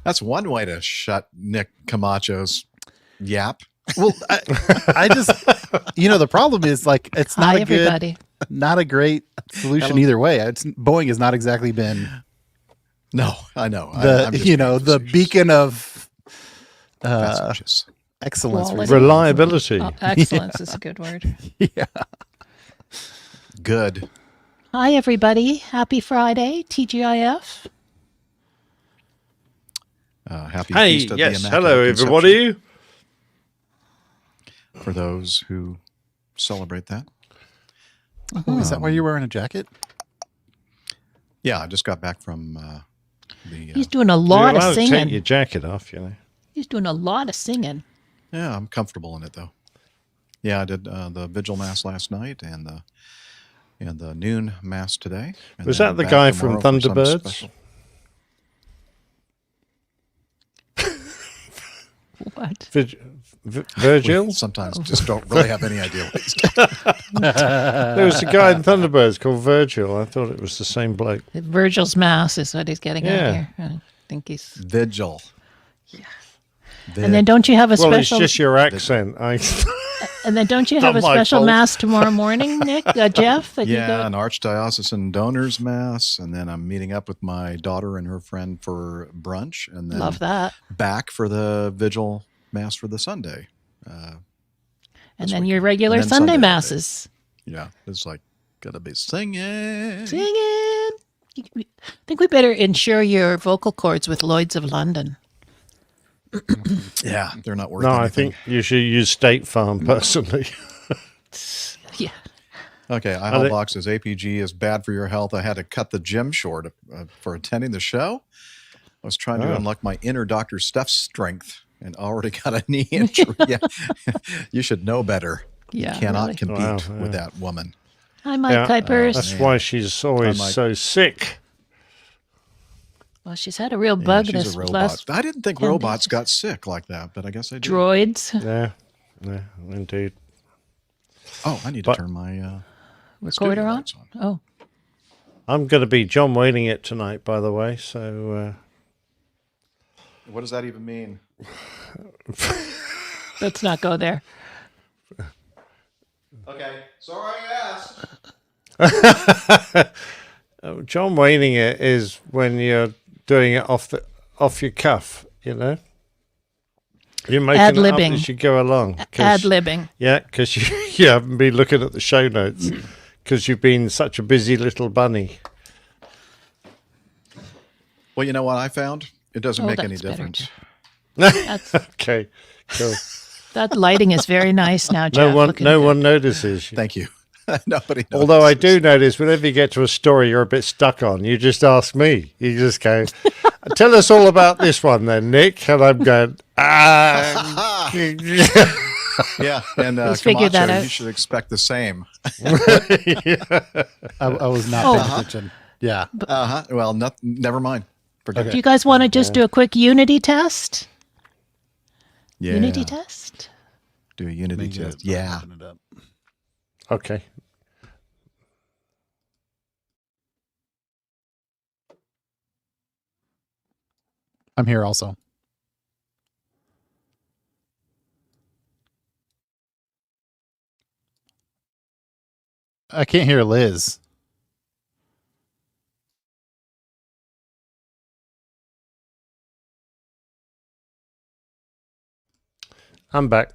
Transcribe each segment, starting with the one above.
That's one way to shut Nick Camacho's yap. Well, I just, the problem is like it's not Hi, a everybody. not a great solution either way. Boeing has not exactly been No, I know. the beacon of facetious. excellence, Quality. Reliability. Excellence is a good word. Yeah. Good. Hi, everybody. Happy Friday, TGIF. Happy Hey, Feast of the yes. Immaculate Hello, Conception everybody. for those who celebrate that. Oh, is that why you're wearing a jacket? Yeah, I just got back from the. He's doing a You're lot allowed of to take singing. your jacket off, He's doing a lot of singing. Yeah, I'm comfortable in it though. Yeah, I did the vigil mass last night and the noon mass today. And Was then that the back guy tomorrow from for some Thunderbirds? special- What? Virgil? We sometimes just don't really have any idea what he's doing. There was a guy in Thunderbirds called Virgil. I thought it was the same bloke. Virgil's Mass is what he's getting Yeah. at here. I think he's. Vigil. And then don't you have a Well, it's special? just your accent. And then don't you have a Not my special fault. Mass tomorrow morning, Nick? Jeff? That you Yeah, go. an archdiocesan donors mass, and then I'm meeting up with my daughter and her friend for brunch, and then Love that. back for the vigil mass for the Sunday. And then your regular And then Sunday Sunday, masses. Yeah, it's like gonna be singing. Singing. I think we better insure your vocal cords with Lloyd's of London. Yeah, they're not worth No, anything. I think you should use State Farm personally. Yeah. Okay, IHOL Box says APG is bad for your health. I had to cut the gym short for attending the show. I was trying to unlock my inner Dr. Steph's strength and already got a knee injury. Yeah, you should know better. Yeah, You cannot really. compete Wow, with that woman. Hi, Mike Kuipers. That's why she's always Mike. so sick. Well, she's had a real Yeah, bug she's this a robot. last I didn't think 10 robots days. got sick like that, but I guess they do. droids Yeah, indeed. Oh, I need to turn my recorder studio on. lights on. Oh, I'm going to be John Wayning it tonight, by the way. So What does that even mean? let's not go there. Okay, sorry I asked. John Wayning it is when you're doing it off your cuff. You're making it up Ad-libbing. as you go along. 'Cause- Ad-libbing. Yeah, because you haven't been looking at the show notes because you've been such a busy little bunny. Well, you know what I found? It doesn't Oh, make any that's better, difference. That's, Okay, cool. that lighting is very nice now, Jeff. Looking No good. one notices. Thank you. Nobody knows. Although I do notice whenever you get to a story you're a bit stuck on, you just ask me. You just go, tell us all about this one then, Nick. And I'm going, Yeah, and Let's figure that Camacho, out. you should expect the same. I was not Oh. paying attention. Yeah. Well, never mind. Forget Do you guys want to just do a quick unity test? Yeah. Unity test? Do a unity test. Yeah. Open it up. okay. I'm here also. I can't hear Liz. I'm back.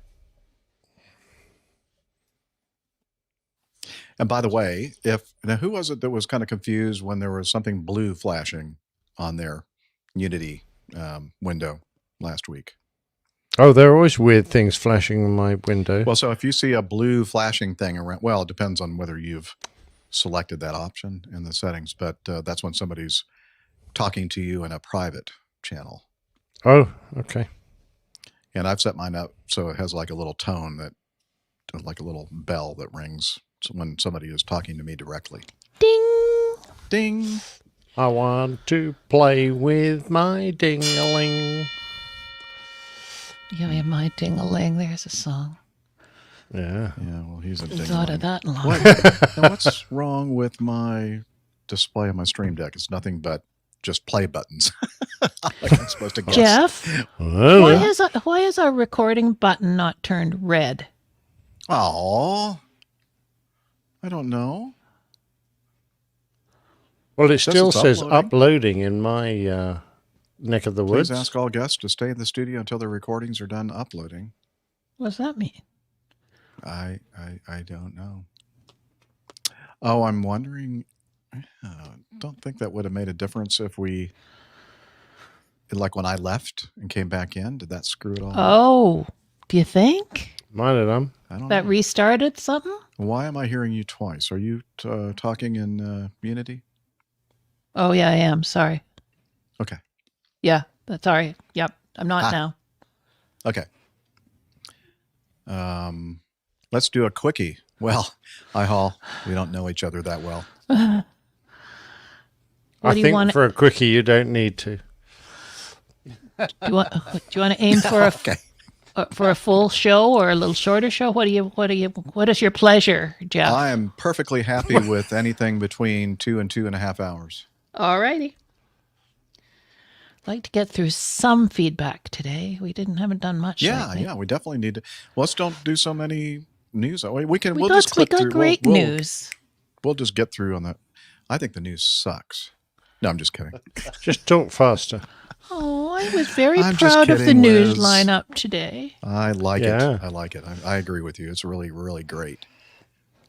And by the way, who was it that was kind of confused when there was something blue flashing on their Unity window last week? Oh, there are always weird things flashing in my window. Well, so if you see a blue flashing thing around, well, it depends on whether you've selected that option in the settings, but that's when somebody's talking to you in a private channel. Oh, okay. And I've set mine up so it has like a little tone like a little bell that rings when somebody is talking to me directly. Ding! Ding. I want to play with my ding-a-ling. Yeah, my ding-a-ling. There's a song. Yeah. Yeah, well, he's a ding. Thought of that in a long What's wrong with my display on my Stream Deck? It's nothing but just play buttons. Like it's supposed to guess? Jeff, why is our recording button not turned red? Oh, I don't know. Well, it still it's says uploading. uploading in my neck of the woods. Please ask all guests to stay in the studio until their recordings are done uploading. What does that mean? I don't know. Oh, I'm wondering. Don't think that would have made a difference if we, like when I left and came back in. Did that screw it all up? Oh, do you think Might have done. I don't that know. restarted something? Why am I hearing you twice? Are you talking in Unity? Oh, yeah, I am. Sorry. Okay. Yeah, that's sorry. Yep, I'm not now. Okay. Let's do a quickie. Well, hi, Hall. We don't know each other that well. What I do you think want? for a quickie, you don't need to. Do you want to aim for Okay. a full show or a little shorter show? What is your pleasure, Jeff? I am perfectly happy with anything between 2 and 2.5 hours. All righty. I'd like to get through some feedback today. We haven't done much. lately. Yeah, we definitely need to. Let's don't do so many news. We'll We just got click through. great news. We'll just get through on that. I think the news sucks. No, I'm just kidding. Just talk faster. Oh, I was very I'm just proud of the kidding, news Liz. lineup today. I like Yeah. it. I like it. I agree with you. It's really, really great.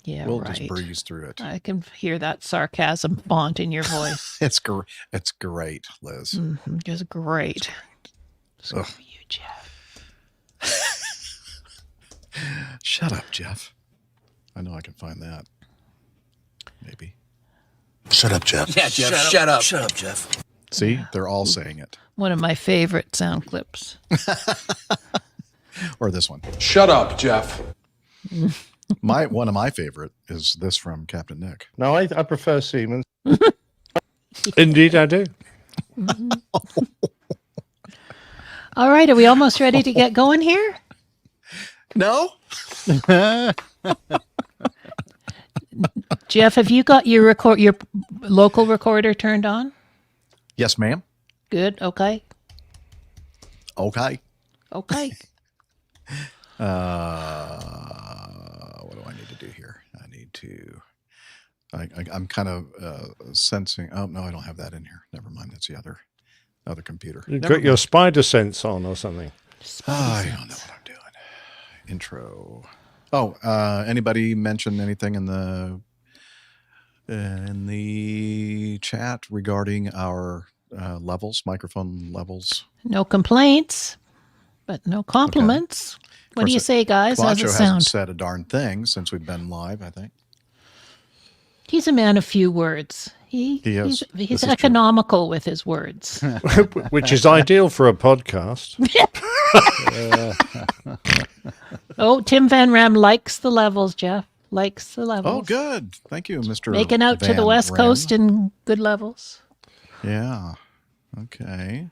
Yeah, We'll right. just breeze through it. I can hear that sarcasm font in your voice. It's great, Liz. Just great. Screw Ugh. you, Jeff. Shut up, Jeff. I know I can find that. Maybe. Shut up, Jeff. Yeah, Jeff, shut up. Shut up, Jeff. See, they're all saying it. One of my favorite sound clips. Or this one. Shut up, Jeff. One of my favorite is this from Captain Nick. No, I prefer Siemens. Indeed, I do. All right, are we almost ready to get going here? No? Jeff, have you got your local recorder turned on? Yes, ma'am. Good. Okay. Okay. Okay. What do I need to do here? I need to. I'm kind of sensing. Oh no, I don't have that in here. Never mind. That's the other computer. You've Never got your spider sense on or something. I don't know what I'm doing. Intro. Oh, anybody mention anything in the chat regarding our levels, microphone levels? No complaints, but no compliments. What do you say, guys? How's Quacho it hasn't sound? said a darn thing since we've been live, I think. He's a man of few words. He is. This He's is true. economical with his words. Which is ideal for a podcast. Oh, Tim Van Ram likes the levels, Jeff. Likes the levels. Oh, good. Thank you, Mr. Making out to the Van West Ram. Coast in good levels. Yeah. Okay.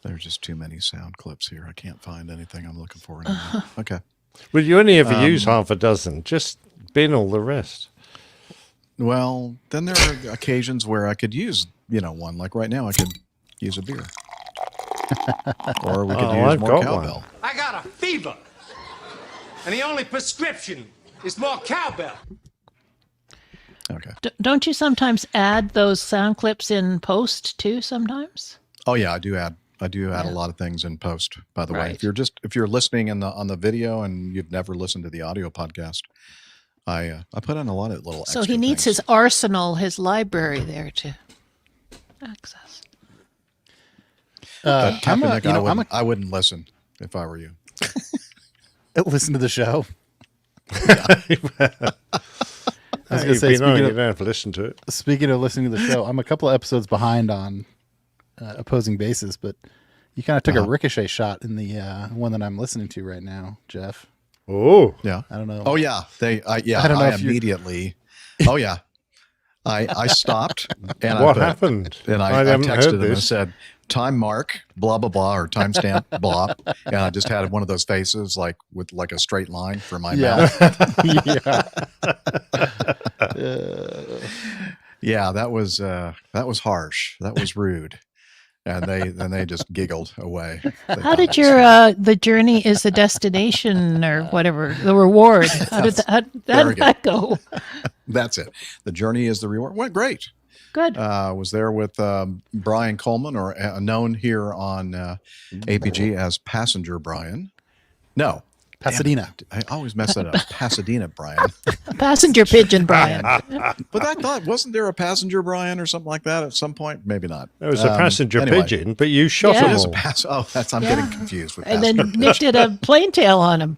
There's just too many sound clips here. I can't find anything I'm looking for anymore. Okay. Well, you only ever use half a dozen. Just bin all the rest. Well, then there are occasions where I could use, one. Like right now, I could use a beer. Or we could use I've more got cowbell. one. I got a fever. And the only prescription is more cowbell. Okay. Don't you sometimes add those sound clips in post too? Sometimes. Oh yeah, I do add a lot of things in post. By the way, Right. if you're listening on the video and you've never listened to the audio podcast, I put in a lot of little. So extra he needs things. his arsenal, his library there to access. Captain Nick, I'm I wouldn't listen if I were you. listen to the show. I was Hey, going to say, you don't speaking have to listen to it. of listening to the show, I'm a couple of episodes behind on opposing bases, but you kind of took a ricochet shot in the one that I'm listening to right now, Jeff. Oh, Yeah. I don't know. Oh yeah. I don't know if you- immediately. Oh yeah. I stopped and what happened? And I haven't texted heard them and this. said, time mark, blah, blah, blah, or timestamp, blah. And I just had one of those faces with a straight line for my mouth. Yeah. Yeah, that was harsh. That was rude. And they just giggled away. How did your the journey is the destination or whatever, the reward? How did that go? That's it. The journey is the reward. Went great. Good. Was there with Brian Coleman, or known here on APG as Passenger Brian. No. Pasadena. I always mess that up. Pasadena Brian. Passenger pigeon, Brian. But I thought, wasn't there a Passenger Brian or something like that at some point? Maybe not. There was a passenger anyway. pigeon, but you shot Yeah. them It is a all. I'm getting confused with And Passenger. then Nick did a plane tail on him.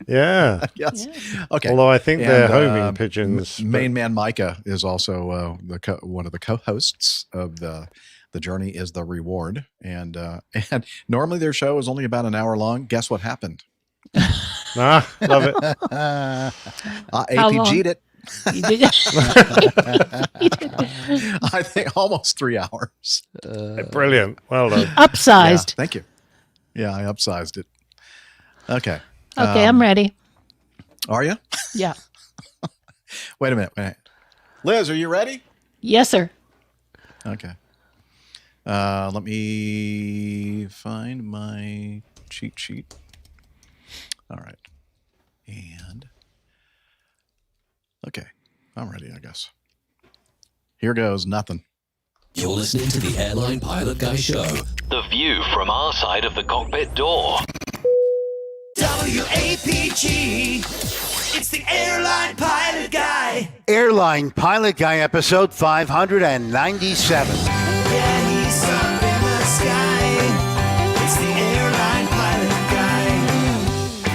Yeah. Yes. Okay. Although I think they're And, homing pigeons. Main man Micah is also one of the co-hosts of the Journey is the Reward, and normally their show is only about an hour long. Guess what happened? Love it. APG'd it. You did- I think almost 3 hours. Brilliant. Well done. Upsized. Yeah, thank you. Yeah, I upsized it. Okay. Okay, I'm ready. Are you? Yeah. Wait a minute. Liz, are you ready? Yes, sir. Okay. Let me find my cheat sheet. All right. And okay, I'm ready, I guess. Here goes nothing. You're listening to the Airline Pilot Guy Show. The view from our side of the cockpit door. WAPG. It's the Airline Pilot Guy. Airline Pilot Guy episode 597. Yeah, he's up in the sky. It's the Airline Pilot Guy.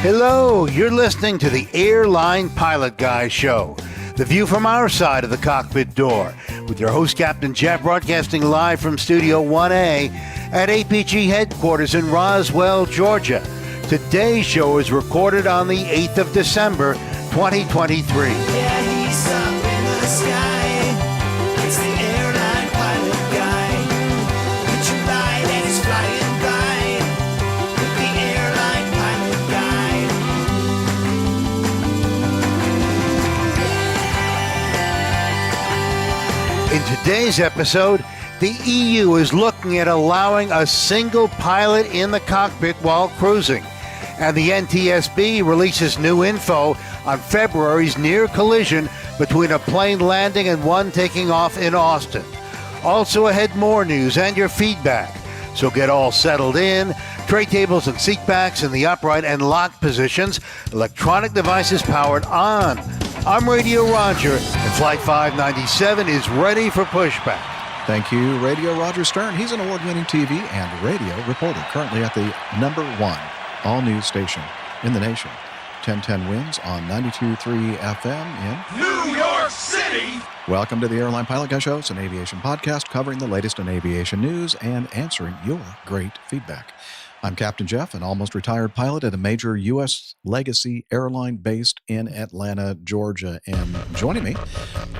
Hello, you're listening to the Airline Pilot Guy show. The view from our side of the cockpit door, with your host, Captain Jeff, broadcasting live from Studio 1A at APG headquarters in Roswell, Georgia. Today's show is recorded on the 8th of December, 2023. Yeah, he's up in the sky. It's the Airline Pilot Guy. Put your light and it's flying by. With the Airline Pilot Guy. In today's episode, the EU is looking at allowing a single pilot in the cockpit while cruising. And the NTSB releases new info on February's near collision between a plane landing and one taking off in Austin. Also ahead, more news and your feedback. So get all settled in. Tray tables and seat backs in the upright and locked positions. Electronic devices powered on. I'm Radio Roger, and Flight 597 is ready for pushback. Thank you, Radio Roger Stern. He's an award-winning TV and radio reporter, currently at the #1 all-news station in the nation. 1010 wins on 92.3 FM in New York City! Welcome to the Airline Pilot Guy Show. It's an aviation podcast covering the latest in aviation news and answering your great feedback. I'm Captain Jeff, an almost retired pilot at a major U.S. legacy airline based in Atlanta, Georgia. And joining me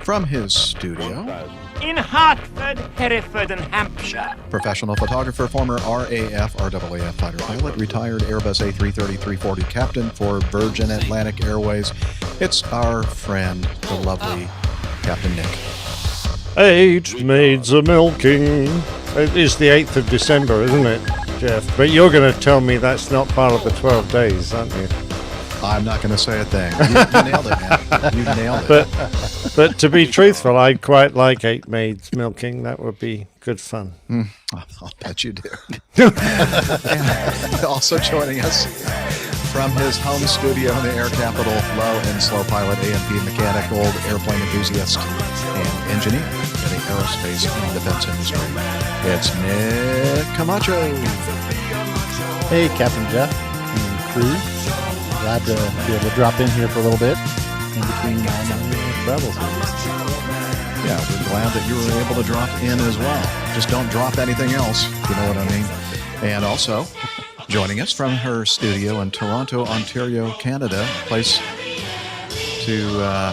from his studio, In Hartford, Hereford, and Hampshire. professional photographer, former RAF, RAAF fighter pilot, retired Airbus A330-340 captain for Virgin Atlantic Airways. It's our friend, the lovely Captain Nick. 8 maids are milking. It is the 8th of December, isn't it, Jeff? But you're going to tell me that's not part of the 12 days, aren't you? I'm not going to say a thing. You nailed it, man. You nailed it. But to be truthful, I'd quite like 8 maids milking. That would be good fun. I'll bet you do. And also joining us from his home studio in the air capital, low and slow pilot, A&P mechanic, old airplane enthusiast, and engineer in the aerospace and defense industry. It's Nick Camacho. Hey, Captain Jeff and crew. Glad to be able to drop in here for a little bit in between all my travels. Yeah, we're glad that you were able to drop in as well. Just don't drop anything else, if you know what I mean. And also, joining us from her studio in Toronto, Ontario, Canada, place to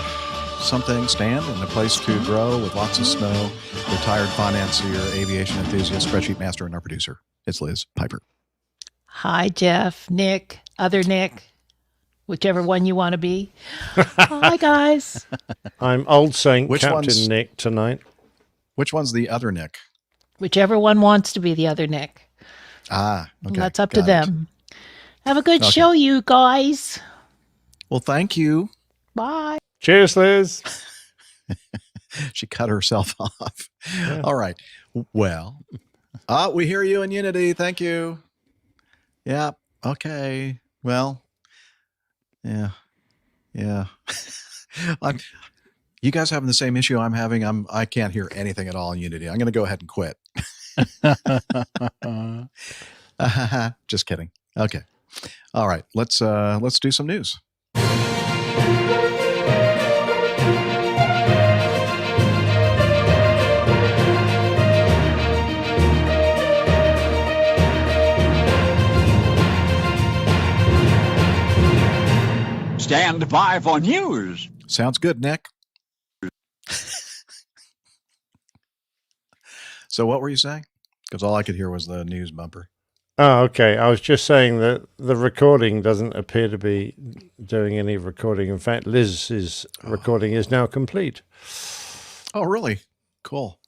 something stand and a place to grow with lots of snow. Retired financier, aviation enthusiast, spreadsheet master, and our producer. It's Liz Piper. Hi, Jeff, Nick, other Nick, whichever one you want to be. Hi, guys. I'm Old Saint Which Captain one's- Nick tonight. Which one's the other Nick? Whichever one wants to be the other Nick. Ah, okay. That's up to got it. them. Have a good Okay. show, you guys. Well, thank you. Bye. Cheers, Liz. She cut herself off. Yeah. All right. Well, we hear you in unity. Thank you. Yeah. Okay. Well, yeah. You guys having the same issue I'm having? I can't hear anything at all in unity. I'm going to go ahead and quit. Just kidding. Okay. All right. Let's do some news. Stand by for news. Sounds good, Nick. So what were you saying? Because all I could hear was the news bumper. Oh, okay. I was just saying that the recording doesn't appear to be doing any recording. In fact, Liz's recording is now complete. Oh, really? Cool.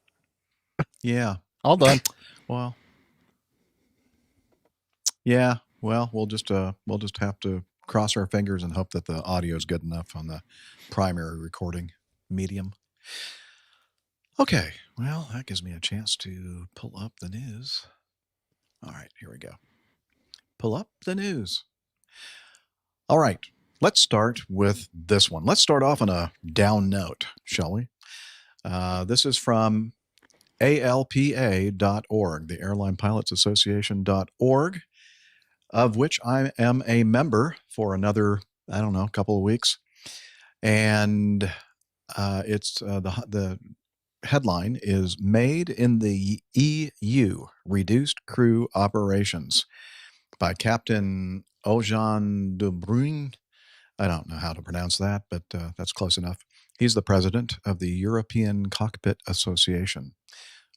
Yeah. All done. Well. Yeah. Well, we'll just have to cross our fingers and hope that the audio is good enough on the primary recording medium. Okay. Well, that gives me a chance to pull up the news. All right, here we go. Pull up the news. All right, let's start with this one. Let's start off on a down note, shall we? This is from ALPA.org, the Airline Pilots Association.org, of which I am a member for another, I don't know, couple of weeks. And it's the headline is Made in the EU, Reduced Crew Operations by Captain Ojan de Bruyn. I don't know how to pronounce that, but that's close enough. He's the president of the European Cockpit Association.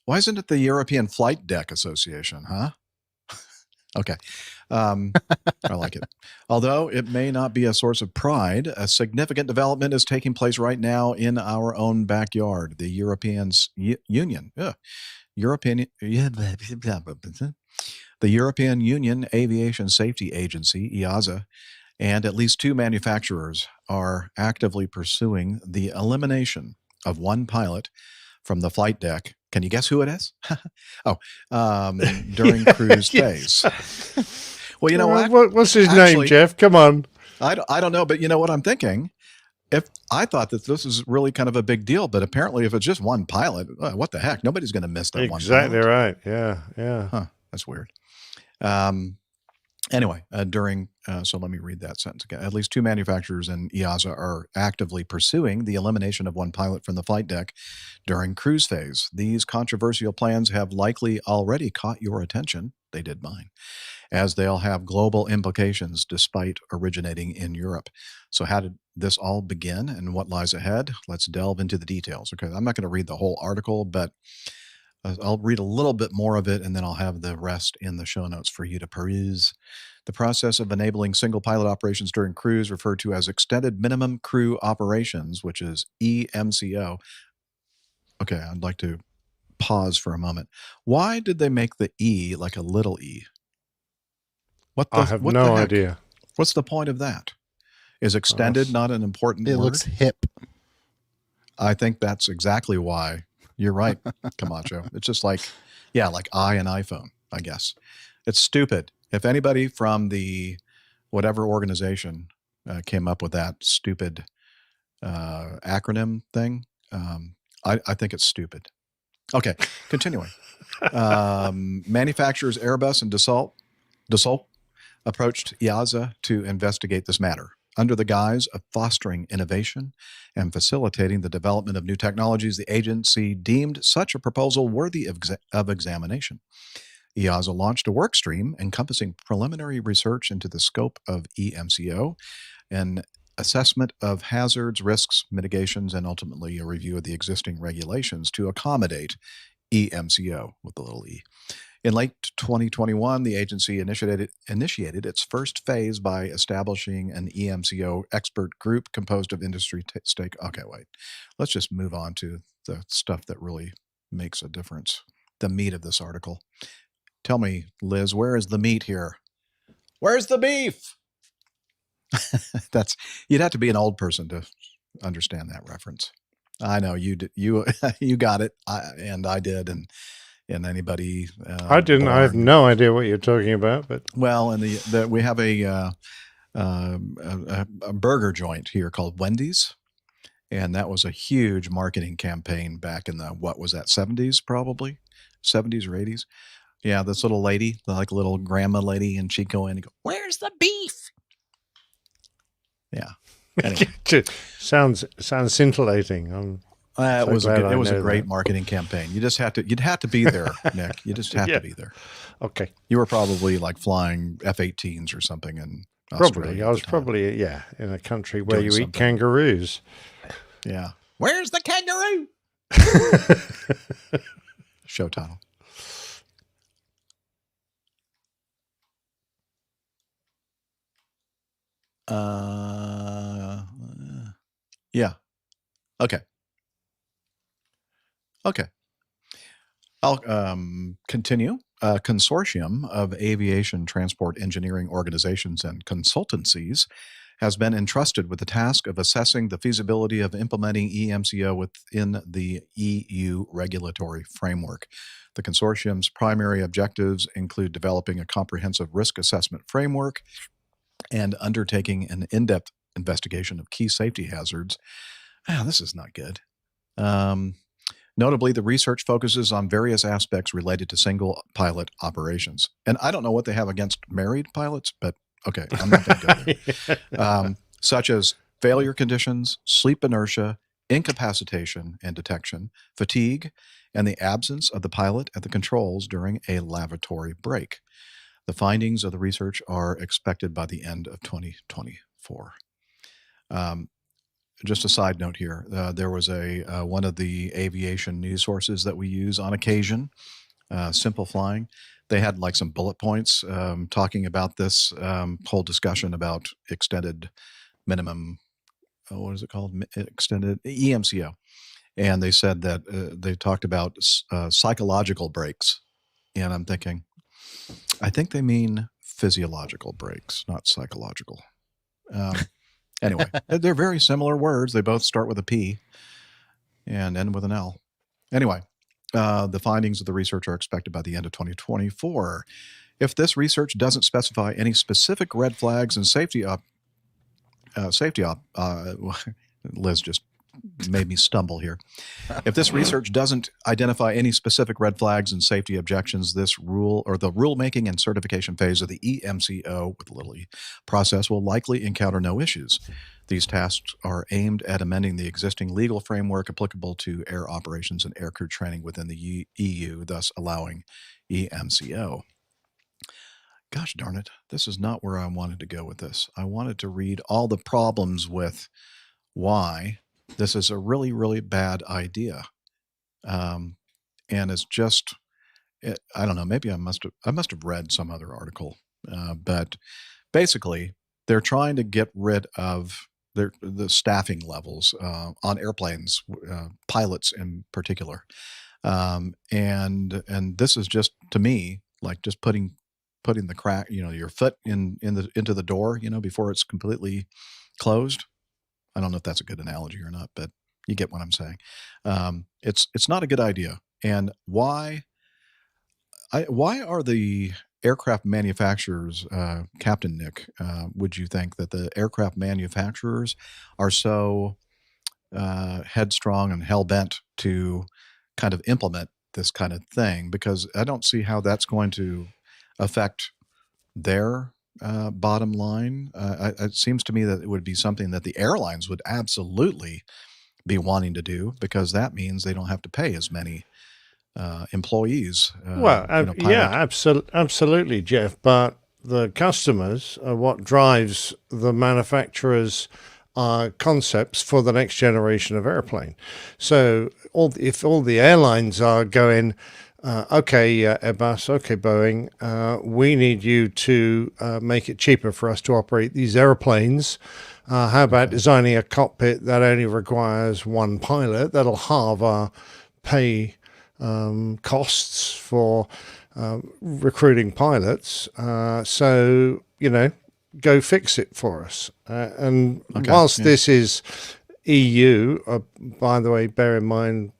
Why isn't it the European Flight Deck Association, huh? Okay. I like it. Although it may not be a source of pride, a significant development is taking place right now in our own backyard. The Union. The European Union Aviation Safety Agency, EASA, and at least two manufacturers are actively pursuing the elimination of one pilot from the flight deck. Can you guess who it is? During cruise phase. Well, you know what? What's his name, Jeff? Come on. I don't know, but you know what I'm thinking? If I thought that this is really kind of a big deal, but apparently if it's just one pilot, what the heck? Nobody's going to miss that one pilot. Exactly right. Yeah. Huh, that's weird. Anyway, so let me read that sentence again. At least two manufacturers and EASA are actively pursuing the elimination of one pilot from the flight deck during cruise phase. These controversial plans have likely already caught your attention. They did mine, as they'll have global implications despite originating in Europe. So how did this all begin and what lies ahead? Let's delve into the details. Okay, I'm not going to read the whole article, but I'll read a little bit more of it, and then I'll have the rest in the show notes for you to peruse. The process of enabling single pilot operations during cruise, referred to as Extended Minimum Crew Operations, which is EMCO. Okay, I'd like to pause for a moment. Why did they make the E like a little e? I have no idea. What's the point of that? Is extended not an important word? It looks hip. I think that's exactly why. You're right, Camacho. It's just like I and iPhone, I guess. It's stupid. If anybody from the whatever organization came up with that stupid acronym thing, I think it's stupid. Okay, continuing. Manufacturers Airbus and Dassault approached EASA to investigate this matter. Under the guise of fostering innovation and facilitating the development of new technologies, the agency deemed such a proposal worthy of examination. EASA launched a work stream encompassing preliminary research into the scope of EMCO and assessment of hazards, risks, mitigations, and ultimately a review of the existing regulations to accommodate EMCO with the little e. In late 2021, the agency initiated its first phase by establishing an EMCO expert group composed of industry stake. Okay, wait. Let's just move on to the stuff that really makes a difference. The meat of this article. Tell me, Liz, where is the meat here? Where's the beef? You'd have to be an old person to understand that reference. I know you got it, and I did, and anybody. I didn't. I have no idea what you're talking about. But well, and we have a burger joint here called Wendy's, and that was a huge marketing campaign back in the 70s, probably 70s or 80s. Yeah, this little lady, like little grandma lady, and she'd go in and go, "Where's the beef?" Yeah. Anyway. sounds scintillating. It was a great marketing campaign. You'd have to be there, Nick. You just have to be there. Okay. You were probably like flying F-18s or something in Probably. Australia. I was probably in a country where you eat kangaroos. Yeah. Where's the kangaroo? Show title. Yeah. Okay. I'll continue. A consortium of aviation transport engineering organizations and consultancies has been entrusted with the task of assessing the feasibility of implementing EMCO within the EU regulatory framework. The consortium's primary objectives include developing a comprehensive risk assessment framework and undertaking an in-depth investigation of key safety hazards. This is not good. Notably, the research focuses on various aspects related to single pilot operations. And I don't know what they have against married pilots, but okay, I'm not going to go there. Such as failure conditions, sleep inertia, incapacitation and detection, fatigue, and the absence of the pilot at the controls during a lavatory break. The findings of the research are expected by the end of 2024. Just a side note here, there was one of the aviation news sources that we use on occasion, Simple Flying. They had like some bullet points talking about this whole discussion about extended minimum, what is it called? Extended EMCO. And they said that they talked about psychological breaks. And I'm thinking, I think they mean physiological breaks, not psychological. Anyway, they're very similar words. They both start with a P and end with an L. Anyway, the findings of the research are expected by the end of 2024. If this research doesn't specify any specific red flags and Liz just made me stumble here. If this research doesn't identify any specific red flags and safety objections, this the rulemaking and certification phase of the EMCO with a little e process will likely encounter no issues. These tasks are aimed at amending the existing legal framework applicable to air operations and aircrew training within the EU, thus allowing EMCO. Gosh darn it, this is not where I wanted to go with this. I wanted to read all the problems with why this is a really, really bad idea. And it's just, I don't know, maybe I must have read some other article, but basically they're trying to get rid of the staffing levels on airplanes, pilots in particular. And this is just, to me, like just putting the crack, your foot into the door, before it's completely closed. I don't know if that's a good analogy or not, but you get what I'm saying. It's not a good idea. And why are the aircraft manufacturers, Captain Nick, would you think that the aircraft manufacturers are so headstrong and hell-bent to kind of implement this kind of thing? Because I don't see how that's going to affect their bottom line. It seems to me that it would be something that the airlines would absolutely be wanting to do, because that means they don't have to pay as many employees. Absolutely, Jeff. But the customers are what drives the manufacturers' concepts for the next generation of airplane. So if all the airlines are going, okay, Airbus, okay, Boeing, we need you to make it cheaper for us to operate these airplanes. How about designing a cockpit that only requires one pilot? That'll halve our pay costs for recruiting pilots. So, go fix it for us. And whilst this is EU, by the way, bear in mind,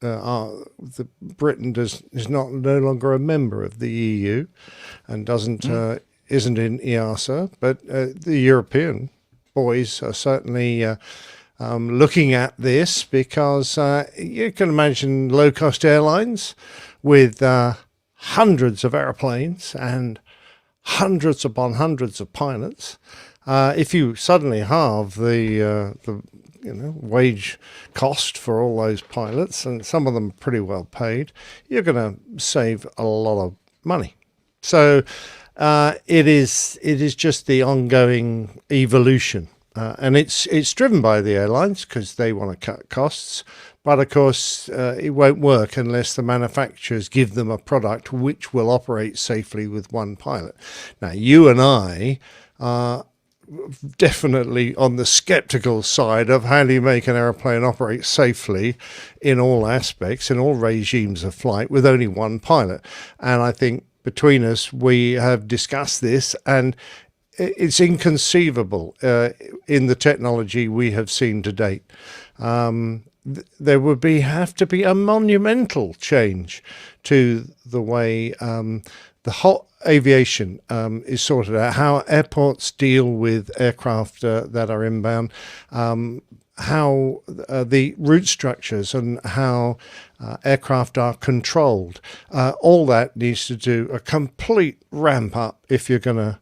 Britain is no longer a member of the EU and isn't in EASA, but the European boys are certainly looking at this because you can imagine low-cost airlines with hundreds of airplanes and hundreds upon hundreds of pilots. If you suddenly halve the wage cost for all those pilots, and some of them pretty well paid, you're going to save a lot of money. So it is just the ongoing evolution, and it's driven by the airlines because they want to cut costs. But of course, it won't work unless the manufacturers give them a product which will operate safely with one pilot. Now, you and I are definitely on the skeptical side of how do you make an airplane operate safely in all aspects, in all regimes of flight, with only one pilot. And I think between us, we have discussed this, and it's inconceivable in the technology we have seen to date. There would have to be a monumental change to the way the whole aviation is sorted out, how airports deal with aircraft that are inbound, how the route structures and how aircraft are controlled. All that needs to do a complete ramp up if you're going to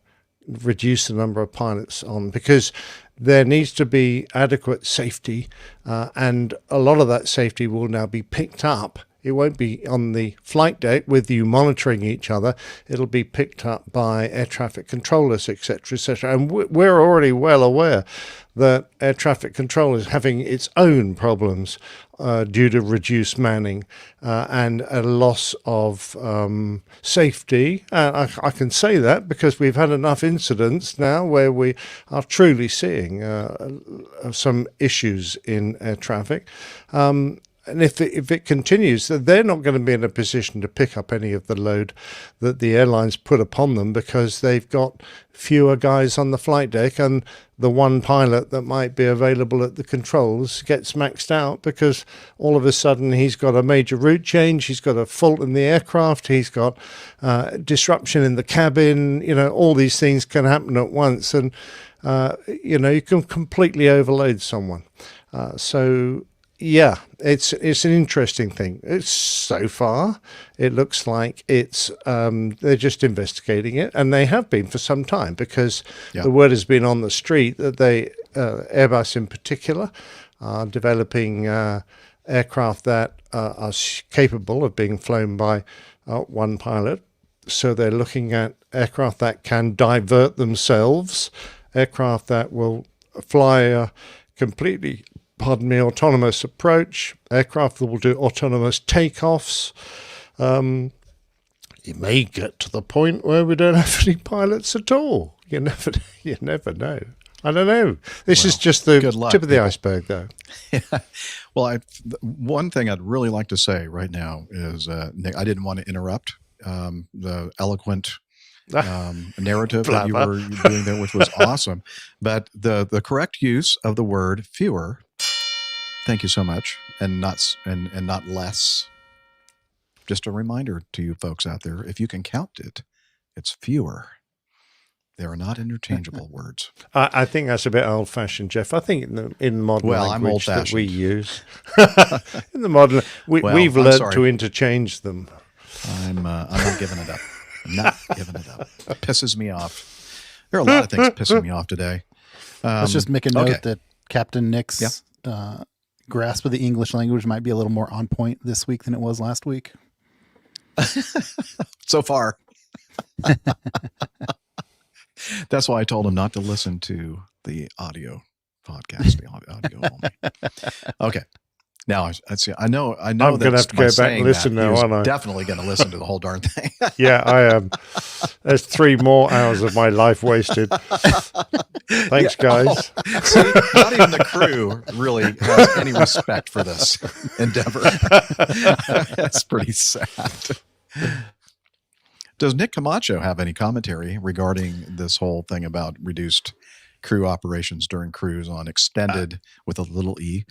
reduce the number of pilots on, because there needs to be adequate safety, and a lot of that safety will now be picked up. It won't be on the flight deck with you monitoring each other. It'll be picked up by air traffic controllers, etc., etc. And we're already well aware that air traffic control is having its own problems due to reduced manning and a loss of safety. I can say that because we've had enough incidents now where we are truly seeing some issues in air traffic. And if it continues, they're not going to be in a position to pick up any of the load that the airlines put upon them because they've got fewer guys on the flight deck, and the one pilot that might be available at the controls gets maxed out because all of a sudden he's got a major route change, he's got a fault in the aircraft, he's got disruption in the cabin. All these things can happen at once, and you can completely overload someone. Yeah, it's an interesting thing. So far, it looks like they're just investigating it, and they have been for some time because the word has been on the street that Airbus in particular, are developing aircraft that are capable of being flown by one pilot. So they're looking at aircraft that can divert themselves, aircraft that will fly completely autonomous approach, aircraft that will do autonomous takeoffs. You may get to the point where we don't have any pilots at all. You never know. I don't know. This is just the tip of the iceberg, though. Well, one thing I'd really like to say right now is, Nick, I didn't want to interrupt the eloquent narrative that you were doing there, which was awesome. But the correct use of the word fewer, thank you so much, and not less. Just a reminder to you folks out there, if you can count it, it's fewer. They are not interchangeable words. I think that's a bit old-fashioned, Jeff. I think in modern language that we use, in the modern, we've learned to interchange them. I'm not giving it up. I'm not giving it up. It pisses me off. There are a lot of things pissing me off today. Let's just make a note that Captain Nick's grasp of the English language might be a little more on point this week than it was last week. So far. That's why I told him not to listen to the audio podcast, the audio only. Okay. Now I see. I know. I'm going to have to go back and listen now, aren't I? Definitely going to listen to the whole darn thing. Yeah, I am. There's 3 more hours of my life wasted. Thanks, guys. Oh, see, not even the crew really has any respect for this endeavor. That's pretty sad. Does Nick Camacho have any commentary regarding this whole thing about reduced crew operations during cruise on extended with a little e?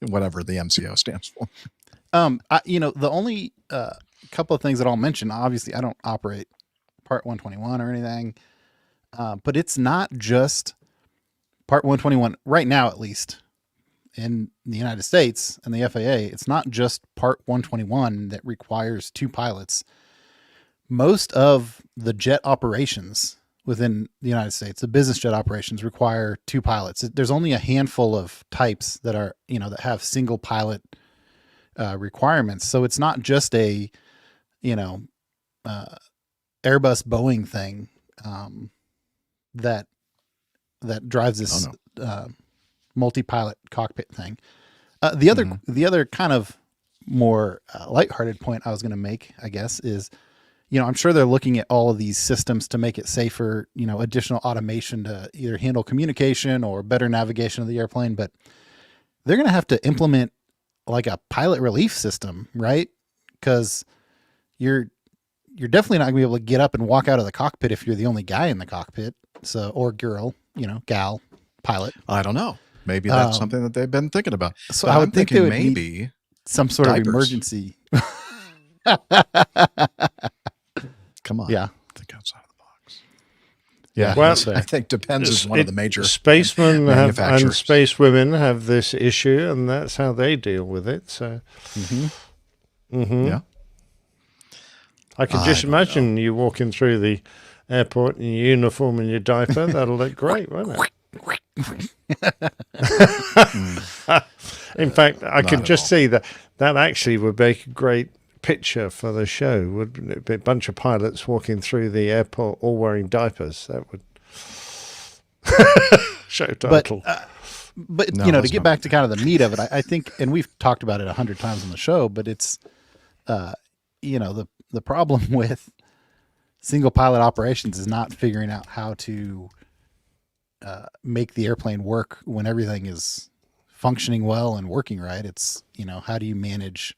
Whatever the MCO stands for. The only couple of things that I'll mention, obviously I don't operate Part 121 or anything, but it's not just Part 121 right now, at least in the United States and the FAA. It's not just Part 121 that requires 2 pilots. Most of the jet operations within the United States, the business jet operations, require 2 pilots. There's only a handful of types that are, that have single pilot requirements. So it's not just a, Airbus Boeing thing that drives this multi-pilot cockpit thing. The other kind of more lighthearted point I was going to make, I guess, is, I'm sure they're looking at all of these systems to make it safer, additional automation to either handle communication or better navigation of the airplane, but they're going to have to implement like a pilot relief system, right? Because you're definitely not gonna be able to get up and walk out of the cockpit if you're the only guy in the cockpit. So, or girl, gal, pilot. I don't know. Maybe that's something that they've been thinking about. So I would think there would maybe be some sort of emergency. Come on. Yeah. Think outside of the box. Yeah. Well, I think depends is one of the major spacemen and manufacturers. spacewomen have this issue, and that's how they deal with it. So, Yeah. I can just imagine you walking through the airport in your uniform and your diaper. That'll look great, won't it? In fact, I could just see that actually would make a great picture for the show. Would be a bunch of pilots walking through the airport all wearing diapers. That would show title. But to get back to kind of the meat of it, I think, and we've talked about it 100 times on the show, but it's the problem with single pilot operations is not figuring out how to make the airplane work when everything is functioning well and working right. It's, how do you manage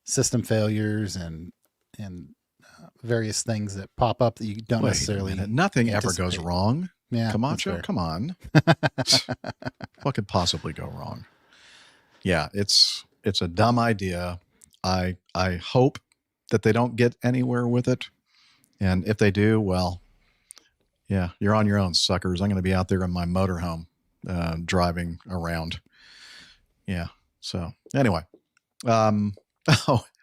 system failures and various things that pop up that you don't necessarily. Nothing ever goes wrong. Yeah, Camacho, come on. What could possibly go wrong? Yeah, it's a dumb idea. I hope that they don't get anywhere with it. And if they do, well, yeah, you're on your own, suckers. I'm going to be out there in my motorhome driving around. Yeah. So anyway, I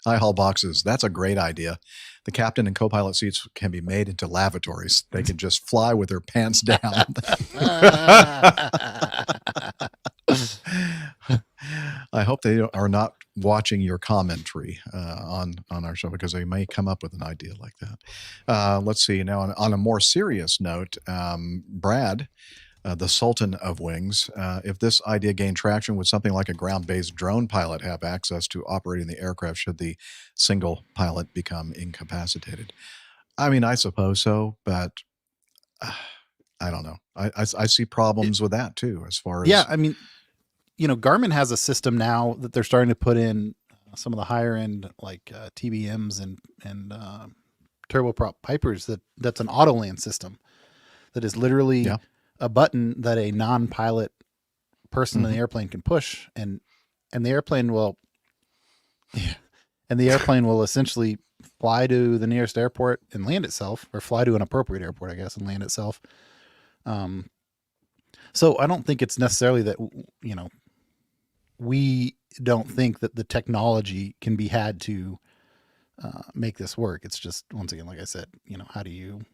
haul boxes. That's a great idea. The captain and co-pilot seats can be made into lavatories. They can just fly with their pants down. I hope they are not watching your commentary on our show, because they may come up with an idea like that. Let's see. Now, on a more serious note, Brad, the Sultan of Wings, if this idea gained traction, would something like a ground-based drone pilot have access to operating the aircraft should the single pilot become incapacitated? I mean, I suppose so, but I don't know. I see problems with that too, as far as... Yeah, I mean, Garmin has a system now that they're starting to put in some of the higher end, like TBMs and turboprop Pipers. That's an auto land system that is literally a button that a non-pilot person in the airplane can push, and the airplane will, essentially fly to the nearest airport and land itself, or fly to an appropriate airport, I guess, and land itself. So I don't think it's necessarily that, we don't think that the technology can be had to make this work. It's just, once again, like I said, how do you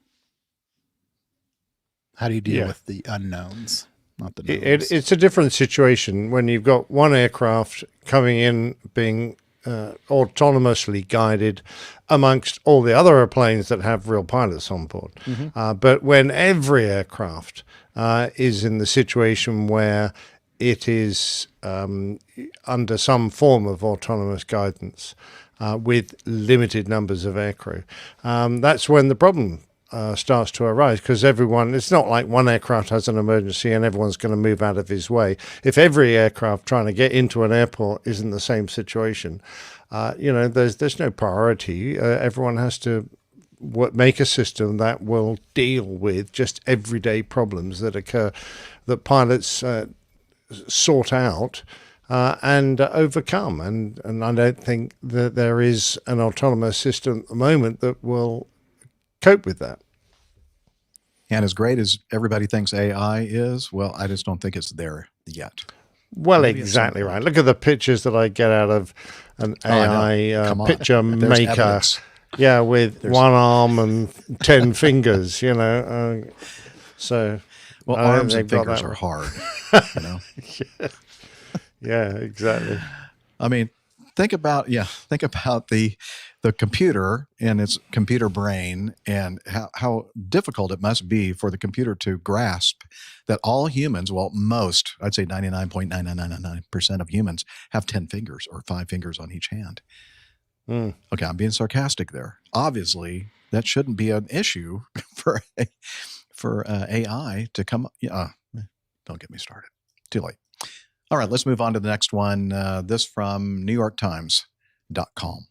deal with the unknowns, not the knowns? It's a different situation when you've got one aircraft coming in being autonomously guided amongst all the other airplanes that have real pilots on board. But when every aircraft is in the situation where it is under some form of autonomous guidance with limited numbers of aircrew. That's when the problem starts to arise, because it's not like one aircraft has an emergency and everyone's going to move out of his way. If every aircraft trying to get into an airport is in the same situation, there's no priority. Everyone has to make a system that will deal with just everyday problems that occur, that pilots sort out and overcome. And I don't think that there is an autonomous system at the moment that will cope with that. And as great as everybody thinks AI is, well, I just don't think it's there yet. Well, maybe exactly right. Look at the pictures that I get out of an AI picture maker. Evidence. Yeah, with one arm and 10 fingers, so. Well, arms and fingers are hard, Yeah, exactly. I mean, think about the computer and its computer brain, and how difficult it must be for the computer to grasp that all humans, well, most, I'd say 99.9999% of humans have 10 fingers or 5 fingers on each hand. Okay, I'm being sarcastic there. Obviously, that shouldn't be an issue for AI to come. Don't get me started. Too late. All right, let's move on to the next one. This from NewYorkTimes.com.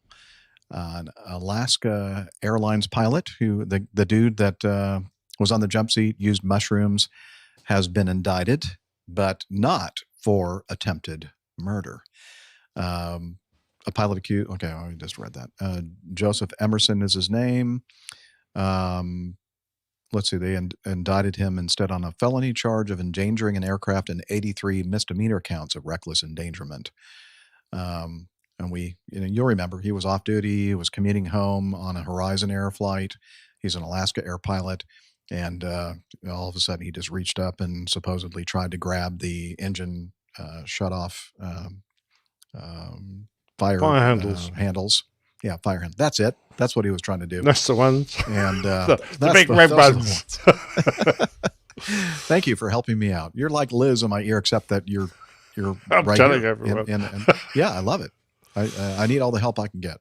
An Alaska Airlines pilot, who the dude that was on the jump seat, used mushrooms, has been indicted, but not for attempted murder. A pilot accused. Okay, I just read that. Joseph Emerson is his name. Let's see. They indicted him instead on a felony charge of endangering an aircraft and 83 misdemeanor counts of reckless endangerment. And you'll remember, he was off duty. He was commuting home on a Horizon Air flight. He's an Alaska Air pilot. And all of a sudden, he just reached up and supposedly tried to grab the engine shut-off fire handles. Yeah, fire handles. That's it. That's what he was trying to do. That's the ones. And the big red ones. Thank you for helping me out. You're like Liz in my ear, except that you're I'm right telling here. everyone. And yeah, I love it. I need all the help I can get.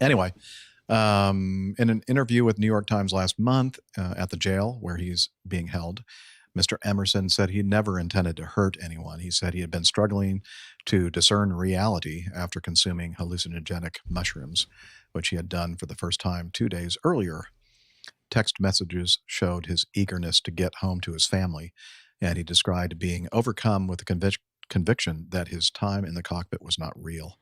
Anyway, in an interview with New York Times last month at the jail where he's being held, Mr. Emerson said he never intended to hurt anyone. He said he had been struggling to discern reality after consuming hallucinogenic mushrooms, which he had done for the first time 2 days earlier. Text messages showed his eagerness to get home to his family, and he described being overcome with the conviction that his time in the cockpit was not real.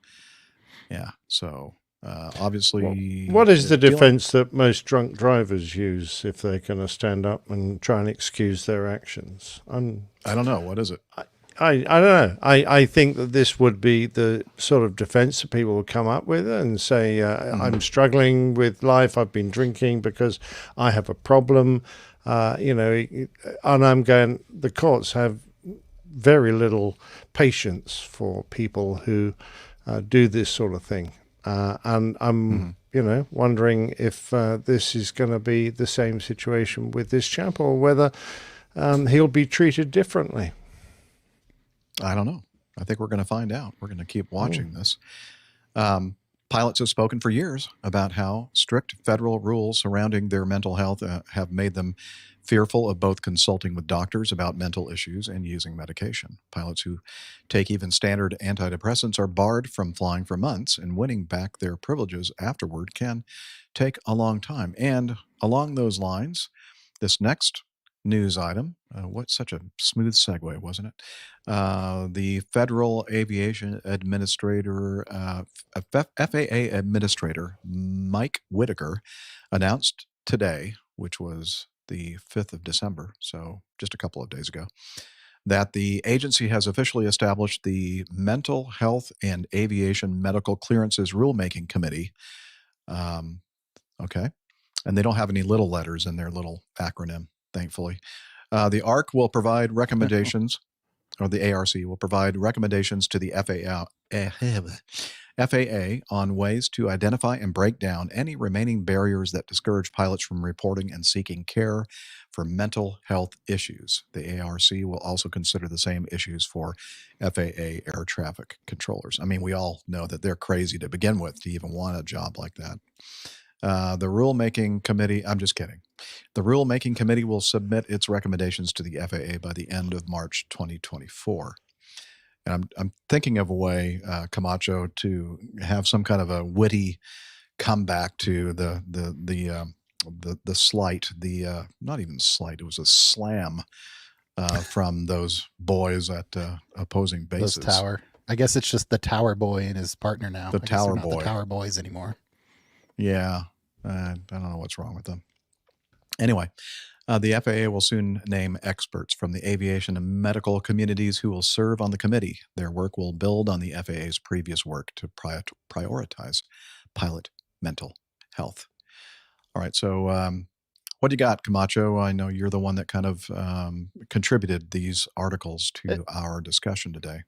Yeah, so obviously... What is the defense that most drunk drivers use if they're going to stand up and try and excuse their actions? I don't know. What is it? I don't know. I think that this would be the sort of defense that people would come up with and say, I'm struggling with life. I've been drinking because I have a problem. And I'm going, the courts have very little patience for people who do this sort of thing. And I'm, wondering if this is going to be the same situation with this chap, or whether he'll be treated differently. I don't know. I think we're going to find out. We're going to keep watching this. Pilots have spoken for years about how strict federal rules surrounding their mental health have made them fearful of both consulting with doctors about mental issues and using medication. Pilots who take even standard antidepressants are barred from flying for months, and winning back their privileges afterward can take a long time. And along those lines, this next news item, what such a smooth segue, wasn't it? The Federal Aviation Administrator, FAA Administrator Mike Whitaker announced today, which was the 5th of December, so just a couple of days ago, that the agency has officially established the Mental Health and Aviation Medical Clearances Rulemaking Committee. Okay. And they don't have any little letters in their little acronym, thankfully. The ARC will provide recommendations, or the ARC will provide recommendations to the FAA on ways to identify and break down any remaining barriers that discourage pilots from reporting and seeking care for mental health issues. The ARC will also consider the same issues for FAA air traffic controllers. I mean, we all know that they're crazy to begin with to even want a job like that. The rulemaking committee, I'm just kidding. The rulemaking committee will submit its recommendations to the FAA by the end of March 2024. And I'm thinking of a way, Camacho, to have some kind of a witty comeback to the slight, not even slight, it was a slam from those boys at opposing bases. Those Tower. I guess it's just the Tower boy and his partner now. The Tower not boy. The Tower boys anymore. Yeah, I don't know what's wrong with them. Anyway, the FAA will soon name experts from the aviation and medical communities who will serve on the committee. Their work will build on the FAA's previous work to prioritize pilot mental health. All right, so what do you got, Camacho? I know you're the one that kind of contributed these articles to our discussion today.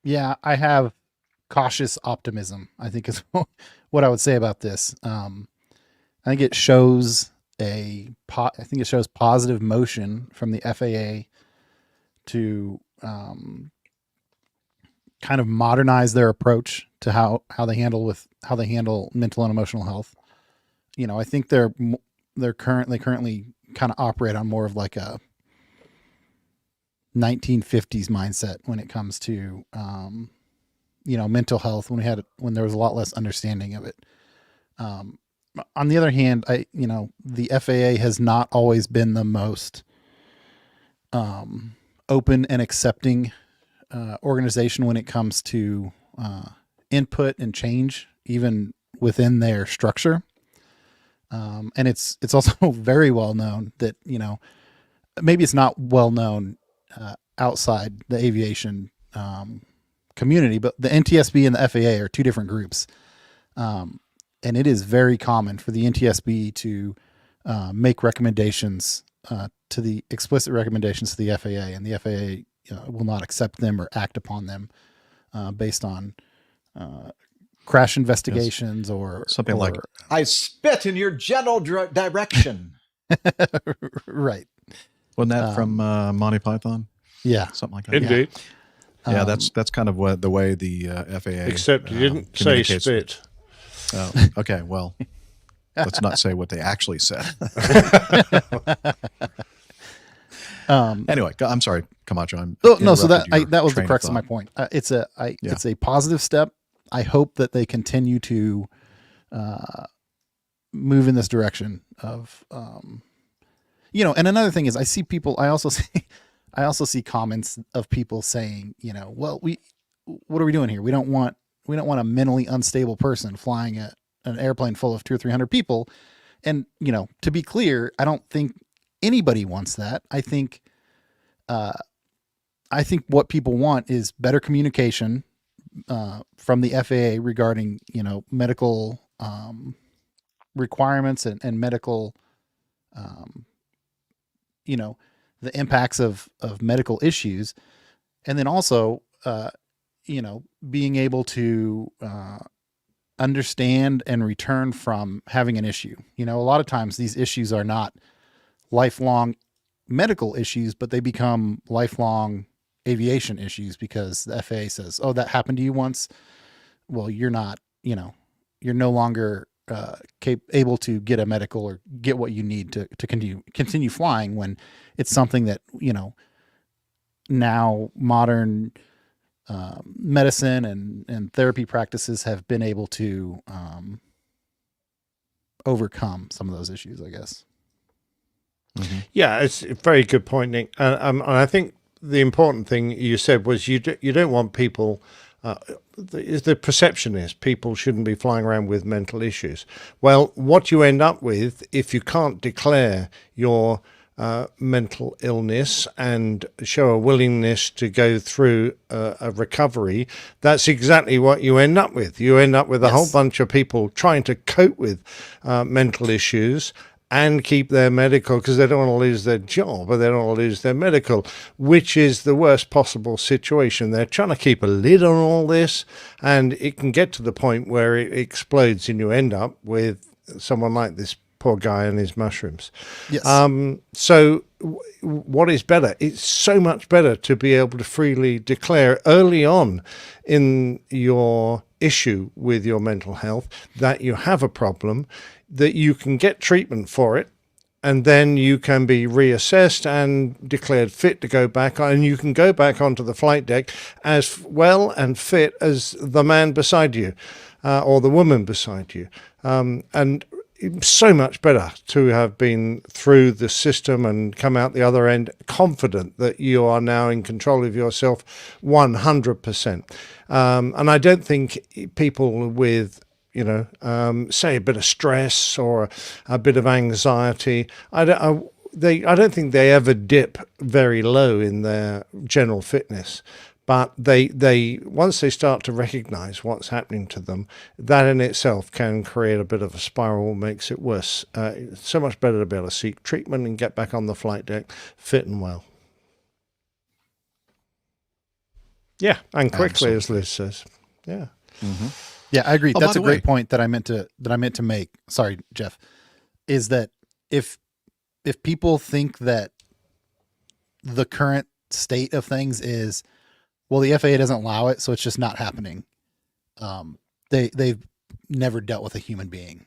Yeah, I have cautious optimism, I think is what I would say about this. I think it shows positive motion from the FAA to kind of modernize their approach to how they handle mental and emotional health. You know, I think they're currently kind of operate on more of like a 1950s mindset when it comes to mental health, when there was a lot less understanding of it. On the other hand, the FAA has not always been the most open and accepting organization when it comes to input and change, even within their structure. And it's also very well known that, maybe it's not well known outside the aviation community, but the NTSB and the FAA are two different groups. And it is very common for the NTSB to make recommendations to the explicit recommendations to the FAA, and the FAA will not accept them or act upon them based on crash investigations or something like, I spit in your general direction. Right. Wasn't that from Monty Python? Yeah. Something like that. Indeed. Yeah, that's kind of the way the FAA. Except you didn't say spit. Oh, okay. Well, let's not say what they actually said. Anyway, I'm sorry, Camacho. So that was the crux of my point. It's a Yeah. It's a positive step. I hope that they continue to move in this direction of, and another thing is I also see comments of people saying, well, what are we doing here? We don't want a mentally unstable person flying an airplane full of 200 or 300 people. And, to be clear, I don't think anybody wants that. I think what people want is better communication from the FAA regarding, medical requirements and medical, the impacts of medical issues. And then also, being able to understand and return from having an issue. A lot of times these issues are not lifelong medical issues, but they become lifelong aviation issues because the FAA says, oh, that happened to you once. Well, you're not, you're no longer able to get a medical or get what you need to continue flying, when it's something that, now modern medicine and therapy practices have been able to overcome some of those issues, I guess. Mm-hmm. Yeah, it's a very good point, Nick. And I think the important thing you said was you don't want people. The perception is people shouldn't be flying around with mental issues. Well, what you end up with, if you can't declare your mental illness and show a willingness to go through a recovery, that's exactly what you end up with. You end up with a whole bunch of people trying to cope with mental issues and keep their medical, because they don't want to lose their job, but they don't want to lose their medical, which is the worst possible situation. They're trying to keep a lid on all this, and it can get to the point where it explodes and you end up with someone like this poor guy and his mushrooms. Yes. So what is better? It's so much better to be able to freely declare early on in your issue with your mental health that you have a problem, that you can get treatment for it, and then you can be reassessed and declared fit to go back on, and you can go back onto the flight deck as well and fit as the man beside you or the woman beside you. And so much better to have been through the system and come out the other end confident that you are now in control of yourself 100%. And I don't think people with, say a bit of stress or a bit of anxiety, I don't think they ever dip very low in their general fitness. But they once they start to recognize what's happening to them, that in itself can create a bit of a spiral, makes it worse. It's so much better to be able to seek treatment and get back on the flight deck fit and well. Yeah, and quickly, as Liz says. Yeah. Mm-hmm. Yeah, I agree. That's a great point that I meant to make. Sorry, Jeff. Is that if people think that the current state of things is, well, the FAA doesn't allow it, so it's just not happening. They've never dealt with a human being,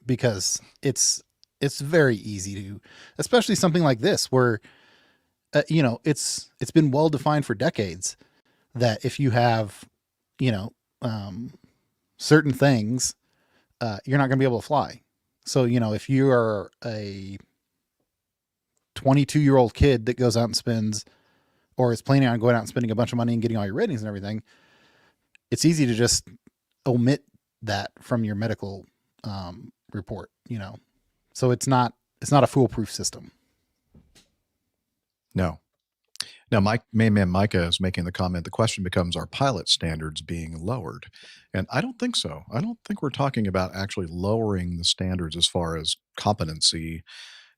because it's very easy to, especially something like this, where it's been well defined for decades that if you have certain things, you're not going to be able to fly. So if you are a 22-year-old kid that goes out and spends, or is planning on going out and spending a bunch of money and getting all your ratings and everything, it's easy to just omit that from your medical report, So it's not a foolproof system. No. Now, main man Micah is making the comment, the question becomes, are pilot standards being lowered? And I don't think so. I don't think we're talking about actually lowering the standards as far as competency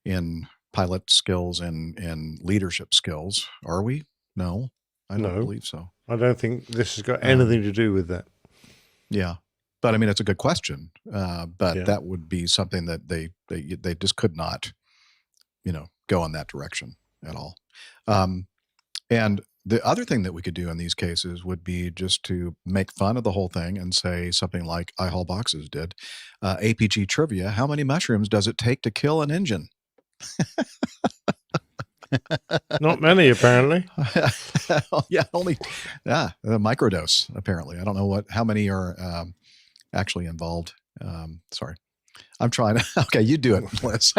in pilot skills and leadership skills. Are we? No, I don't believe so. I don't think this has got anything to do with that. Yeah. But I mean, it's a good question. But that would be something that they just could not, go in that direction at all. And the other thing that we could do in these cases would be just to make fun of the whole thing and say something like I Haul Boxes did. APG trivia, how many mushrooms does it take to kill an engine? Not many, apparently. A microdose, apparently. I don't know how many are actually involved. Sorry. I'm trying to, okay, you do it, Liz.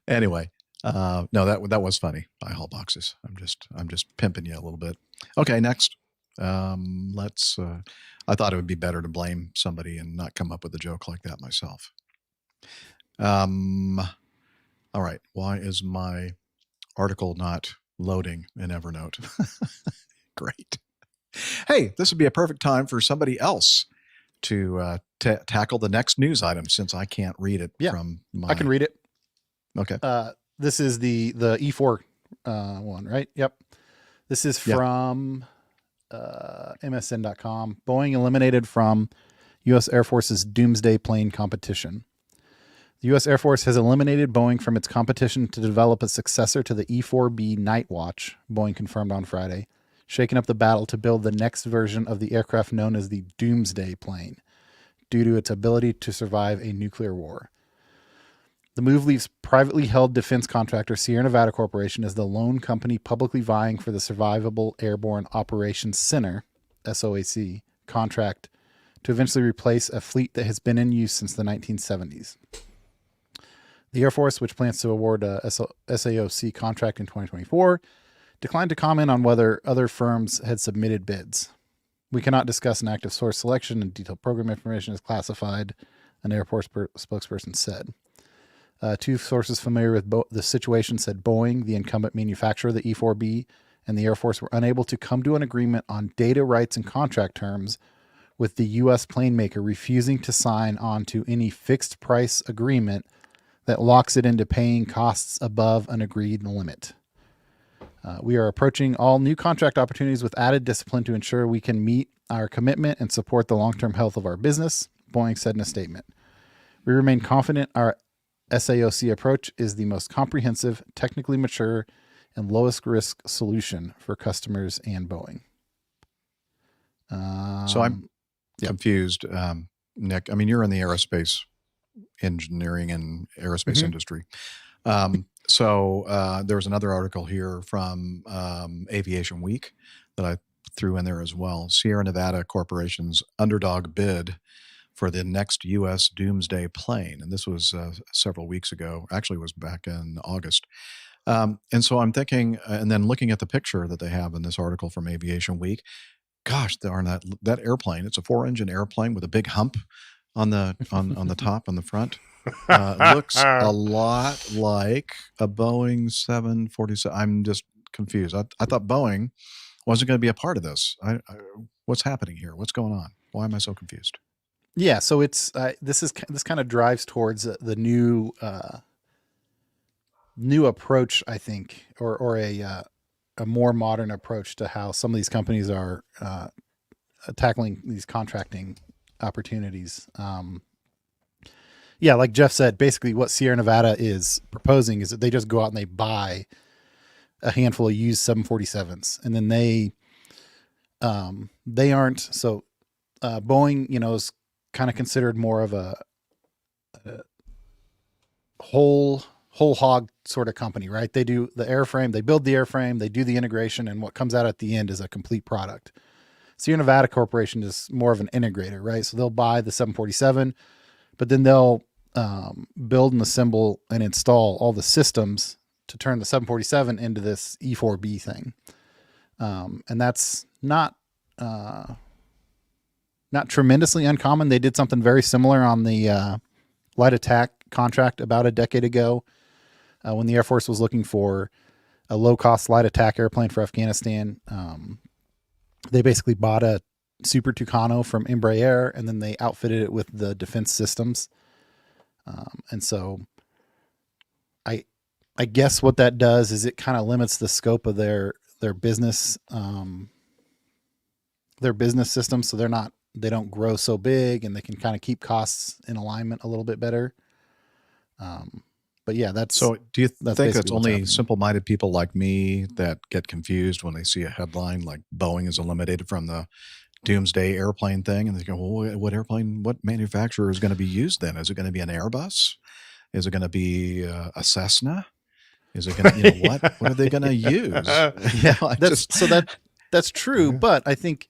Anyway, no, that was funny. I Haul Boxes. I'm just pimping you a little bit. Okay, next. Let's, I thought it would be better to blame somebody and not come up with a joke like that myself. All right. Why is my article not loading in Evernote? Great. Hey, this would be a perfect time for somebody else to tackle the next news item, since I can't read it from my... I can read it. Okay. This is the E4 one, right? Yep. This is from MSN.com. Boeing eliminated from U.S. Air Force's Doomsday plane competition. The U.S. Air Force has eliminated Boeing from its competition to develop a successor to the E-4B Night Watch, Boeing confirmed on Friday, shaking up the battle to build the next version of the aircraft known as the Doomsday plane, due to its ability to survive a nuclear war. The move leaves privately held defense contractor Sierra Nevada Corporation as the lone company publicly vying for the Survivable Airborne Operations Center, SOAC, contract to eventually replace a fleet that has been in use since the 1970s. The Air Force, which plans to award a SAOC contract in 2024, declined to comment on whether other firms had submitted bids. We cannot discuss an active source selection, and detailed program information is classified, an Air Force spokesperson said. Two sources familiar with the situation said Boeing, the incumbent manufacturer of the E-4B, and the Air Force were unable to come to an agreement on data rights and contract terms with the U.S. plane maker refusing to sign on to any fixed price agreement that locks it into paying costs above an agreed limit. We are approaching all new contract opportunities with added discipline to ensure we can meet our commitment and support the long-term health of our business, Boeing said in a statement. We remain confident our SAOC approach is the most comprehensive, technically mature, and lowest risk solution for customers and Boeing. So I'm confused, Nick. I mean, you're in the aerospace engineering and aerospace industry. So there was another article here from Aviation Week that I threw in there as well. Sierra Nevada Corporation's underdog bid for the next U.S. Doomsday plane. And this was several weeks ago. Actually, it was back in August. And so I'm thinking, and then looking at the picture that they have in this article from Aviation Week, gosh, darn that airplane. It's a 4-engine airplane with a big hump on the top, on the front. Looks a lot like a Boeing 747. I'm just confused. I thought Boeing wasn't going to be a part of this. What's happening here? What's going on? Why am I so confused? Yeah, so it's this kind of drives towards the new approach, I think, or a more modern approach to how some of these companies are tackling these contracting opportunities. Yeah, like Jeff said, basically what Sierra Nevada is proposing is that they just go out and they buy a handful of used 747s, and then they aren't. So Boeing, is kind of considered more of a whole hog sort of company, right? They do the airframe, they build the airframe, they do the integration, and what comes out at the end is a complete product. Sierra Nevada Corporation is more of an integrator, right? So they'll buy the 747, but then they'll build and assemble and install all the systems to turn the 747 into this E4B thing. And that's not tremendously uncommon. They did something very similar on the light attack contract about a decade ago when the Air Force was looking for a low-cost light attack airplane for Afghanistan. They basically bought a Super Tucano from Embraer, and then they outfitted it with the defense systems. And so I guess what that does is it kind of limits the scope of their business system. So they don't grow so big, and they can kind of keep costs in alignment a little bit better. But yeah, so do you think it's only simple-minded people like me that get confused when they see a headline like Boeing is eliminated from the Doomsday airplane thing, and they go, well, what manufacturer is going to be used then? Is it going to be an Airbus? Is it going to be a Cessna? Is it going to, what are they going to use? That's true. But I think,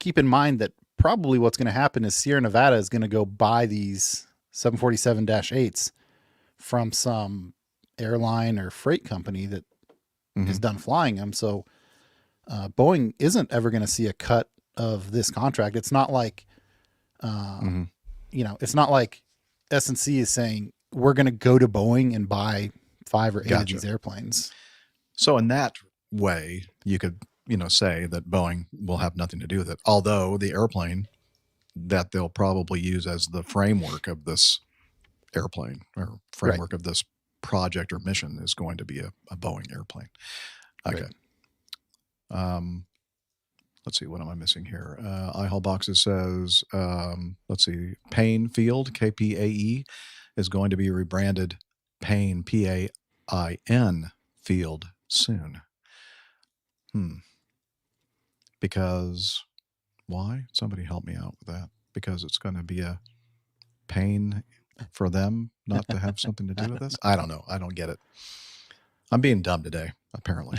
keep in mind that probably what's going to happen is Sierra Nevada is going to go buy these 747-8s from some airline or freight company that is done flying them. So Boeing isn't ever going to see a cut of this contract. It's not like, it's not like S&C is saying we're going to go to Boeing and buy 5 or 8 of these airplanes. So in that way, you could, say that Boeing will have nothing to do with it. Although the airplane that they'll probably use as the framework of this airplane or framework of this project or mission is going to be a Boeing airplane. Okay. Right. Let's see, what am I missing here? iHall Boxes says, let's see, Payne Field, KPAE, is going to be rebranded Payne, PAIN Field soon. Because why? Somebody help me out with that. Because it's going to be a pain for them not to have something to do with this? I don't know. I don't get it. I'm being dumb today, apparently.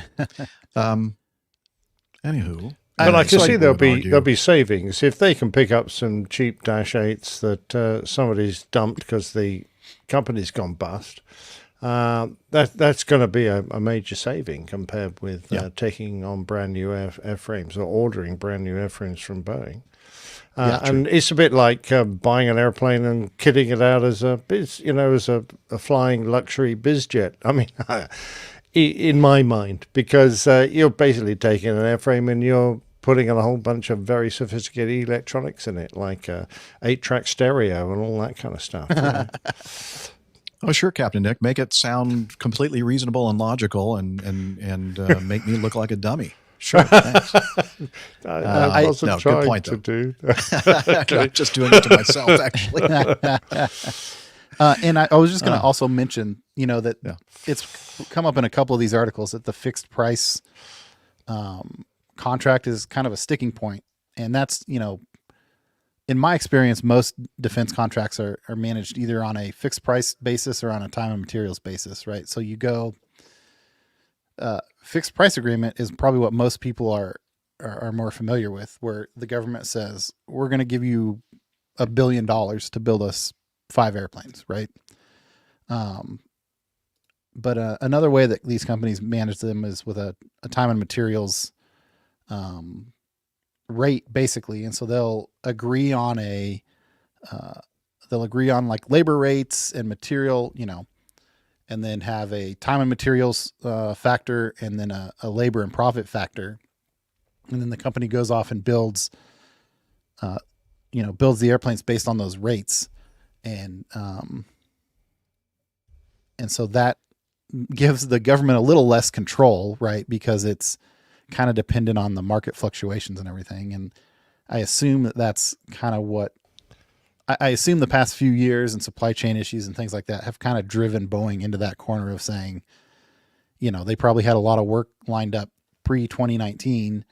Anywho. But I can see there'll be savings if they can pick up some cheap Dash 8s that somebody's dumped because the company's gone bust. That's going to be a major saving compared with taking on brand new airframes or ordering brand new airframes from Boeing. And it's a bit like buying an airplane and kitting it out as a flying luxury bizjet. I mean, in my mind, because you're basically taking an airframe and you're putting a whole bunch of very sophisticated electronics in it, like 8-track stereo and all that kind of stuff. Oh, sure, Captain Nick. Make it sound completely reasonable and logical, and make me look like a dummy. Sure, thanks. I wasn't no, trying good point, to do. I'm just doing it to myself, actually. And I was just going to also mention, that it's come up in a couple of these articles that the fixed price contract is kind of a sticking point. And that's, in my experience, most defense contracts are managed either on a fixed price basis or on a time and materials basis, right? So you go, fixed price agreement is probably what most people are more familiar with, where the government says, we're going to give you $1 billion to build us 5 airplanes, right? But another way that these companies manage them is with a time and materials rate, basically. And so they'll agree on like labor rates and material, and then have a time and materials factor, and then a labor and profit factor. And then the company goes off and builds the airplanes based on those rates. And so that gives the government a little less control, right? Because it's kind of dependent on the market fluctuations and everything. And I assume that's kind of what I assume the past few years and supply chain issues and things like that have kind of driven Boeing into that corner of saying, they probably had a lot of work lined up pre-2019,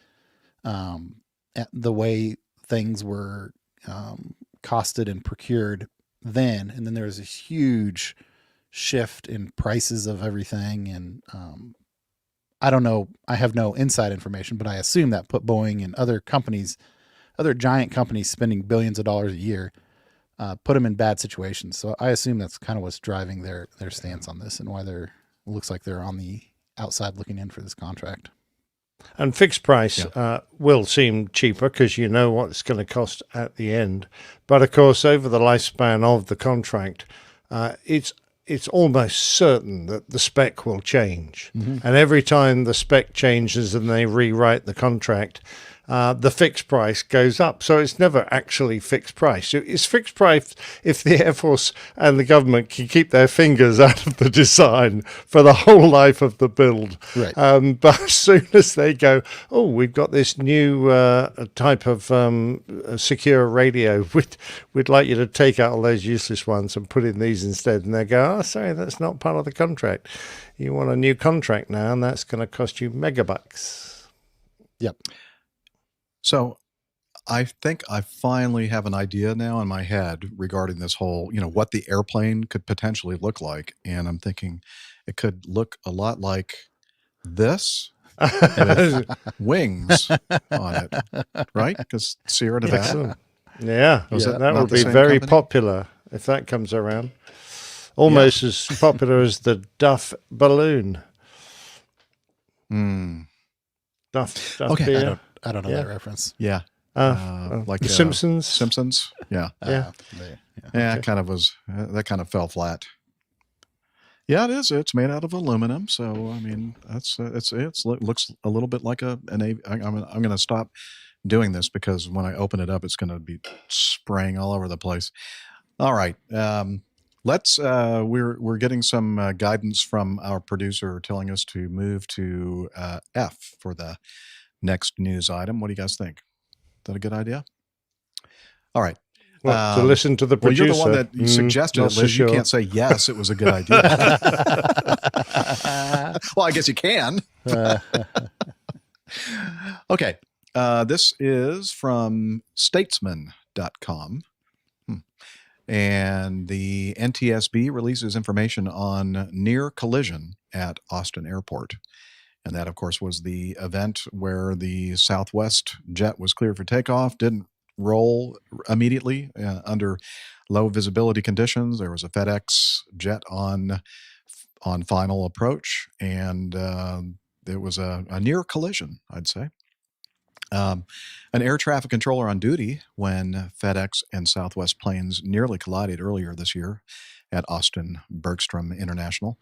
at the way things were costed and procured then. And then there was a huge shift in prices of everything. And I don't know, I have no inside information, but I assume that put Boeing and other giant companies spending billions of dollars a year, put them in bad situations. So I assume that's kind of what's driving their stance on this and why looks like they're on the outside looking in for this contract. And fixed price will seem cheaper because you know what it's going to cost at the end. But of course, over the lifespan of the contract, it's almost certain that the spec will change. Mm-hmm. And every time the spec changes and they rewrite the contract, the fixed price goes up. So it's never actually fixed price. It's fixed price if the Air Force and the government can keep their fingers out of the design for the whole life of the build. Right. But as soon as they go, oh, we've got this new type of secure radio, we'd like you to take out all those useless ones and put in these instead. And they go, oh, sorry, that's not part of the contract. You want a new contract now, and that's going to cost you megabucks. Yep. So I think I finally have an idea now in my head regarding this whole, what the airplane could potentially look like. And I'm thinking it could look a lot like this with wings on it, right? Because Sierra Nevada. Excellent. Yeah, that would be very popular if that comes around. Almost as popular as the Duff balloon. Duff okay. beer. I don't know that reference. Yeah. Like the Simpsons. Simpsons. Yeah. Yeah. It kind of was, that kind of fell flat. Yeah, it is. It's made out of aluminum. So, I mean, it looks a little bit like I'm going to stop doing this because when I open it up, it's going to be spraying all over the place. All right. We're getting some guidance from our producer telling us to move to F for the next news item. What do you guys think? Is that a good idea? All right. Well, to listen to the producer. Well, you're the one that you suggested it, Liz. You can't say yes, it was a good idea. Well, I guess you can. Okay. This is from statesman.com. And the NTSB releases information on near collision at Austin Airport. And that, of course, was the event where the Southwest jet was cleared for takeoff, didn't roll immediately under low visibility conditions. There was a FedEx jet on final approach, and there was a near collision, I'd say. An air traffic controller on duty when FedEx and Southwest planes nearly collided earlier this year at Austin Bergstrom International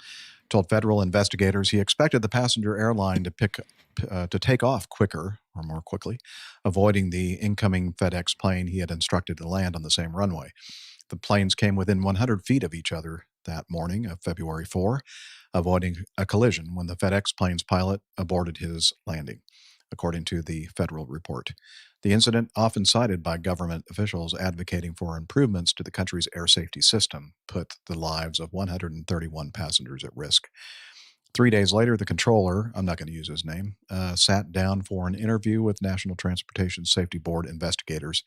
told federal investigators he expected the passenger airline to take off quicker or more quickly, avoiding the incoming FedEx plane he had instructed to land on the same runway. The planes came within 100 feet of each other that morning of February 4, avoiding a collision when the FedEx plane's pilot aborted his landing, according to the federal report. The incident, often cited by government officials advocating for improvements to the country's air safety system, put the lives of 131 passengers at risk. 3 days later, the controller, I'm not going to use his name, sat down for an interview with National Transportation Safety Board investigators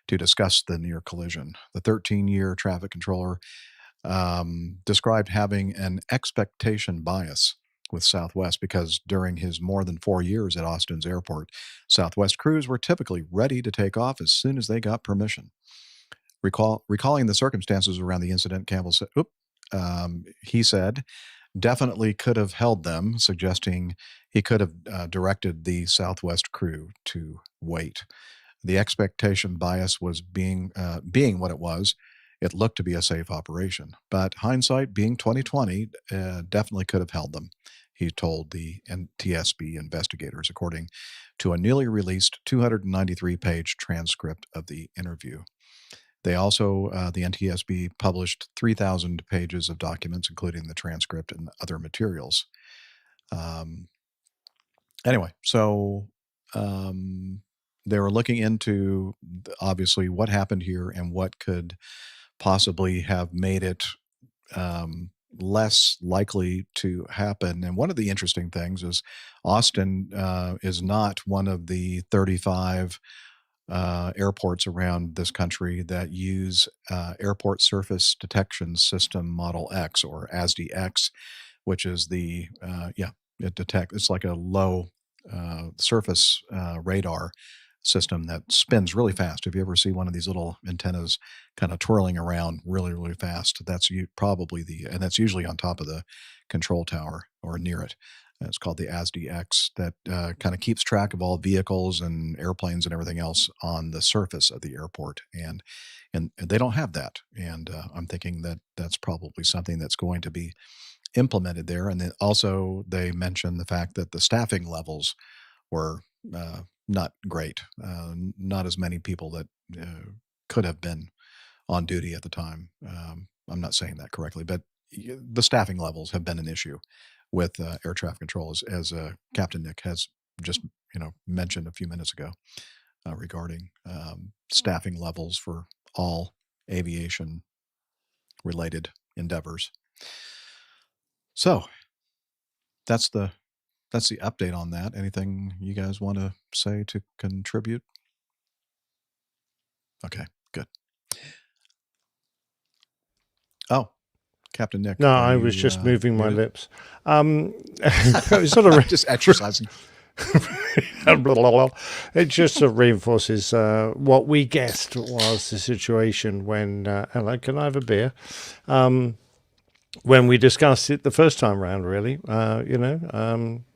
to discuss the near collision. The 13-year traffic controller described having an expectation bias with Southwest because during his more than 4 years at Austin's airport, Southwest crews were typically ready to take off as soon as they got permission. Recalling the circumstances around the incident, Campbell said, he said, definitely could have held them, suggesting he could have directed the Southwest crew to wait. The expectation bias was being what it was. It looked to be a safe operation, but hindsight being 2020, definitely could have held them, he told the NTSB investigators, according to a newly released 293-page transcript of the interview. They also, the NTSB published 3,000 pages of documents, including the transcript and other materials. Anyway, so they were looking into, obviously, what happened here and what could possibly have made it less likely to happen. And one of the interesting things is Austin is not one of the 35 airports around this country that use Airport Surface Detection System Model X, or ASDX, which is the, it's like a low surface radar system that spins really fast. If you ever see one of these little antennas kind of twirling around really, really fast, that's probably and that's usually on top of the control tower or near it. It's called the ASDX, that kind of keeps track of all vehicles and airplanes and everything else on the surface of the airport. And they don't have that. And I'm thinking that that's probably something that's going to be implemented there. And then also they mentioned the fact that the staffing levels were not great. Not as many people that could have been on duty at the time. I'm not saying that correctly, but the staffing levels have been an issue with air traffic control, as Captain Nick has just mentioned a few minutes ago, regarding staffing levels for all aviation related endeavors. So that's the update on that. Anything you guys want to say to contribute? Okay, good. Oh, Captain Nick. No, I was just moving my lips. Sort of just exercising. It just reinforces what we guessed was the situation when, hello, can I have a beer? When we discussed it the first time round, really,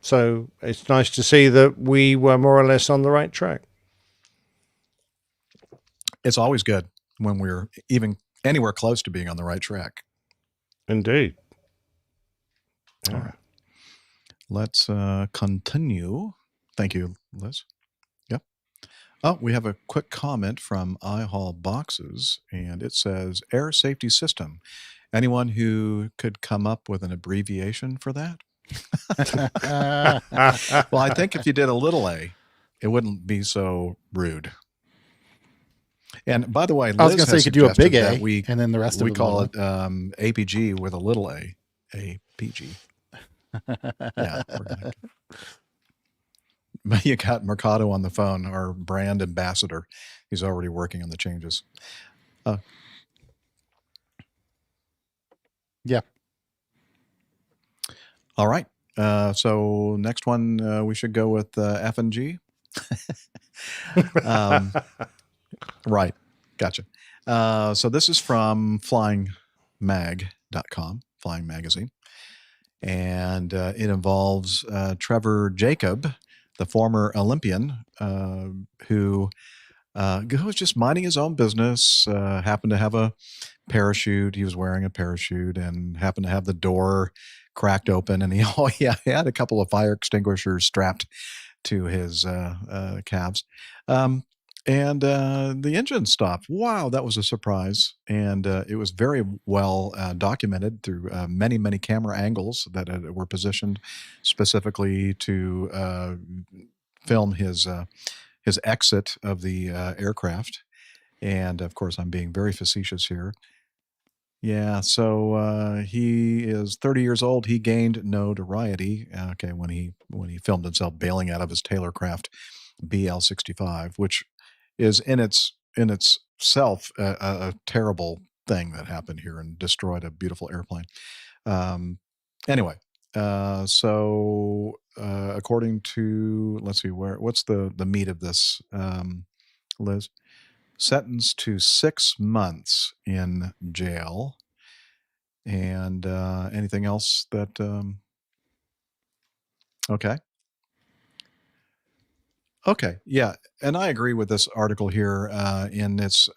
so it's nice to see that we were more or less on the right track. It's always good when we're even anywhere close to being on the right track. Indeed. All right. Let's continue. Thank you, Liz. Yep. Oh, we have a quick comment from iHaul Boxes, and it says Air Safety System. Anyone who could come up with an abbreviation for that? Well, I think if you did a little a, it wouldn't be so rude. And by the way, Liz I was going to say you could do a big A, and then the rest of we call it APG with a little a, APG. Yeah, you got Mercado on the phone, our brand ambassador. He's already working on the changes. Yeah. All right. So next one, we should go with F and G. Right. Gotcha. So this is from flyingmag.com, Flying Magazine. And it involves Trevor Jacob, the former Olympian, who who was just minding his own business, happened to have a parachute. He was wearing a parachute and happened to have the door cracked open, and he had a couple of fire extinguishers strapped to his calves. And the engine stopped. Wow, that was a surprise. And it was very well documented through many, many camera angles that were positioned specifically to film his exit of the aircraft. And of course, I'm being very facetious here. Yeah, so he is 30 years old. He gained notoriety, when he filmed himself bailing out of his Taylorcraft BL-65, which is in itself a terrible thing that happened here and destroyed a beautiful airplane. Anyway, so according to, let's see, what's the meat of this, Liz? Sentenced to 6 months in jail. And anything else that okay, yeah, and I agree with this article here in its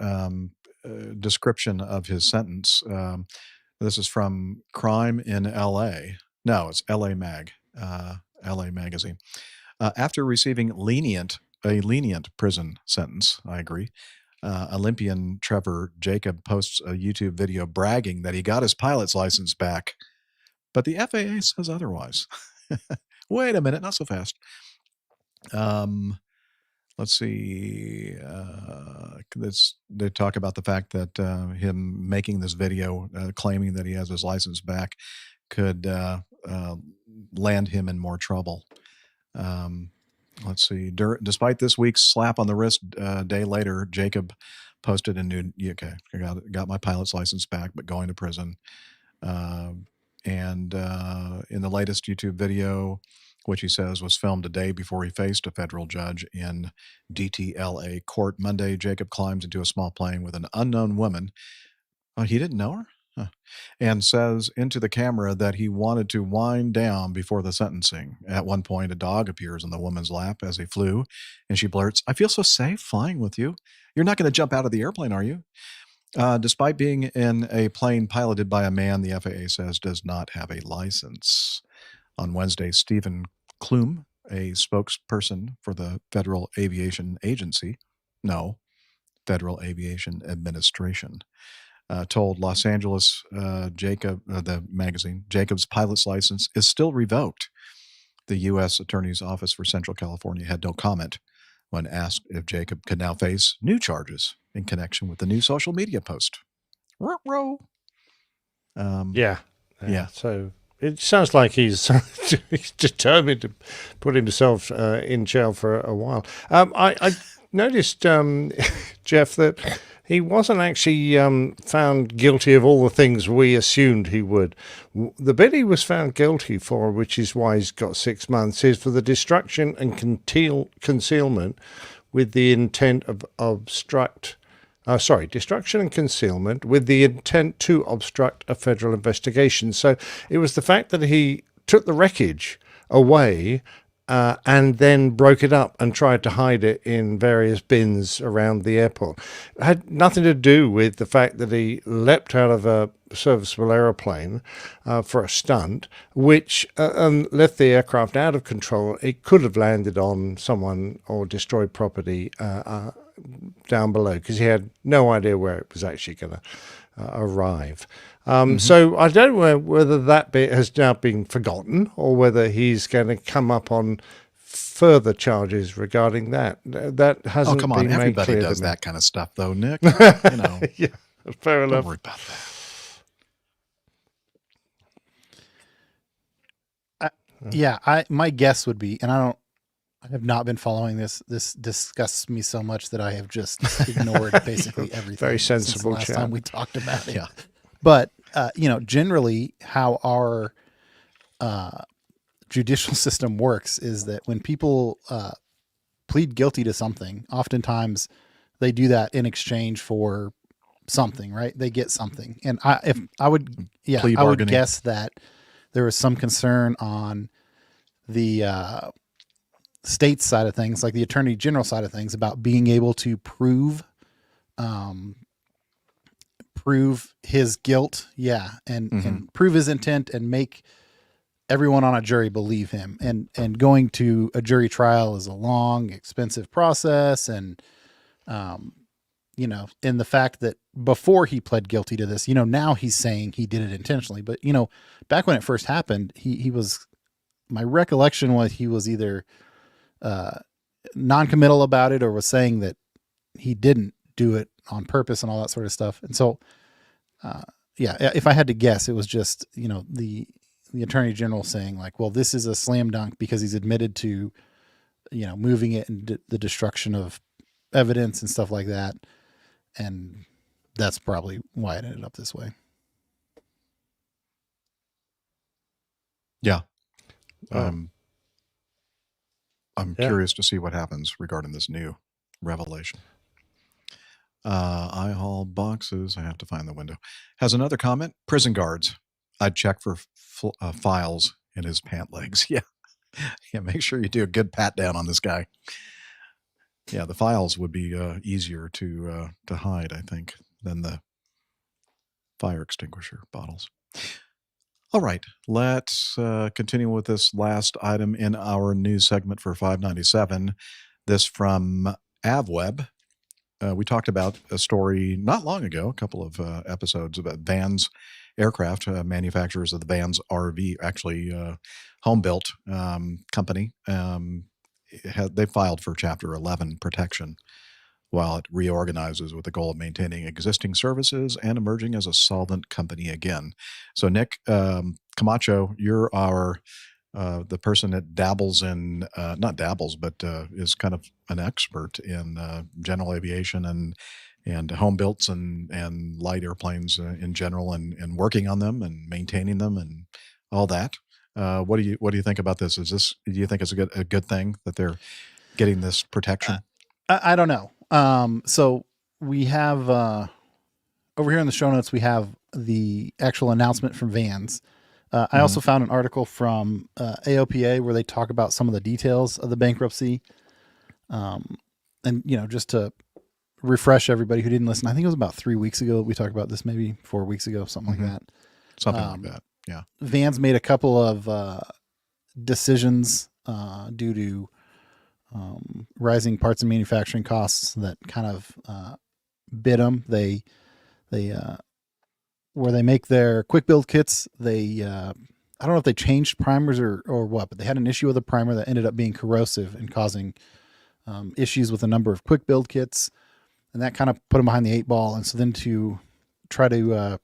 description of his sentence. This is from Crime in LA. No, it's LA Mag, LA Magazine. After receiving a lenient prison sentence, I agree. Olympian Trevor Jacob posts a YouTube video bragging that he got his pilot's license back, but the FAA says otherwise. Wait a minute, not so fast. Let's see. They talk about the fact that him making this video, claiming that he has his license back, could land him in more trouble. Let's see. Despite this week's slap on the wrist, a day later, Jacob posted a new, got my pilot's license back, but going to prison. And in the latest YouTube video, which he says was filmed a day before he faced a federal judge in DTLA court Monday, Jacob climbs into a small plane with an unknown woman. Oh, he didn't know her? Huh. And says into the camera that he wanted to wind down before the sentencing. At one point, a dog appears in the woman's lap as he flew, and she blurts, "I feel so safe flying with you. You're not going to jump out of the airplane, are you?" Despite being in a plane piloted by a man the FAA says does not have a license. On Wednesday, Stephen Klum, a spokesperson for the Federal Aviation Administration, told Los Angeles the magazine, Jacob's pilot's license is still revoked. The U.S. Attorney's Office for Central California had no comment when asked if Jacob could now face new charges in connection with the new social media post. Yeah. So it sounds like he's determined to put himself in jail for a while. I noticed, Jeff, that he wasn't actually found guilty of all the things we assumed he would. The bit he was found guilty for, which is why he's got 6 months, is for the destruction and concealment with the intent of destruction and concealment with the intent to obstruct a federal investigation. So it was the fact that he took the wreckage away and then broke it up and tried to hide it in various bins around the airport. It had nothing to do with the fact that he leapt out of a serviceable aeroplane for a stunt, which left the aircraft out of control. It could have landed on someone or destroyed property down below because he had no idea where it was actually going to arrive. So I don't know whether that bit has now been forgotten or whether he's going to come up on further charges regarding that. That hasn't been made clear. Everybody does that kind of stuff, though, Nick. Yeah, fair enough. Don't worry about that. My guess would be, and I have not been following this. This disgusts me so much that I have just ignored basically everything. Very sensible since the last time we talked about it. Yeah. But, generally how our judicial system works is that when people plead guilty to something, oftentimes they do that in exchange for something, right? They get something. And I would guess that there was some concern on the states side of things, like the attorney general side of things, about being able to prove his guilt. Yeah. And prove his intent and make everyone on a jury believe him. And going to a jury trial is a long, expensive process. And, in the fact that before he pled guilty to this, now he's saying he did it intentionally. But, back when it first happened, he was, my recollection was he was either non-committal about it or was saying that he didn't do it on purpose and all that sort of stuff. And so, if I had to guess, it was just, the attorney general saying like, well, this is a slam dunk because he's admitted to, moving it and the destruction of evidence and stuff like that. And that's probably why it ended up this way. Yeah. I'm curious to see what happens regarding this new revelation. I haul boxes. I have to find the window. Has another comment. Prison guards. I'd check for files in his pant legs. Yeah. Yeah. Make sure you do a good pat down on this guy. Yeah. The files would be easier to hide, I think, than the fire extinguisher bottles. All right. Let's continue with this last item in our news segment for 597. This from AvWeb. We talked about a story not long ago, a couple of episodes about Vans Aircraft, manufacturers of the Vans RV, actually home-built company. They filed for Chapter 11 protection while it reorganizes with the goal of maintaining existing services and emerging as a solvent company again. So, Nick Camacho, you're the person that dabbles in, not dabbles, but is kind of an expert in general aviation and home builts and light airplanes in general, and working on them and maintaining them and all that. What do you think about this? Do you think it's a good thing that they're getting this protection? I don't know. So we have over here in the show notes, we have the actual announcement from Vans. I also found an article from AOPA where they talk about some of the details of the bankruptcy. And, just to refresh everybody who didn't listen, I think it was about 3 weeks ago we talked about this, maybe 4 weeks ago, something like that. Something like that. Yeah. Vans made a couple of decisions due to rising parts and manufacturing costs that kind of bit them. They where they make their quick build kits, I don't know if they changed primers or what, but they had an issue with a primer that ended up being corrosive and causing issues with a number of quick build kits, and that kind of put them behind the 8 ball. And so then to try to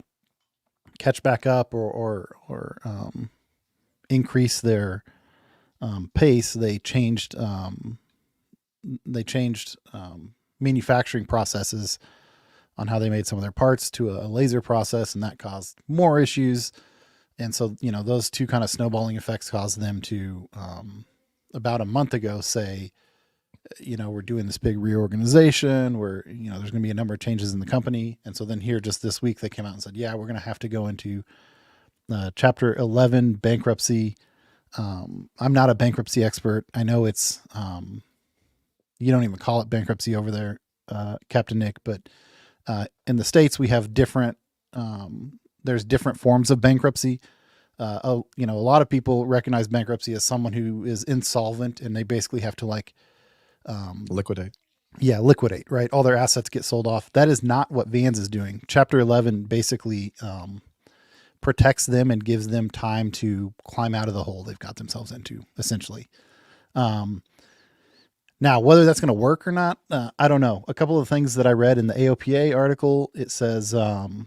catch back up or increase their pace, they changed manufacturing processes on how they made some of their parts to a laser process, and that caused more issues. And so, those two kind of snowballing effects caused them to, about a month ago, say, we're doing this big reorganization where, there's going to be a number of changes in the company. And so then here just this week, they came out and said, yeah, we're going to have to go into Chapter 11 bankruptcy. I'm not a bankruptcy expert. I know it's, you don't even call it bankruptcy over there, Captain Nick, but in the States we have different, there's different forms of bankruptcy. A lot of people recognize bankruptcy as someone who is insolvent and they basically have to liquidate. Yeah, liquidate, right? All their assets get sold off. That is not what Vans is doing. Chapter 11 basically protects them and gives them time to climb out of the hole they've got themselves into, essentially. Now, whether that's going to work or not, I don't know. A couple of things that I read in the AOPA article, it says the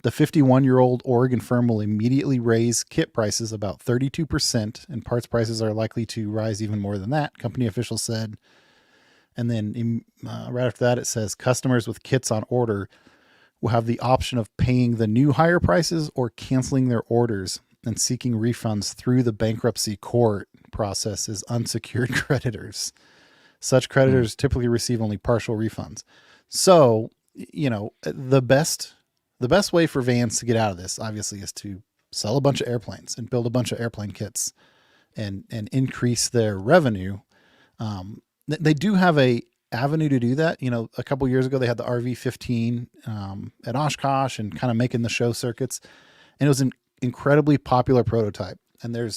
51-year-old Oregon firm will immediately raise kit prices about 32%, and parts prices are likely to rise even more than that, company officials said. And then right after that, it says customers with kits on order will have the option of paying the new higher prices or canceling their orders and seeking refunds through the bankruptcy court process as unsecured creditors. Such creditors typically receive only partial refunds. So, the best way for Vans to get out of this, obviously, is to sell a bunch of airplanes and build a bunch of airplane kits and increase their revenue. They do have a avenue to do that. You know, a couple years ago they had the RV-15 at Oshkosh and kind of making the show circuits, and it was an incredibly popular prototype. And there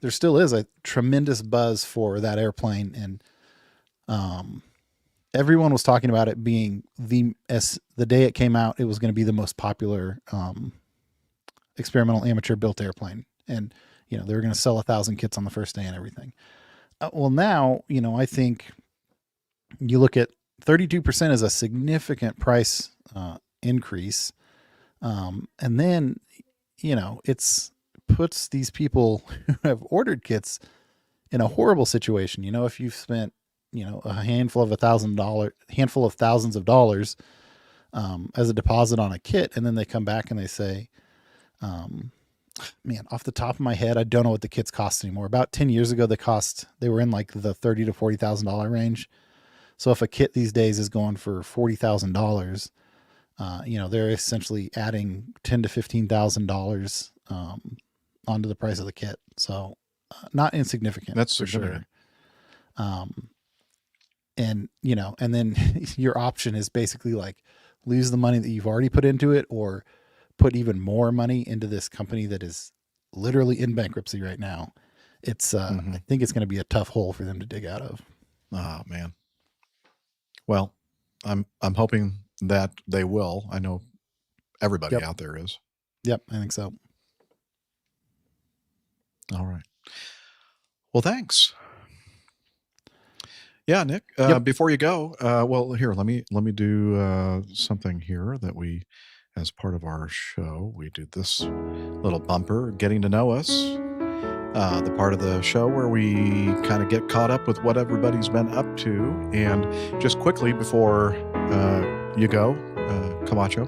still is a tremendous buzz for that airplane, and everyone was talking about it being the day it came out, it was going to be the most popular experimental amateur built airplane, and you know they were going to sell 1,000 kits on the first day and everything. Well, now, you know, I think you look at 32% is a significant price increase. And then, you know, it's puts these people who have ordered kits in a horrible situation. You know, if you've spent, you know, a handful of thousands of dollars as a deposit on a kit, and then they come back and they say, man, off the top of my head, I don't know what the kits cost anymore. About 10 years ago, they were in like the $30,000 to $40,000 range. So if a kit these days is going for $40,000, you know, they're essentially adding $10,000 to $15,000 onto the price of the kit. So not insignificant. That's for sure. And, you know, and then your option is basically like lose the money that you've already put into it, or put even more money into this company that is literally in bankruptcy right now. It's, I think it's going to be a tough hole for them to dig out of. Oh man. Well, I'm hoping that they will. I know everybody out there is. Yep. I think so. All right. Well, thanks. Yeah, Nick, before you go, well, here, let me do something here that we, as part of our show, we do this little bumper, getting to know us, the part of the show where we kind of get caught up with what everybody's been up to. And just quickly before you go, Camacho,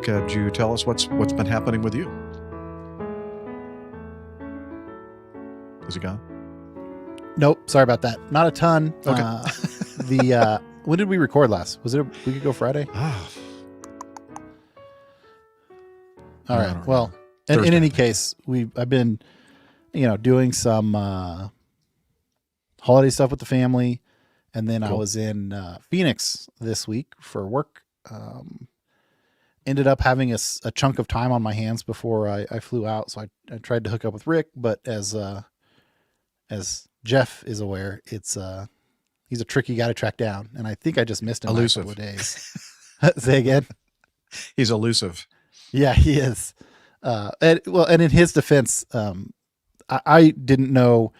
could you tell us what's been happening with you? Is he gone? Nope. Sorry about that. Not a ton. Okay. When did we record last? Was it a week ago Friday? All right. Well, in any case, I've been, you know, doing some holiday stuff with the family, and then I was in Phoenix this week for work. Ended up having a chunk of time on my hands before I flew out, so I tried to hook up with Rick, but as Jeff is aware, he's a tricky guy to track down, and I think I just missed him by a couple of days. Say again? He's elusive. Yeah, he is. And in his defense, I didn't know,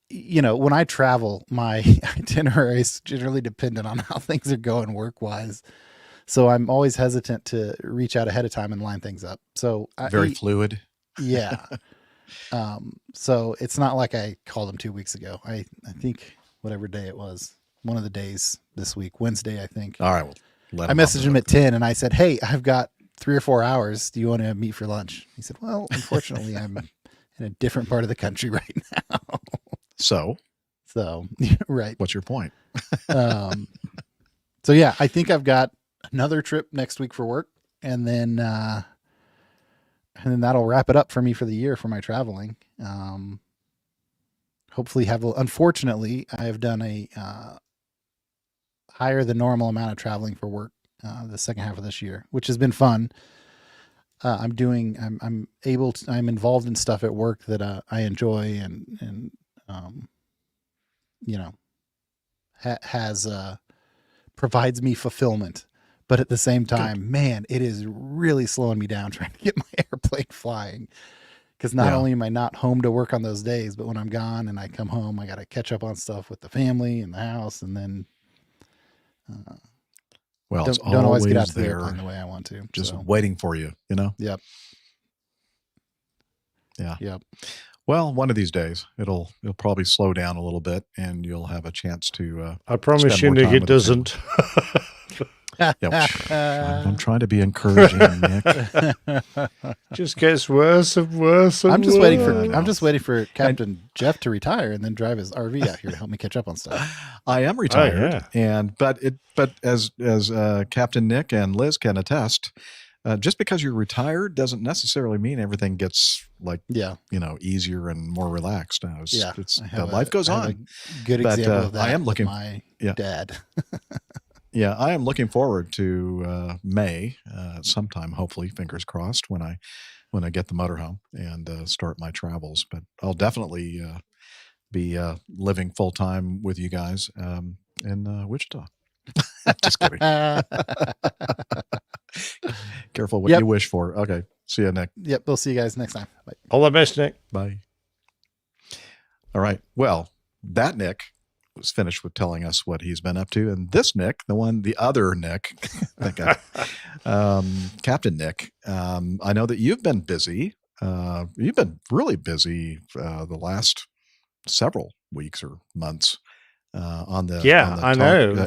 you know, when I travel, my itinerary is generally dependent on how things are going work-wise. So I'm always hesitant to reach out ahead of time and line things up. So very fluid. Yeah. So it's not like I called him 2 weeks ago. I think whatever day it was, one of the days this week, Wednesday, I think. All right. Well, I messaged him at 10 and I said, hey, I've got 3 or 4 hours. Do you want to meet for lunch? He said, well, unfortunately, I'm in a different part of the country right now. So, right. What's your point? So yeah, I think I've got another trip next week for work, and then that'll wrap it up for me for the year for my traveling. Hopefully unfortunately, I have done a higher than normal amount of traveling for work the second half of this year, which has been fun. I'm involved in stuff at work that I enjoy and you know, provides me fulfillment. But at the same time, man, it is really slowing me down trying to get my airplane flying. Because not only am I not home to work on those days, but when I'm gone and I come home, I got to catch up on stuff with the family and the house, and then don't always get out to the airplane the way I want to. Just waiting for you, you know? Yep. Yeah. Yep. Well, one of these days it'll probably slow down a little bit, and you'll have a chance to. I promise you, Nick, it doesn't. I'm trying to be encouraging, Nick. Just gets worse and worse. And I'm just waiting for Captain Jeff to retire and then drive his RV out here to help me catch up on stuff. I am retired, but as Captain Nick and Liz can attest, just because you're retired doesn't necessarily mean everything gets easier and more relaxed. Now life goes on. A good example of that. I am looking my dad. Yeah, I am looking forward to May sometime. Hopefully, fingers crossed, when I get the motorhome and start my travels. But I'll definitely be living full time with you guys in Wichita. Just kidding. Careful what you wish for. Okay. See you, Nick. Yep. We'll see you guys next time. Bye. All the best, Nick. Bye. All right. Well, that Nick was finished with telling us what he's been up to. And this Nick, the other Nick, that guy, Captain Nick, I know that you've been busy. You've been really busy the last several weeks or months on the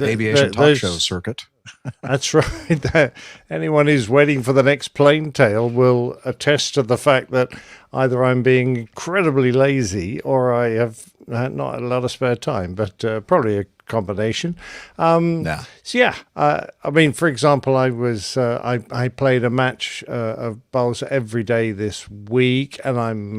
aviation talk show circuit. That's right. Anyone who's waiting for the next plain tale will attest to the fact that either I'm being incredibly lazy or I have not a lot of spare time, but probably a combination. So yeah, I mean, for example, I played a match of bowls every day this week, and I'm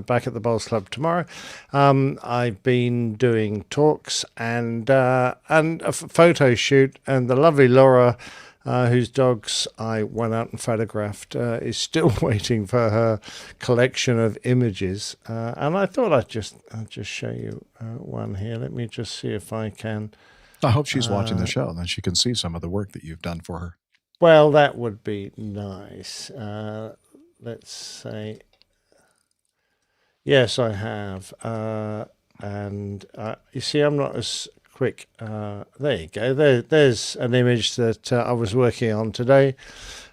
back at the Bowls Club tomorrow. I've been doing talks and a photo shoot, and the lovely Laura, whose dogs I went out and photographed, is still waiting for her collection of images. And I thought I'll just show you one here. Let me just see if I can. I hope she's watching the show, and then she can see some of the work that you've done for her. Well, that would be nice. Let's say. Yes, I have. And you see, I'm not as quick. There you go. There's an image that I was working on today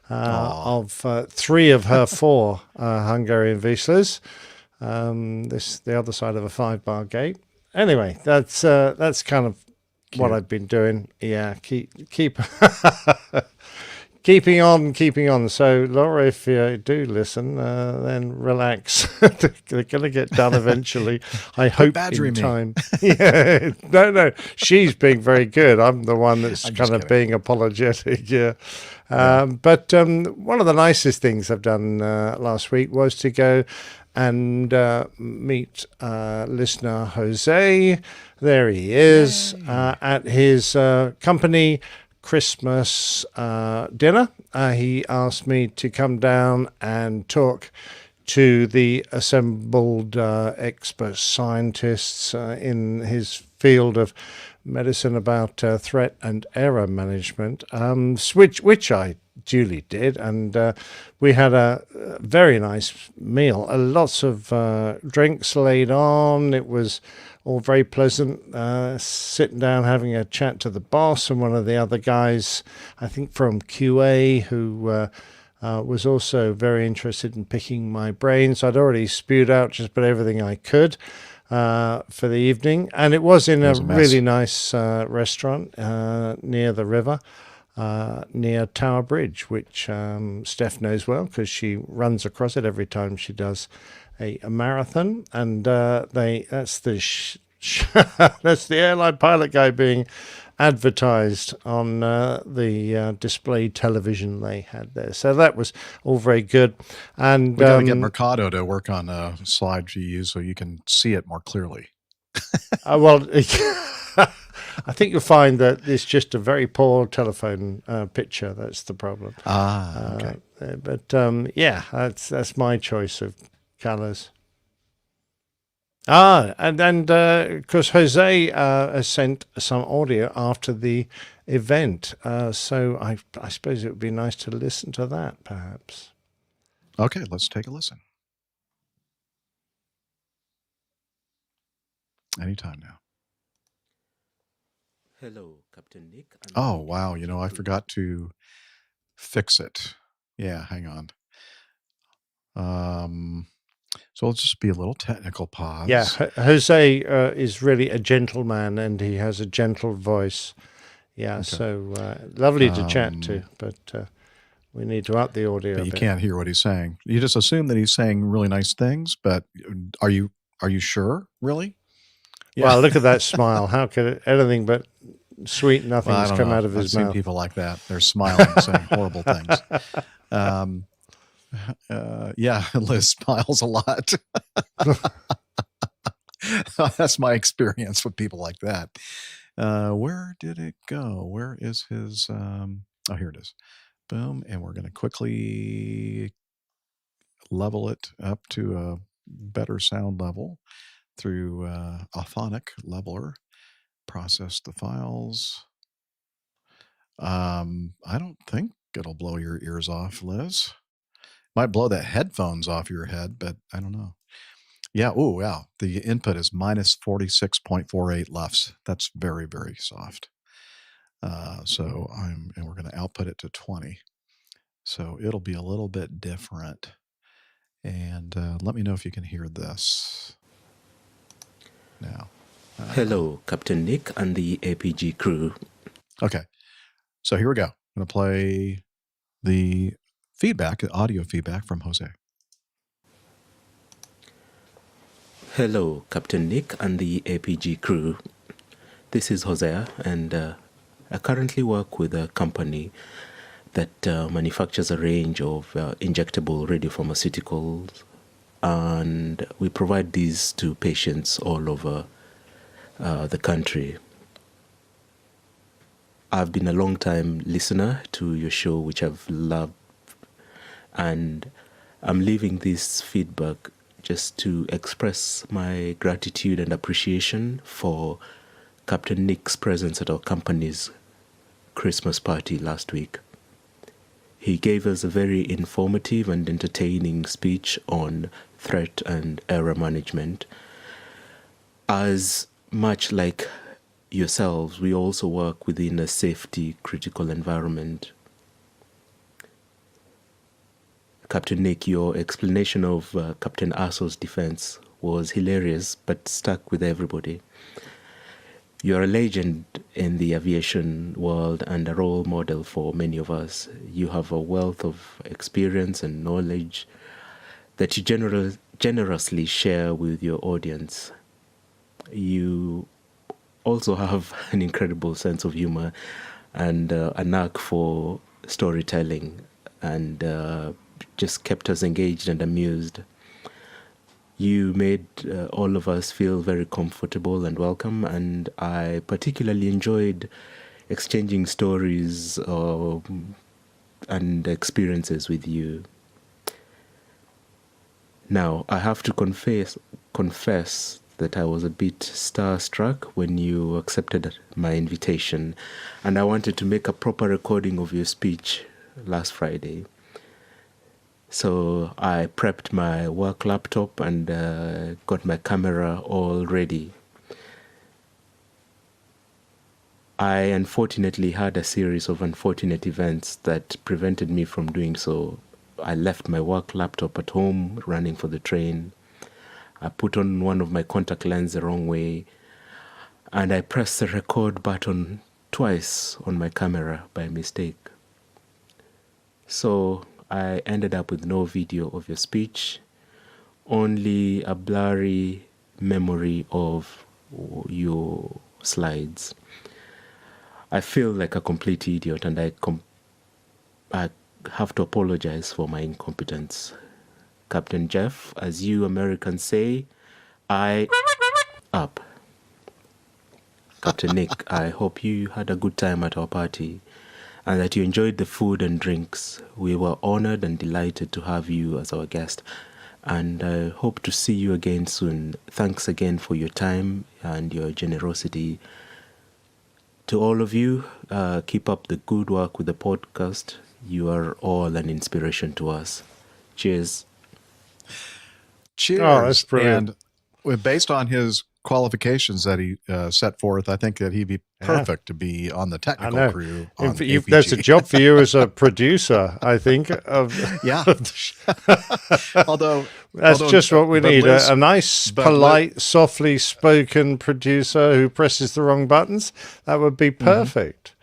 of 3 of her 4 Hungarian Wieslas. The other side of a 5-bar gate. Anyway, that's kind of what I've been doing. Yeah, keep keeping on. So, Laura, if you do listen, then relax. They're going to get done eventually. I hope in time. Yeah, no, she's being very good. I'm the one that's kind of being apologetic. Yeah. But one of the nicest things I've done last week was to go and meet listener Jose. There he is at his company Christmas dinner. He asked me to come down and talk to the assembled expert scientists in his field of medicine about threat and error management, which I duly did, and we had a very nice meal. Lots of drinks laid on. It was all very pleasant, sitting down having a chat to the boss and one of the other guys, I think from QA, who was also very interested in picking my brains. I'd already spewed out just about everything I could for the evening, and it was in a really nice restaurant near the river, near Tower Bridge, which Steph knows well because she runs across it every time she does a marathon. And that's the that's the airline pilot guy being advertised on the display television they had there. So that was all very good. And we got to get Mercado to work on a slide you use so you can see it more clearly. Well, I think you'll find that it's just a very poor telephone picture. That's the problem. Okay. But yeah, that's my choice of colors. And because Jose has sent some audio after the event, so I suppose it would be nice to listen to that, perhaps. Okay, let's take a listen. Anytime now. Hello, Captain Nick. Oh, wow. I forgot to fix it. Yeah, hang on. So it'll just be a little technical pause. Yeah, Jose is really a gentleman, and he has a gentle voice. Yeah, okay. So lovely to chat to, but we need to up the audio. But you can't hear what he's saying. You just assume that he's saying really nice things, but are you sure, really? Yeah. Well, look at that smile. How could it anything but sweet nothings don't come know. out of I've his seen mouth. people like that. They're smiling, saying horrible things. Yeah, Liz smiles a lot. That's my experience with people like that. Where did it go? Where is his? Oh, here it is. Boom. And we're going to quickly level it up to a better sound level through Auphonic Leveler. Process the files. I don't think it'll blow your ears off, Liz. Might blow the headphones off your head, but I don't know. Yeah. Oh, wow. The input is minus 46.48 LUFS. That's very, very soft. And we're going to output it to 20. So it'll be a little bit different. And let me know if you can hear this now. Hello, Captain Nick and the APG crew. Okay. So here we go. I'm going to play the feedback, the audio feedback from Jose. Hello, Captain Nick and the APG crew. This is Jose, and I currently work with a company that manufactures a range of injectable radiopharmaceuticals, and we provide these to patients all over the country. I've been a long-time listener to your show, which I've loved, and I'm leaving this feedback just to express my gratitude and appreciation for Captain Nick's presence at our company's Christmas party last week. He gave us a very informative and entertaining speech on threat and error management. As much like yourselves, we also work within a safety critical environment. Captain Nick, your explanation of Captain Asso's defense was hilarious but stuck with everybody. You're a legend in the aviation world and a role model for many of us. You have a wealth of experience and knowledge that you generously share with your audience. You also have an incredible sense of humor and a knack for storytelling, and just kept us engaged and amused. You made all of us feel very comfortable and welcome, and I particularly enjoyed exchanging stories and experiences with you. Now, I have to confess that I was a bit starstruck when you accepted my invitation, and I wanted to make a proper recording of your speech last Friday. So I prepped my work laptop and got my camera all ready. I unfortunately had a series of unfortunate events that prevented me from doing so. I left my work laptop at home running for the train. I put on one of my contact lenses the wrong way, and I pressed the record button twice on my camera by mistake. So I ended up with no video of your speech, only a blurry memory of your slides. I feel like a complete idiot, and I have to apologize for my incompetence. Captain Jeff, as you Americans say, I up. Captain Nick, I hope you had a good time at our party and that you enjoyed the food and drinks. We were honored and delighted to have you as our guest, and I hope to see you again soon. Thanks again for your time and your generosity. To all of you, keep up the good work with the podcast. You are all an inspiration to us. Cheers. Cheers. Oh, that's brilliant. And based on his qualifications that he set forth, I think that he'd be perfect to be on the technical crew. On APG. There's a job for you as a producer, I think. Yeah. although just what we need. Liz, a nice, polite, softly spoken producer who presses the wrong buttons. That would be perfect.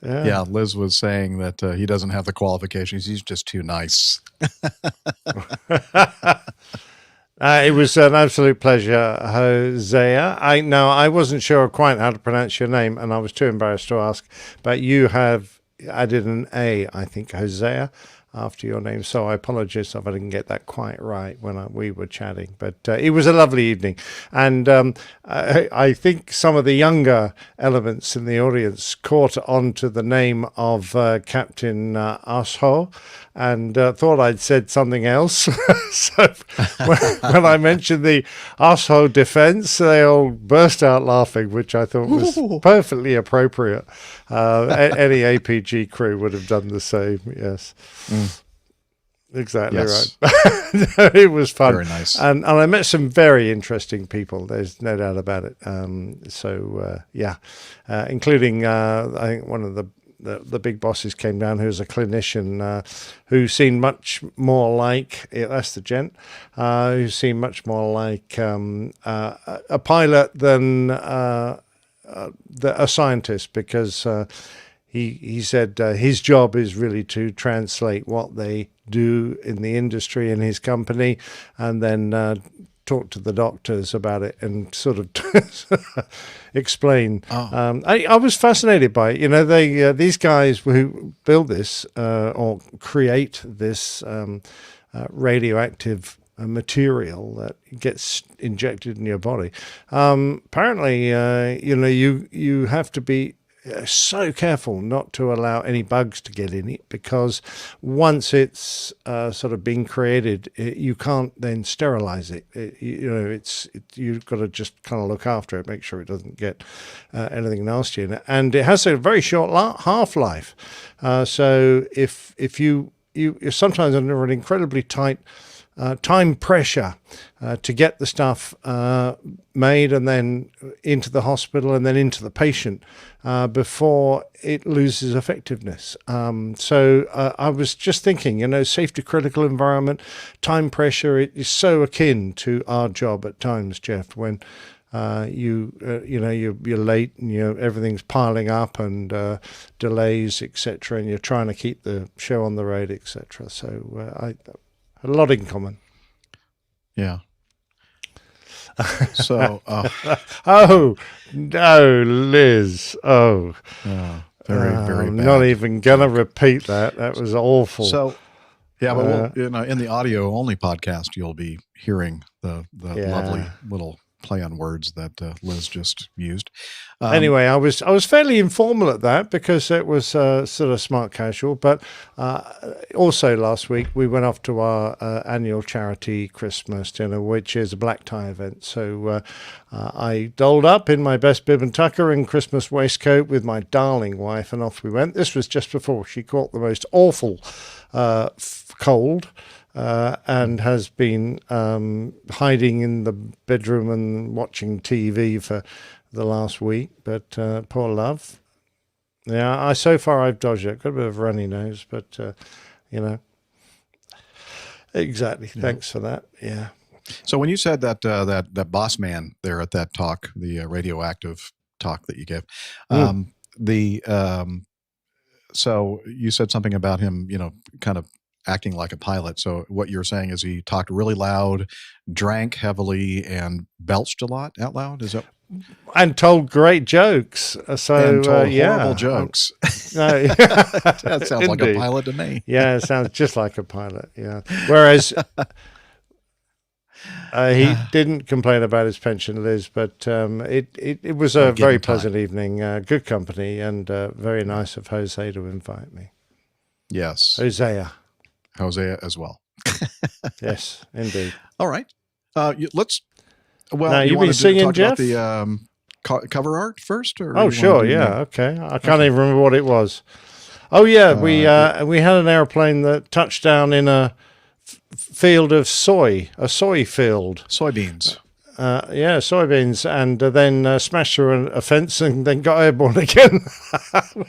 Mm-hmm. Yeah, Liz was saying that he doesn't have the qualifications. He's just too nice. It was an absolute pleasure, Hosea. I wasn't sure quite how to pronounce your name, and I was too embarrassed to ask. But you have added an A, I think, Hosea, after your name. So I apologize if I didn't get that quite right when we were chatting. But it was a lovely evening. And I think some of the younger elements in the audience caught on to the name of Captain Asho and thought I'd said something else. So when I mentioned the Asho defense, they all burst out laughing, which I thought was perfectly appropriate. Any APG crew would have done the same, yes. Exactly yes. right. It was fun. Very nice. And I met some very interesting people. There's no doubt about it. Including I think one of the big bosses came down, who's a clinician who seemed much more like, that's the gent, who seemed much more like a pilot than a scientist, because he said his job is really to translate what they do in the industry in his company, and then talk to the doctors about it and sort of explain. I was fascinated by it. You know, these guys who build this or create this radioactive material that gets injected in your body. Apparently, you have to be so careful not to allow any bugs to get in it, because once it's sort of being created, you can't then sterilize it. You've got to just kind of look after it, make sure it doesn't get anything nasty in it, and it has a very short half-life. So if you're sometimes under an incredibly tight time pressure to get the stuff made and then into the hospital and then into the patient before it loses effectiveness. So I was just thinking, safety critical environment, time pressure, it is so akin to our job at times, Jeff, when you're late and everything's piling up and delays, etc., and you're trying to keep the show on the road, etc. So a lot in common. Yeah. So, oh no, Liz! Oh, very, very I'm bad. not even gonna repeat that. That was awful. So, yeah, but in the audio only podcast, you'll be hearing the lovely little play on words that Liz just used. Anyway, I was fairly informal at that because it was sort of smart casual. But also last week we went off to our annual charity Christmas dinner, which is a black tie event. So I doled up in my best bib and tucker and Christmas waistcoat with my darling wife, and off we went. This was just before she caught the most awful cold. And has been hiding in the bedroom and watching TV for the last week. But poor love. Yeah, so far I've dodged it. Got a bit of a runny nose, but exactly. Yeah. Thanks for that. Yeah. So when you said that boss man there at that talk, the radioactive talk that you gave, so you said something about him, kind of acting like a pilot. So what you're saying is he talked really loud, drank heavily, and belched a lot out loud? Is that? And told great jokes. And told horrible jokes. No, that sounds like a pilot to me. Yeah, it sounds just like a pilot. Yeah. Whereas he didn't complain about his pension, Liz, but it was a very pleasant evening, good company, and very nice of Jose to invite me. Yes. Hosea as well. Yes, indeed. All right. Let's. Well, now, you been singing, talk Jeff? About the cover art first, or oh, sure, yeah, okay. I can't even remember what it was. Oh, yeah, we had an airplane that touched down in a field of soy field, soybeans. Soybeans, and then smashed through a fence and then got airborne again,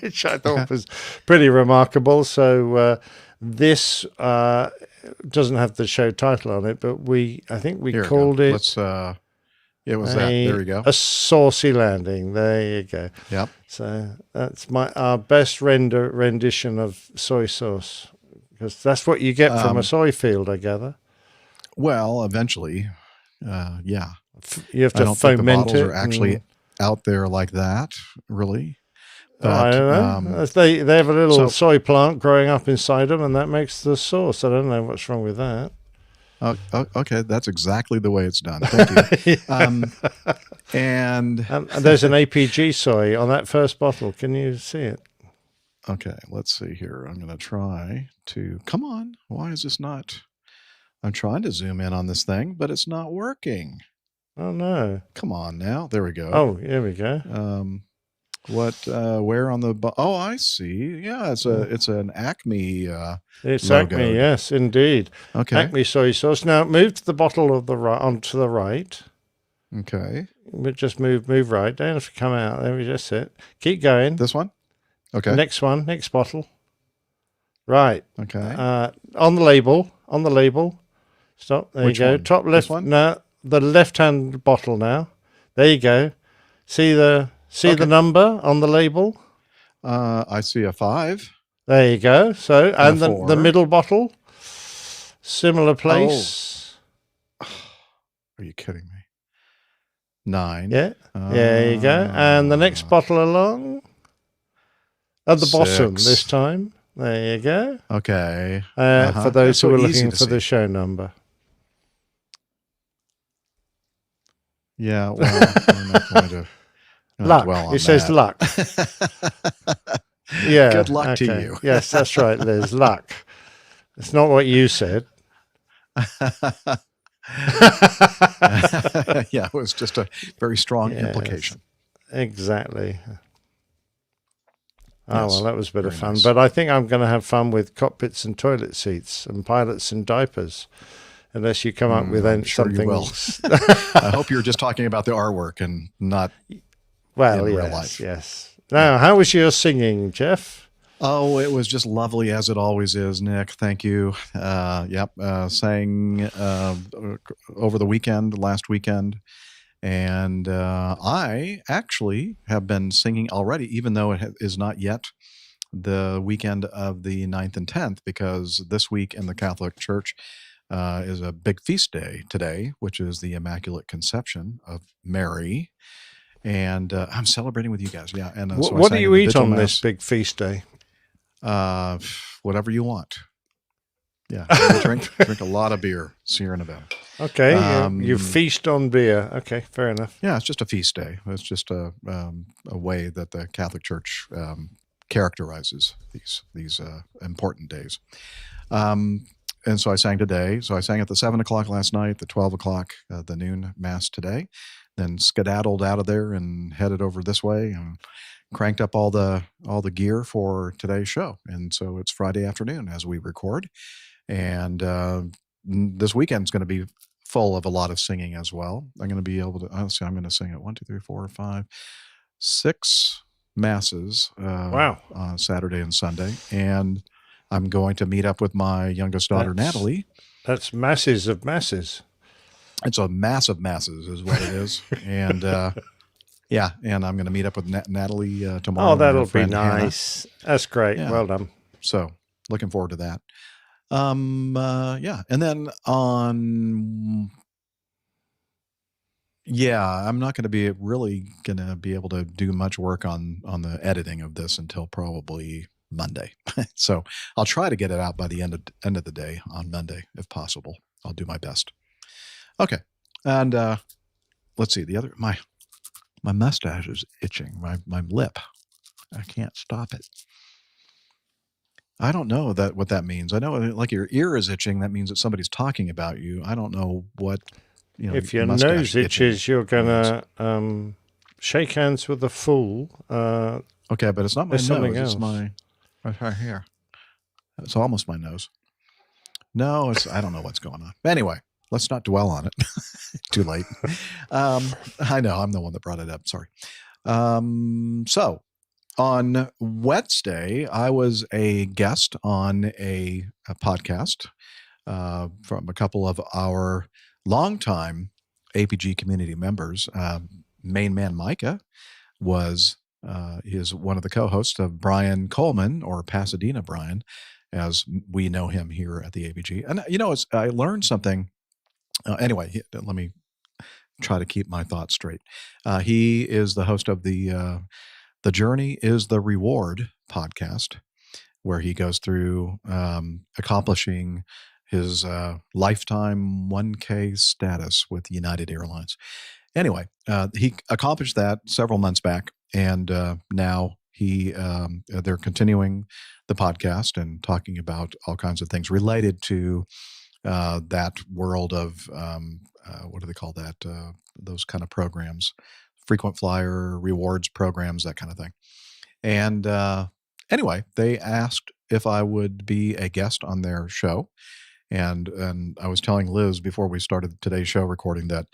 which I thought was pretty remarkable. So this doesn't have the show title on it, but I think we called it. Let's. It was that. There you go. A saucy landing. There you go. Yep. So that's our best rendition of soy sauce, because that's what you get from a soy field, I gather. Well, eventually, yeah. You have I to don't think the foment bottles it. are actually out there like that, really. Oh, I But don't know. They have a little soy plant growing up inside them, and that makes the sauce. I don't know what's wrong with that. Okay, that's exactly the way it's done. Thank you. And there's an APG soy on that first bottle. Can you see it? Okay, let's see here. I'm going to try to... Come on. Why is this not... I'm trying to zoom in on this thing, but it's not working. Oh, no. Come on now. There we go. Oh, here we go. Where on the... Oh, I see. Yeah, it's an Acme It's logo. Acme, yes, indeed. Okay. Acme soy sauce. Now, move to the bottle of the right, onto the right. Okay. We just move right. Don't have to come out. There we just sit. Keep going. This one? Okay. Next one, next bottle. Right. Okay. On the label. Stop. There Which you go. one? Top left. This one? No, the left-hand bottle now. There you go. See the number on the label? I see a 5. There you go. So, and the 4. middle bottle, similar place. Oh. Are you kidding me? 9. Yeah. There you go. And the next bottle along. At the bottom 6. this time. There you go. Okay. For those who are looking for see. the show number. Yeah, well, I'm not going to luck. dwell on It says that. luck. Yeah. Good luck to you. Yes, that's right, Liz. Luck. It's not what you said. Yeah, it was just a very strong implication. Exactly. Oh, Yes, well, that was a bit of very fun. nice. But I think I'm going to have fun with cockpits and toilet seats and pilots and diapers, unless you come up with I'm sure you something. will. I hope you're just talking about the artwork and not Well, in yes, real life. yes. Now, how was your singing, Jeff? Oh, it was just lovely as it always is, Nick. Thank you. Sang over the weekend, last weekend. And I actually have been singing already, even though it is not yet the weekend of the 9th and 10th, because this week in the Catholic Church is a big feast day today, which is the Immaculate Conception of Mary. And I'm celebrating with you guys. Yeah. And so I What do sang you the eat Vigil on Mass. this big feast day? Whatever you want. Yeah. Drink a lot of beer, Sierra Nevada. Okay, you feast on beer. Okay, fair enough. Yeah, it's just a feast day. It's just a way that the Catholic Church characterizes these important days. And so I sang today. So I sang at the 7 o'clock last night, the 12 o'clock, the noon mass today, then skedaddled out of there and headed over this way and cranked up all the gear for today's show. And so it's Friday afternoon as we record. And this weekend's going to be full of a lot of singing as well. I'm going to be able to, I'm going to sing at 1, 2, 3, 4, 5, 6 masses. Wow. On Saturday and Sunday. And I'm going to meet up with my youngest daughter, Natalie. That's masses of masses. It's a mass of masses is what it is. And yeah, and I'm going to meet up with Natalie tomorrow. Oh, that'll and her be friend Hannah. nice. That's great. Yeah. Well done. So looking forward to that. Yeah. And then I'm not going to be able to do much work on the editing of this until probably Monday. So I'll try to get it out by the end of the day on Monday, if possible. I'll do my best. Okay. And let's see, my mustache is itching, my lip. I can't stop it. I don't know what that means. I know like your ear is itching. That means that somebody's talking about you. I don't know what, If your mustache nose itching itches, you're going to shake hands with a fool. Okay, but it's not my There's something nose. It's else. right here. It's almost my nose. No, I don't know what's going on. Anyway, let's not dwell on it. Too late. I know I'm the one that brought it up. Sorry. So on Wednesday, I was a guest on a podcast from a couple of our longtime APG community members. Main man Micah is one of the co-hosts of Brian Coleman, or Pasadena Brian, as we know him here at the APG. And I learned something Anyway, let me try to keep my thoughts straight. He is the host of the Journey is the Reward podcast, where he goes through accomplishing his lifetime 1K status with United Airlines. Anyway, he accomplished that several months back, and now they're continuing the podcast and talking about all kinds of things related to that world of what do they call that? Those kind of programs, frequent flyer rewards programs, that kind of thing. And anyway, they asked if I would be a guest on their show, and I was telling Liz before we started today's show recording that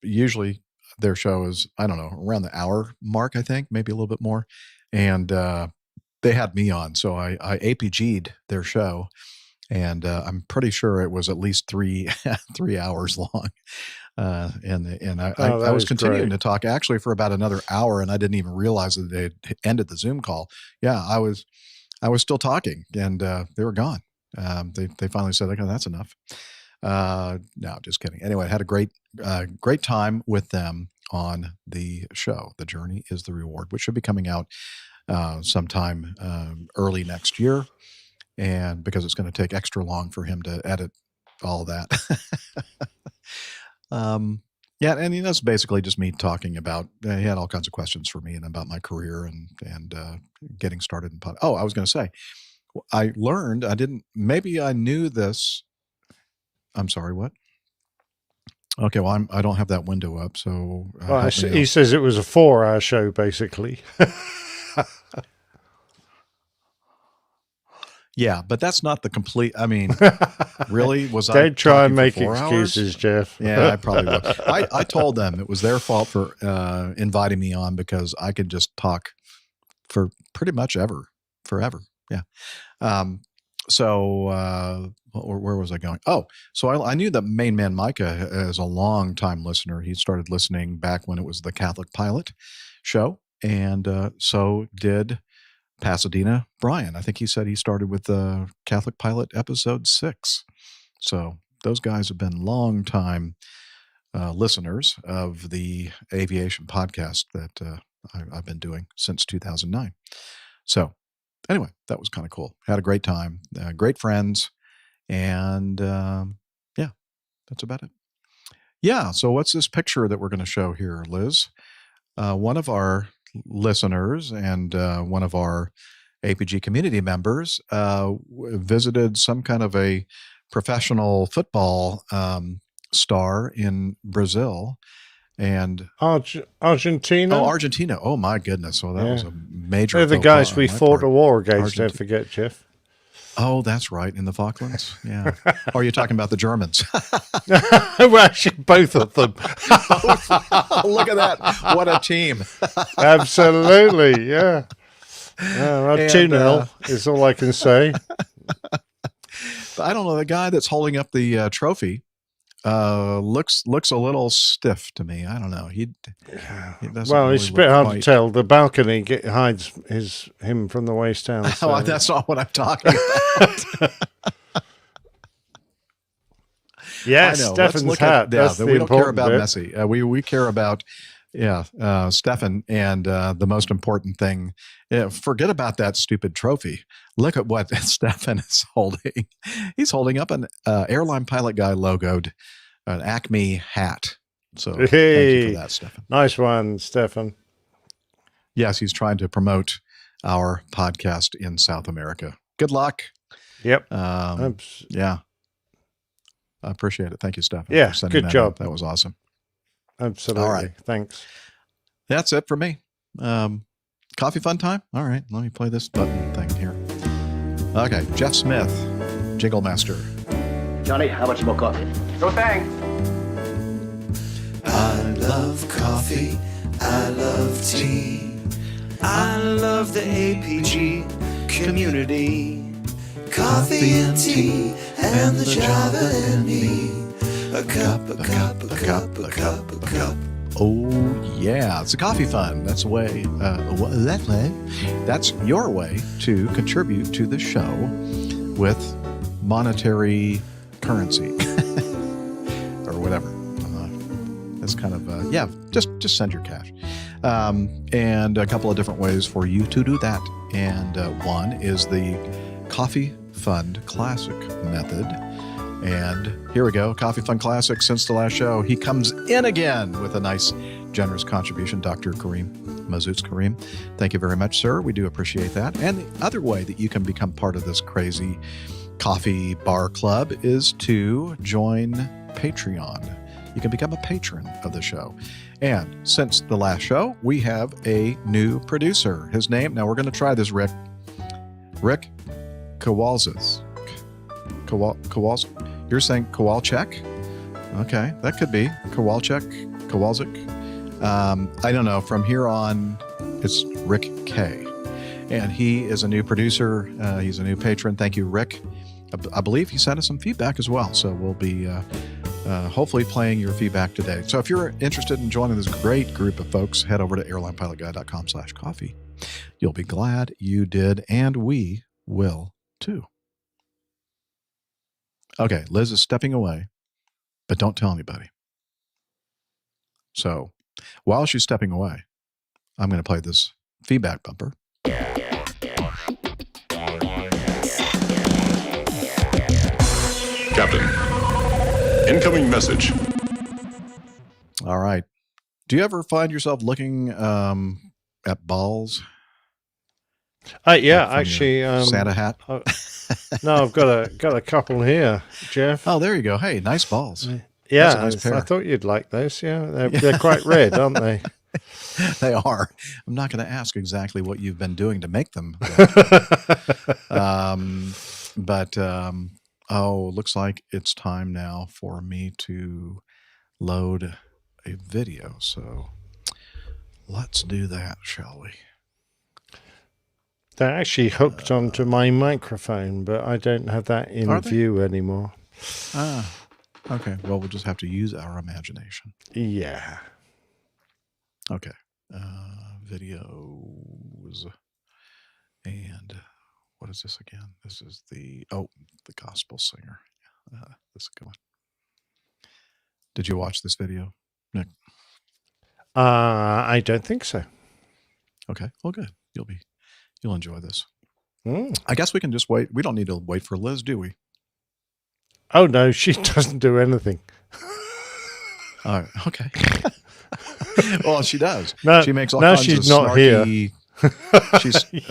usually their show is, I don't know, around the hour mark, I think, maybe a little bit more. And they had me on, so I APG'd their show, and I'm pretty sure it was at least 3 hours long. And I was continuing to talk actually for about another hour, and I didn't even realize that they had ended the Zoom call. Yeah, I was still talking, and they were gone. They finally said, "Okay, that's enough." No, just kidding. Anyway, I had a great time with them on the show. The Journey is the Reward, which should be coming out sometime early next year, and because it's going to take extra long for him to edit all that. Yeah, and that's basically just me talking about. He had all kinds of questions for me and about my career and getting started in pod. Oh, I was going to say, I learned. Maybe I knew this. I'm sorry. What? Okay, well, I don't have that window up, so he says it was a 4-hour show, basically. Yeah, but that's not the complete. I mean, really, was I? Don't try and make 4 excuses, hours? Jeff. Yeah, I probably will. I told them it was their fault for inviting me on because I could just talk for pretty much forever. Yeah. So where was I going? Oh, so I knew that Main Man Micah is a long time listener. He started listening back when it was the Catholic Pilot show, and so did Pasadena Brian. I think he said he started with the Catholic Pilot episode 6. So those guys have been long time listeners of the aviation podcast that I've been doing since 2009. So anyway, that was kind of cool. Had a great time, great friends, and yeah, that's about it. Yeah, so what's this picture that we're going to show here, Liz? One of our listeners and one of our APG community members visited some kind of a professional football star in Brazil. And Argentina? Oh, Argentina. Oh, my goodness. Well, that was a major. They're the guys we fought a war against, don't forget, Jeff. Oh, that's right. In the Falklands. Yeah. Or are you talking about the Germans? Well, actually, both of them. Look at that. What a team. Absolutely. Yeah. 2-0 is all I can say. I don't know. The guy that's holding up the trophy looks a little stiff to me. I don't know. He doesn't. Well, it's a bit hard to tell. The balcony hides him from the waist down. So. Oh, that's not what I'm talking about. Yes, Stefan's hat. We don't care about bit. Messi. We care about Stefan, and the most important thing. Forget about that stupid trophy. Look at what Stefan is holding. He's holding up an airline pilot guy logoed an Acme hat. So thank you for that, Stefan. Nice one, Stefan. Yes, he's trying to promote our podcast in South America. Good luck. Yep. Yeah. I appreciate it. Thank you, Stefan. Yeah, good job. That was awesome. Absolutely. All right. Thanks. That's it for me. Coffee fun time? All right. Let me play this button thing here. Okay. Jeff Smith, Jingle Master. Johnny, how much more coffee? No thanks. I love coffee. I love tea. I love the APG community. Coffee and tea and the Java and me. A cup, a cup, a cup, a cup, a cup. Oh, yeah. It's a coffee fund. That's a way. That's your way to contribute to the show with monetary currency. It's kind of just send your cash, and a couple of different ways for you to do that. And one is the Coffee Fund Classic method. And here we go, Coffee Fund Classic. Since the last show, he comes in again with a nice, generous contribution. Dr. Kareem Mazuz Kareem, thank you very much, sir. We do appreciate that. And the other way that you can become part of this crazy coffee bar club is to join Patreon. You can become a patron of the show. And since the last show, we have a new producer. His name, now we're going to try this, Rick Kowalczyk. You're saying Kowalczyk? Okay, that could be Kowalczyk. I don't know. From here on, it's Rick K. And he is a new producer. He's a new patron. Thank you, Rick. I believe he sent us some feedback as well. So we'll be hopefully playing your feedback today. So if you're interested in joining this great group of folks, head over to airlinepilotguy.com/coffee. You'll be glad you did, and we will too. Okay, Liz is stepping away, but don't tell anybody. So while she's stepping away, I'm going to play this feedback bumper. Captain, incoming message. All right. Do you ever find yourself looking at balls? Yeah, actually, Santa hat. No, I've got a couple here, Jeff. Oh, there you go. Hey, nice balls. Yeah, nice pair. I thought you'd like those. Yeah, they're quite red, aren't they? They are. I'm not going to ask exactly what you've been doing to make them. But looks like it's time now for me to load a video. So let's do that, shall we? They're actually hooked onto my microphone, but I don't have that in view anymore. Okay. Well, we'll just have to use our imagination. Yeah. Okay. Videos. And what is this again? This is the gospel singer. This is a good one. Did you watch this video, Nick? I don't think so. Okay. Well, good. You'll enjoy this. I guess we can just wait. We don't need to wait for Liz, do we? Oh, no, she doesn't do anything. Okay. Well, she does. No, she makes all now kinds she's of not snarky, here.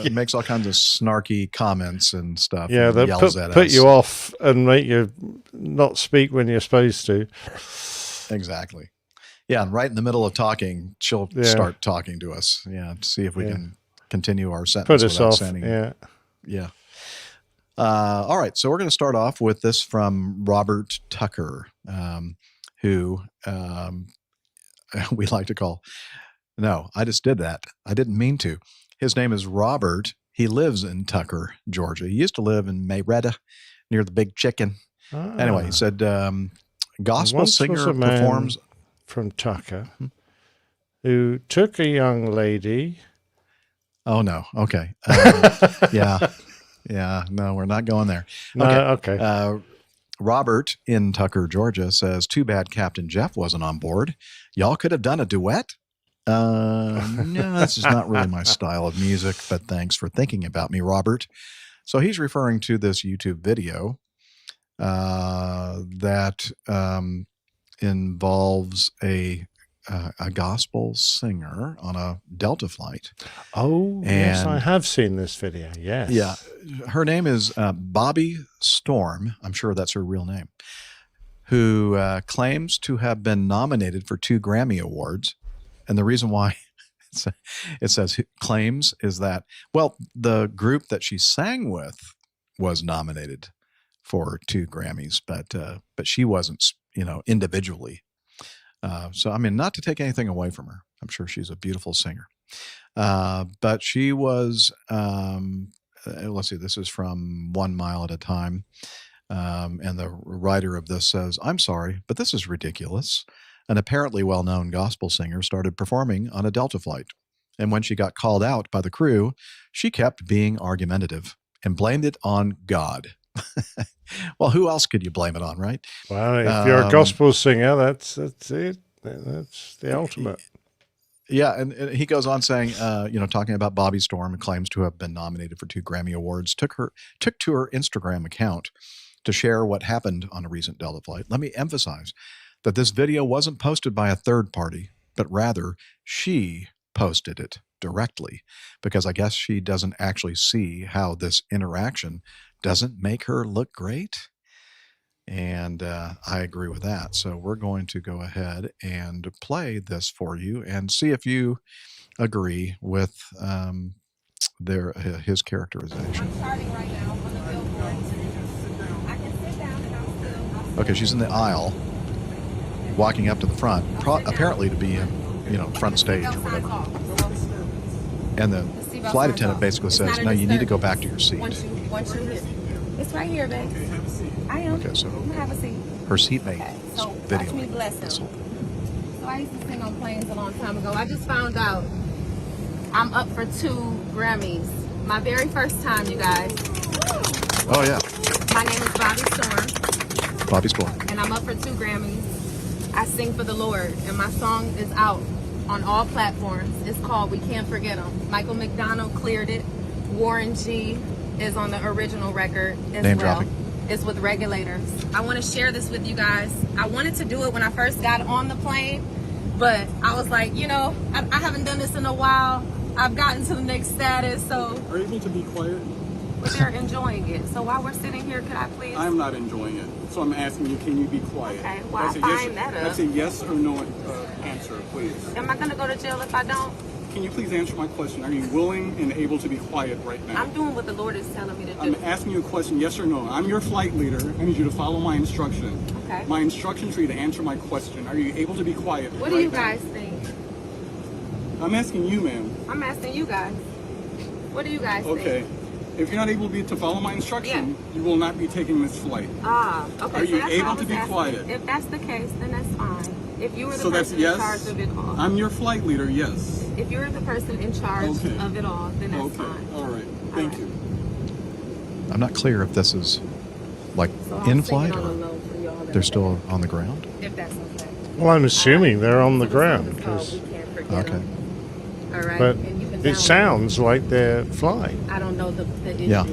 She makes all kinds of snarky comments and stuff. Yeah, and they yells at put us. you off and make you not speak when you're supposed to. Exactly. Yeah, and right in the middle of talking, she'll start talking to us. Yeah, to see if we can continue our sentence put us without off. saying. Yeah. All right, so we're going to start off with this from Robert Tucker, who we like to call. No, I just did that. I didn't mean to. His name is Robert. He lives in Tucker, Georgia. He used to live in Mayretta near the Big Chicken. Anyway, he said, gospel Once singer was a man performs from Tucker who took a young lady. Oh, no. Okay. Yeah. No, we're not going there. Okay. Robert in Tucker, Georgia says, too bad Captain Jeff wasn't on board. Y'all could have done a duet. No, this is not really my style of music, but thanks for thinking about me, Robert. So he's referring to this YouTube video that involves a gospel singer on a Delta flight. Oh, yes, I have seen this video. Yes. Yeah. Her name is Bobby Storm. I'm sure that's her real name, who claims to have been nominated for 2 Grammy Awards. And the reason why it says claims is that, well, the group that she sang with was nominated for 2 Grammys, but she wasn't, individually. So, I mean, not to take anything away from her. I'm sure she's a beautiful singer. But she was, let's see, this is from 1 Mile at a Time. And the writer of this says, I'm sorry, but this is ridiculous. An apparently well-known gospel singer started performing on a Delta flight. And when she got called out by the crew, she kept being argumentative and blamed it on God. Well, who else could you blame it on, right? Well, if you're a gospel singer, that's it. That's the ultimate. Yeah, and he goes on saying, talking about Bobby Storm, and claims to have been nominated for 2 Grammy Awards, took to her Instagram account to share what happened on a recent Delta flight. Let me emphasize that this video wasn't posted by a third party, but rather she posted it directly, because I guess she doesn't actually see how this interaction doesn't make her look great. And I agree with that. So we're going to go ahead and play this for you and see if you agree with his characterization. Okay, she's in the aisle, walking up to the front, apparently to be in, front stage or whatever. And the flight attendant basically says, "No, you need to go back to your seat." It's right here, babe. I am. Okay, so have a seat. her seatmate So video. watch me bless him. So I used to sing on planes a long time ago. I just found out I'm up for 2 Grammys. My very first time, you guys. Oh yeah. My name is Bobby Storm. Bobby Storm. And I'm up for 2 Grammys. I sing for the Lord, and my song is out on all platforms. It's called We Can't Forget 'Em. Michael McDonald cleared it. Warren G is on the original record as Name well. dropping. It's with Regulators. I want to share this with you guys. I wanted to do it when I first got on the plane, but I was like, I haven't done this in a while. I've gotten to the next status, so. Are you able to be quiet? But they're enjoying it. So while we're sitting here, could I please? I'm not enjoying it. So I'm asking you, can you be quiet? Okay, well, I find that up. That's a yes or no answer, please. Am I going to go to jail if I don't? Can you please answer my question? Are you willing and able to be quiet right now? I'm doing what the Lord is telling me to do. I'm asking you a question, yes or no. I'm your flight leader. I need you to follow my instruction. Okay. My instruction for you to answer my question. Are you able to be quiet What do you guys think? I'm asking you, ma'am. I'm asking you guys. What do you guys Okay. think? If you're not able to follow my instruction, you will not be taking this flight. Okay. Are so you that's able what I to was be asking. quiet? If that's the case, then that's fine. If you were the So that's person yes? in charge of it all. I'm your flight leader, yes. If you're the person in charge Okay. of it all, then that's Okay. fine. All right. Thank you. I'm not clear if this is like So I'll in sing it flight on the or low for y'all that they're are still on the ground. If that's okay. Well, I'm assuming they're on the ground, We can't forget Okay. 'em. All right. but And you can it download sounds like they're flying. I don't know the issue. Yeah.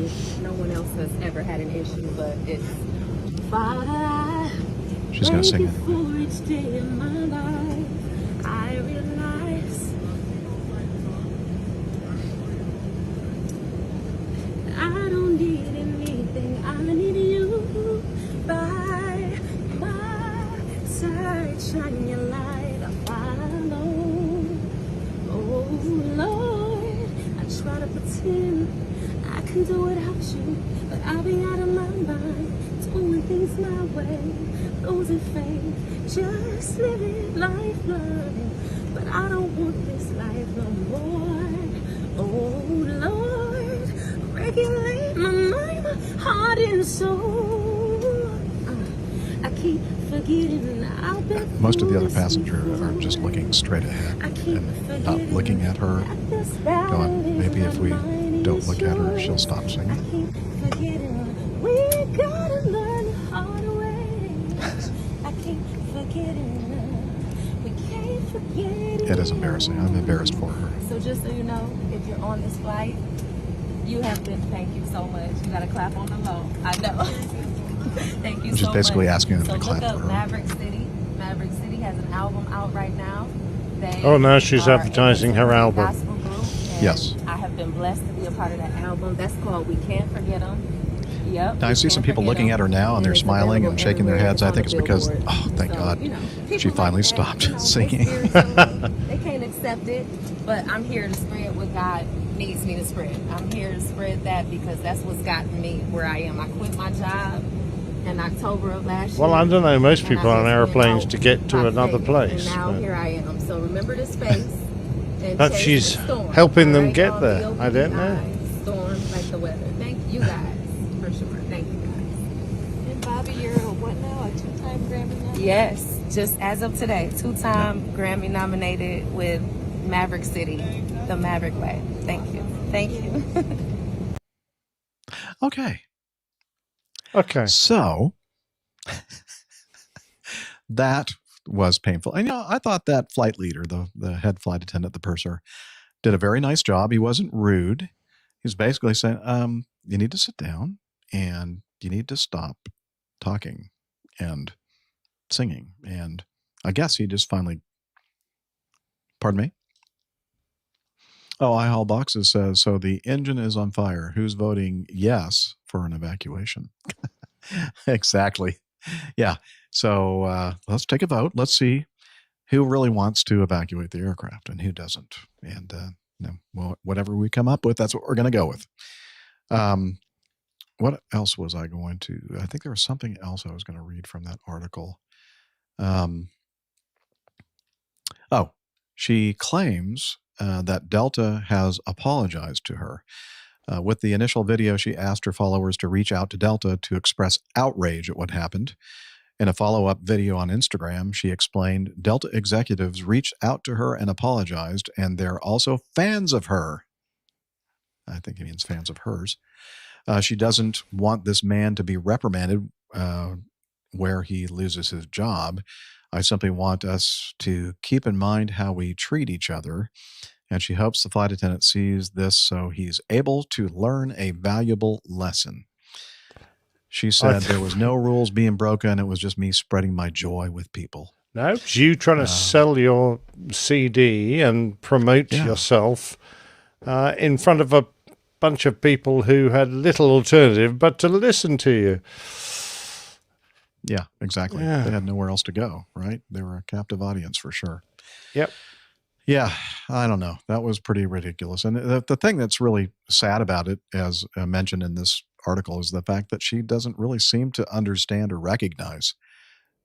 No one else has ever had an issue, but it's Father. She's gonna sing it. For each day in my life, I realize I don't need anything. I need you by my side. Shine your light, I follow. Oh Lord, I try to pretend I can do without you, but I'll be out of my mind, doing things my way, losing faith, just living life blind. But I don't want this life no more. Oh Lord, regulate my mind, my heart and soul. I keep forgetting I've been Most of the other passengers are just looking straight ahead and not looking at her, going, maybe if we don't look at her, she'll stop singing. forgetting we gotta learn the hard way. I keep forgetting we can't forget It is embarrassing. I'm embarrassed for her. So just so you know, if you're on this flight, you have been, thank you so much. You gotta clap on the low. I know. Thank you Which so is much. basically asking them So to clap look for up her. Maverick City. Maverick City has an album out right now. They Oh, now she's are advertising a her album. gospel group, and Yes. I have been blessed to be a part of that album. That's called We Can't Forget Them. Yep. Now, I see some people looking at her now and they're smiling and shaking their heads. I think it's because, oh, thank God, she finally stopped singing. They can't accept it, but I'm here to spread what God needs me to spread. I'm here to spread that because that's what's gotten me where I am. I quit my job in October of last year. Well, I don't know. Most and people I on just airplanes went to out get to by another faith, place. And now but here I am. So remember the space. And perhaps chase she's the storm, helping them all right? get All there. the I don't know. OBIs, storms like the weather. Thank you guys for sure. Thank you guys. And Bobby, you're a what now? A 2-time Grammy nominated? Yes, just as of today, 2-time Grammy nominated with Maverick City, the Maverick Way. Thank you. Thank you. Okay. Okay. So that was painful. And, I thought that flight leader, the head flight attendant, the purser, did a very nice job. He wasn't rude. He was basically saying, you need to sit down and you need to stop talking and singing. And I guess he just finally, pardon me? Oh, I haul boxes says, so the engine is on fire. Who's voting yes for an evacuation? Exactly. Yeah. So let's take a vote. Let's see who really wants to evacuate the aircraft and who doesn't. And whatever we come up with, that's what we're going to go with. What else was I going to? I think there was something else I was going to read from that article. She claims that Delta has apologized to her. With the initial video, she asked her followers to reach out to Delta to express outrage at what happened. In a follow-up video on Instagram, she explained Delta executives reached out to her and apologized, and they're also fans of her. I think he means fans of hers. She doesn't want this man to be reprimanded where he loses his job. I simply want us to keep in mind how we treat each other. And she hopes the flight attendant sees this so he's able to learn a valuable lesson. She said there was no rules being broken. It was just me spreading my joy with people. No, it's you trying to sell your CD and promote yourself in front of a bunch of people who had little alternative but to listen to you. Yeah, exactly. Yeah. They had nowhere else to go, right? They were a captive audience for sure. Yep. Yeah, I don't know. That was pretty ridiculous. And the thing that's really sad about it, as mentioned in this article, is the fact that she doesn't really seem to understand or recognize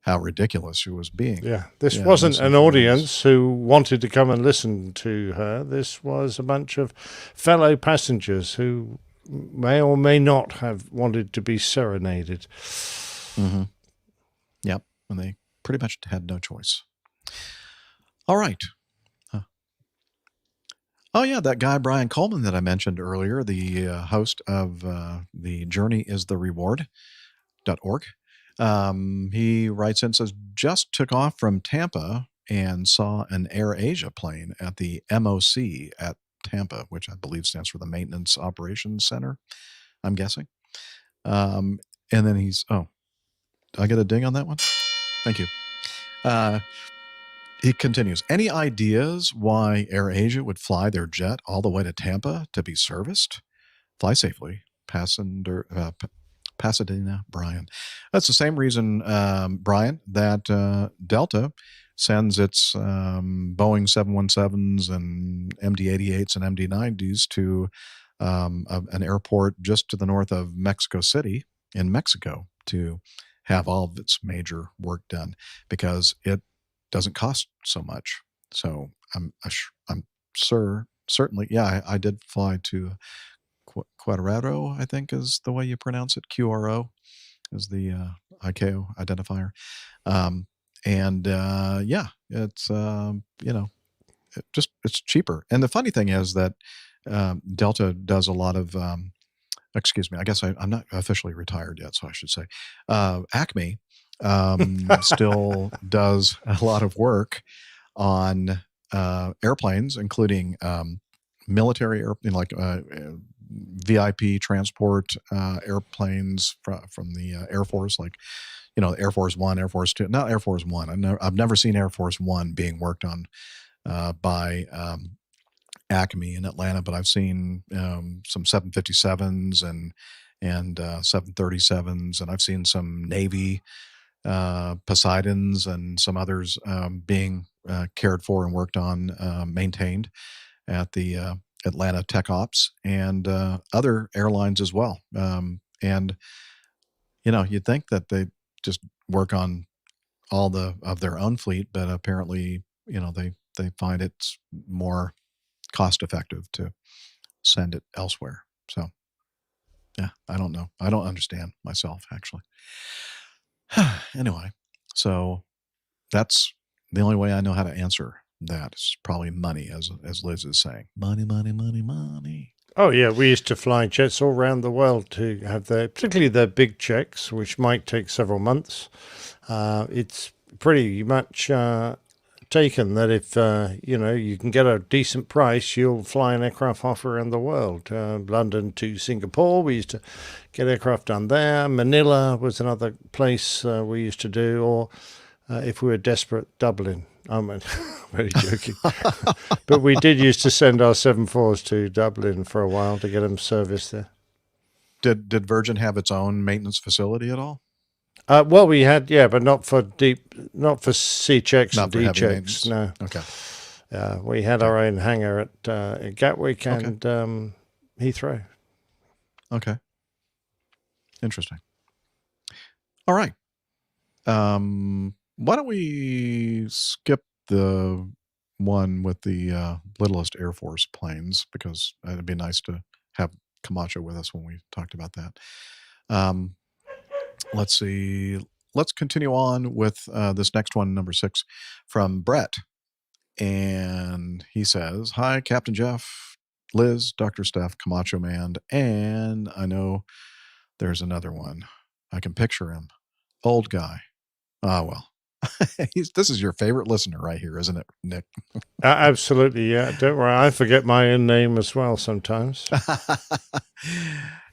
how ridiculous she was being. Yeah, this wasn't an audience who wanted to come and listen to her. This was a bunch of fellow passengers who may or may not have wanted to be serenaded. Mm-hmm. Yep, and they pretty much had no choice. All right. Oh, yeah, that guy, Brian Coleman, that I mentioned earlier, the host of the Journey is the Reward.org. He writes in and says, just took off from Tampa and saw an Air Asia plane at the MOC at Tampa, which I believe stands for the Maintenance Operations Center, I'm guessing. And then did I get a ding on that one? Thank you. He continues, any ideas why Air Asia would fly their jet all the way to Tampa to be serviced? Fly safely. Pasadena, Brian. That's the same reason, Brian, that Delta sends its Boeing 717s and MD-88s and MD-90s to an airport just to the north of Mexico City in Mexico to have all of its major work done because it doesn't cost so much. So I'm certainly, I did fly to Querétaro, I think is the way you pronounce it. QRO is the ICAO identifier. It's cheaper. And the funny thing is that Delta does a lot of, excuse me, I guess I'm not officially retired yet, so I should say, Acme still does a lot of work on airplanes, including military airplanes, like VIP transport airplanes from the Air Force, like Air Force One, Air Force Two, not Air Force One. I've never seen Air Force One being worked on by Acme in Atlanta, but I've seen some 757s and 737s, and I've seen some Navy Poseidons and some others being cared for and worked on, maintained at the Atlanta Tech Ops and other airlines as well. And you'd think that they just work on all of their own fleet, but apparently, they find it's more cost effective to send it elsewhere. So, yeah, I don't know. I don't understand myself, actually. Anyway, so that's the only way I know how to answer that. It's probably money, as Liz is saying. Money, money, money, money. Oh, yeah, we used to fly jets all around the world to have particularly their big checks, which might take several months. It's pretty much taken that if you can get a decent price, you'll fly an aircraft half around the world. London to Singapore, we used to get aircraft done there. Manila was another place we used to do, or if we were desperate, Dublin. I'm very joking. But we did used to send our 747s to Dublin for a while to get them serviced there. Did Virgin have its own maintenance facility at all? Well, we had, but not for C checks Not and for D heavy checks. maintenance. No. Okay. We had our own hangar at Gatwick and Heathrow. Okay. Interesting. All right. Why don't we skip the one with the littlest Air Force planes, because it'd be nice to have Camacho with us when we talked about that. Let's see. Let's continue on with this next one, number 6, from Brett. And he says, "Hi, Captain Jeff, Liz, Dr. Steph, Camacho Man, and I know there's another one. I can picture him. Old guy. Ah, well." This is your favorite listener right here, isn't it, Nick? Absolutely, yeah. Don't worry, I forget my own name as well sometimes.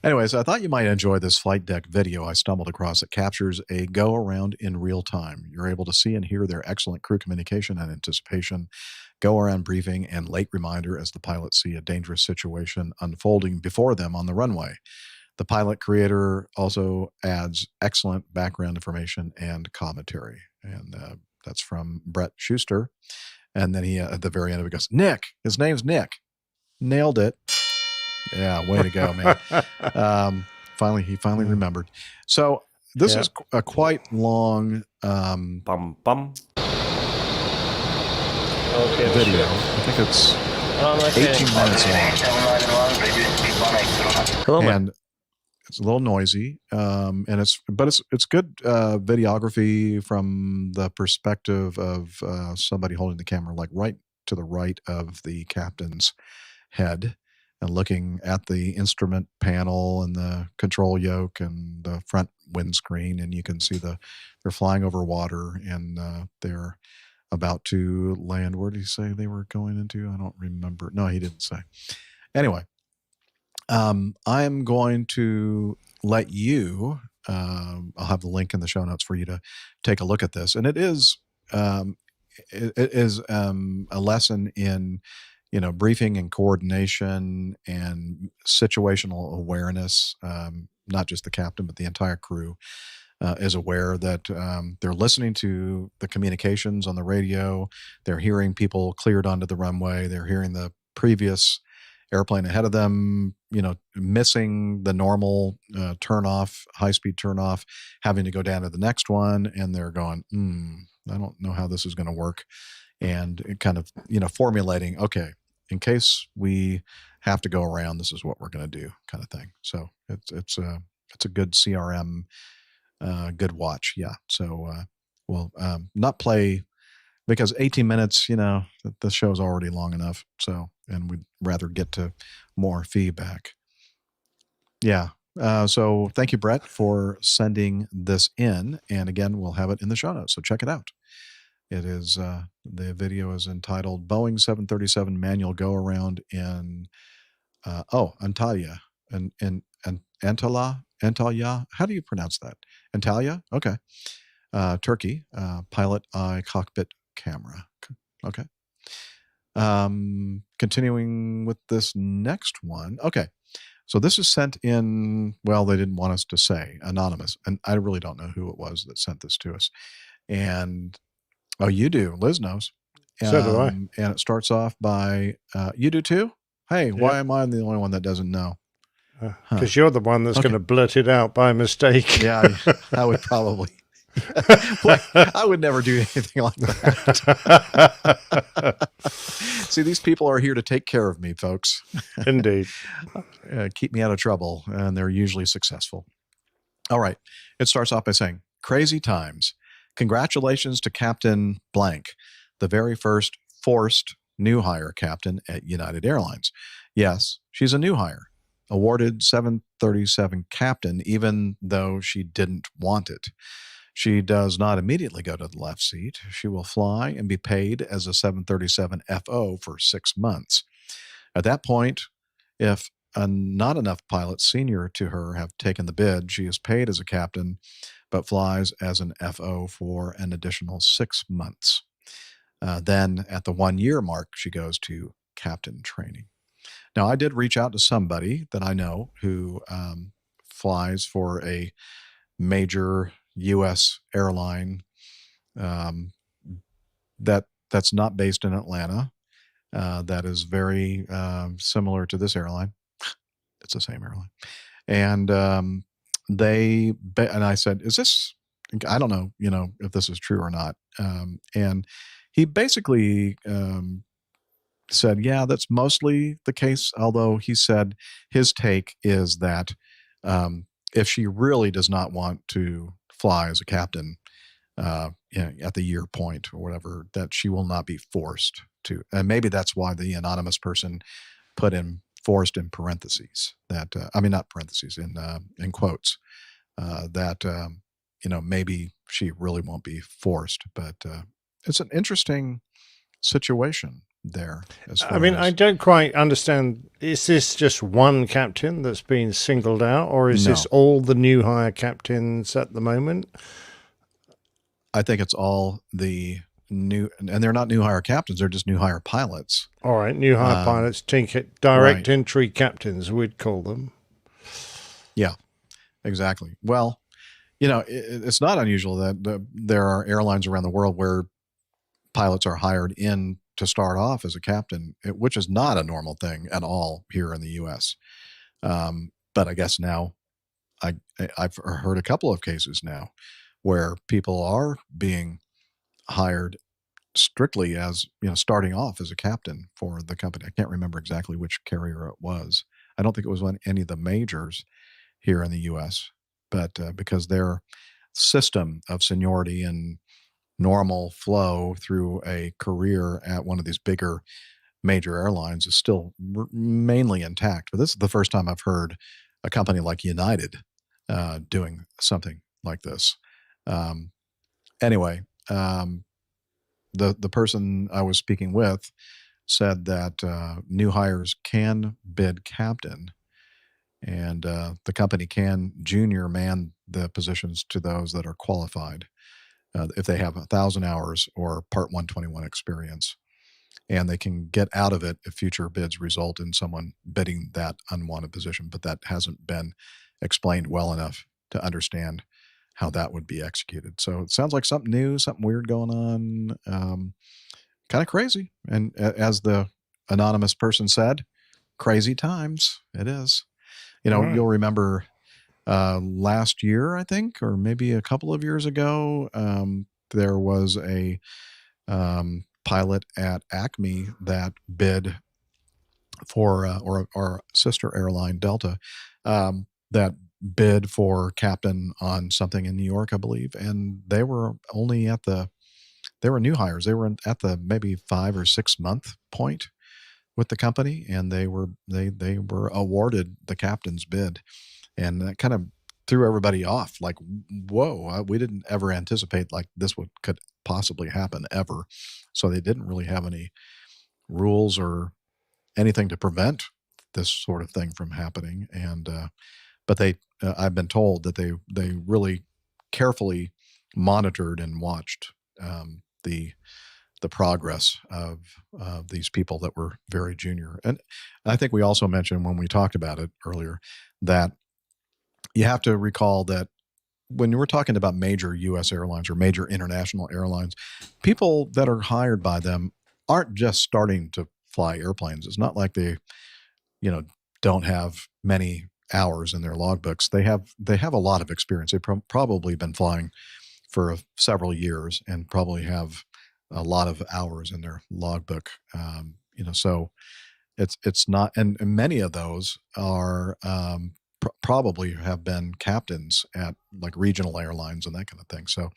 Anyways, I thought you might enjoy this flight deck video I stumbled across that captures a go-around in real time. You're able to see and hear their excellent crew communication and anticipation, go-around briefing, and late reminder as the pilots see a dangerous situation unfolding before them on the runway. The pilot creator also adds excellent background information and commentary. And that's from Brett Schuster. And then he, at the very end of it, goes, "Nick, his name's Nick. Nailed it." Yeah, way to go, man. He finally remembered. So this is a quite long video. I think it's 18 minutes long. And it's a little noisy, and it's good videography from the perspective of somebody holding the camera, like right to the right of the captain's head, and looking at the instrument panel and the control yoke and the front windscreen, and you can see they're flying over water, and they're about to land. Where did he say they were going into? I don't remember. No, he didn't say. Anyway. I'm going to let you, I'll have the link in the show notes for you to take a look at this. And it is a lesson in, briefing and coordination and situational awareness. Not just the captain, but the entire crew is aware that they're listening to the communications on the radio. They're hearing people cleared onto the runway. They're hearing the previous airplane ahead of them, missing the normal turnoff, high-speed turnoff, having to go down to the next one, and they're going, I don't know how this is going to work, and it kind of, formulating, okay, in case we have to go around, this is what we're going to do, kind of thing. So it's a good CRM, good watch, yeah. So we'll not play. Because 18 minutes, the show's already long enough. So, and we'd rather get to more feedback. Yeah. So thank you, Brett, for sending this in. And again, we'll have it in the show notes. So check it out. It is, the video is entitled Boeing 737 Manual Go Around in, Antalya. And Antalya. How do you pronounce that? Antalya? Okay. Turkey, pilot eye cockpit camera. Okay. Continuing with this next one. Okay. So this is sent in, well, they didn't want us to say, anonymous. And I really don't know who it was that sent this to us. And, you do. Liz knows. So do I. And it starts off by, you do too? Hey, why am I the only one that doesn't know? Because you're the one that's going to blurt it out by mistake. Yeah, I would probably. I would never do anything like that. See, these people are here to take care of me, folks. Indeed. Keep me out of trouble, and they're usually successful. All right. It starts off by saying, "Crazy times. Congratulations to Captain Blank, the very first forced new hire captain at United Airlines." Yes, she's a new hire. Awarded 737 captain, even though she didn't want it. She does not immediately go to the left seat. She will fly and be paid as a 737 FO for 6 months. At that point, if not enough pilots senior to her have taken the bid, she is paid as a captain, but flies as an FO for an additional 6 months. Then at the 1 year mark, she goes to captain training. Now, I did reach out to somebody that I know who flies for a major U.S. airline that's not based in Atlanta, that is very similar to this airline. It's the same airline. And and I said, is this, I don't know, if this is true or not. And he basically said, yeah, that's mostly the case. Although he said his take is that if she really does not want to fly as a captain at the year point or whatever, that she will not be forced to. And maybe that's why the anonymous person put in forced in parentheses, that I mean, not parentheses, in quotes, that maybe she really won't be forced. But it's an interesting situation there. I mean, I don't quite understand. Is this just one captain that's been singled out, or is this all the new hire captains at the moment? I think it's all the new, and they're not new hire captains, they're just new hire pilots. All right, new hire pilots, direct entry captains, we'd call them. Yeah, exactly. Well, it's not unusual that there are airlines around the world where pilots are hired in to start off as a captain, which is not a normal thing at all here in the U.S. But I guess now I've heard a couple of cases now where people are being hired strictly as, starting off as a captain for the company. I can't remember exactly which carrier it was. I don't think it was on any of the majors here in the U.S., but because their system of seniority and normal flow through a career at one of these bigger major airlines is still mainly intact. But this is the first time I've heard a company like United doing something like this. Anyway, the person I was speaking with said that new hires can bid captain, and the company can junior man the positions to those that are qualified if they have 1,000 hours or Part 121 experience. And they can get out of it if future bids result in someone bidding that unwanted position. But that hasn't been explained well enough to understand how that would be executed. So it sounds like something new, something weird going on, kind of crazy. And as the anonymous person said, crazy times. It is. You'll remember last year, I think, or maybe a couple of years ago, there was a pilot at Acme that bid for, or our sister airline, Delta, that bid for captain on something in New York, I believe. And they were only they were new hires. They were at the maybe 5 or 6 month point with the company, and they were awarded the captain's bid. And that kind of threw everybody off, like, whoa, we didn't ever anticipate like this could possibly happen ever. So they didn't really have any rules or anything to prevent this sort of thing from happening. And but I've been told that they really carefully monitored and watched the progress of these people that were very junior. And I think we also mentioned when we talked about it earlier that you have to recall that when we're talking about major U.S. airlines or major international airlines, people that are hired by them aren't just starting to fly airplanes. It's not like they, don't have many hours in their logbooks. They have a lot of experience. They've probably been flying for several years and probably have a lot of hours in their logbook. So it's not, and many of those are probably have been captains at like regional airlines and that kind of thing. So,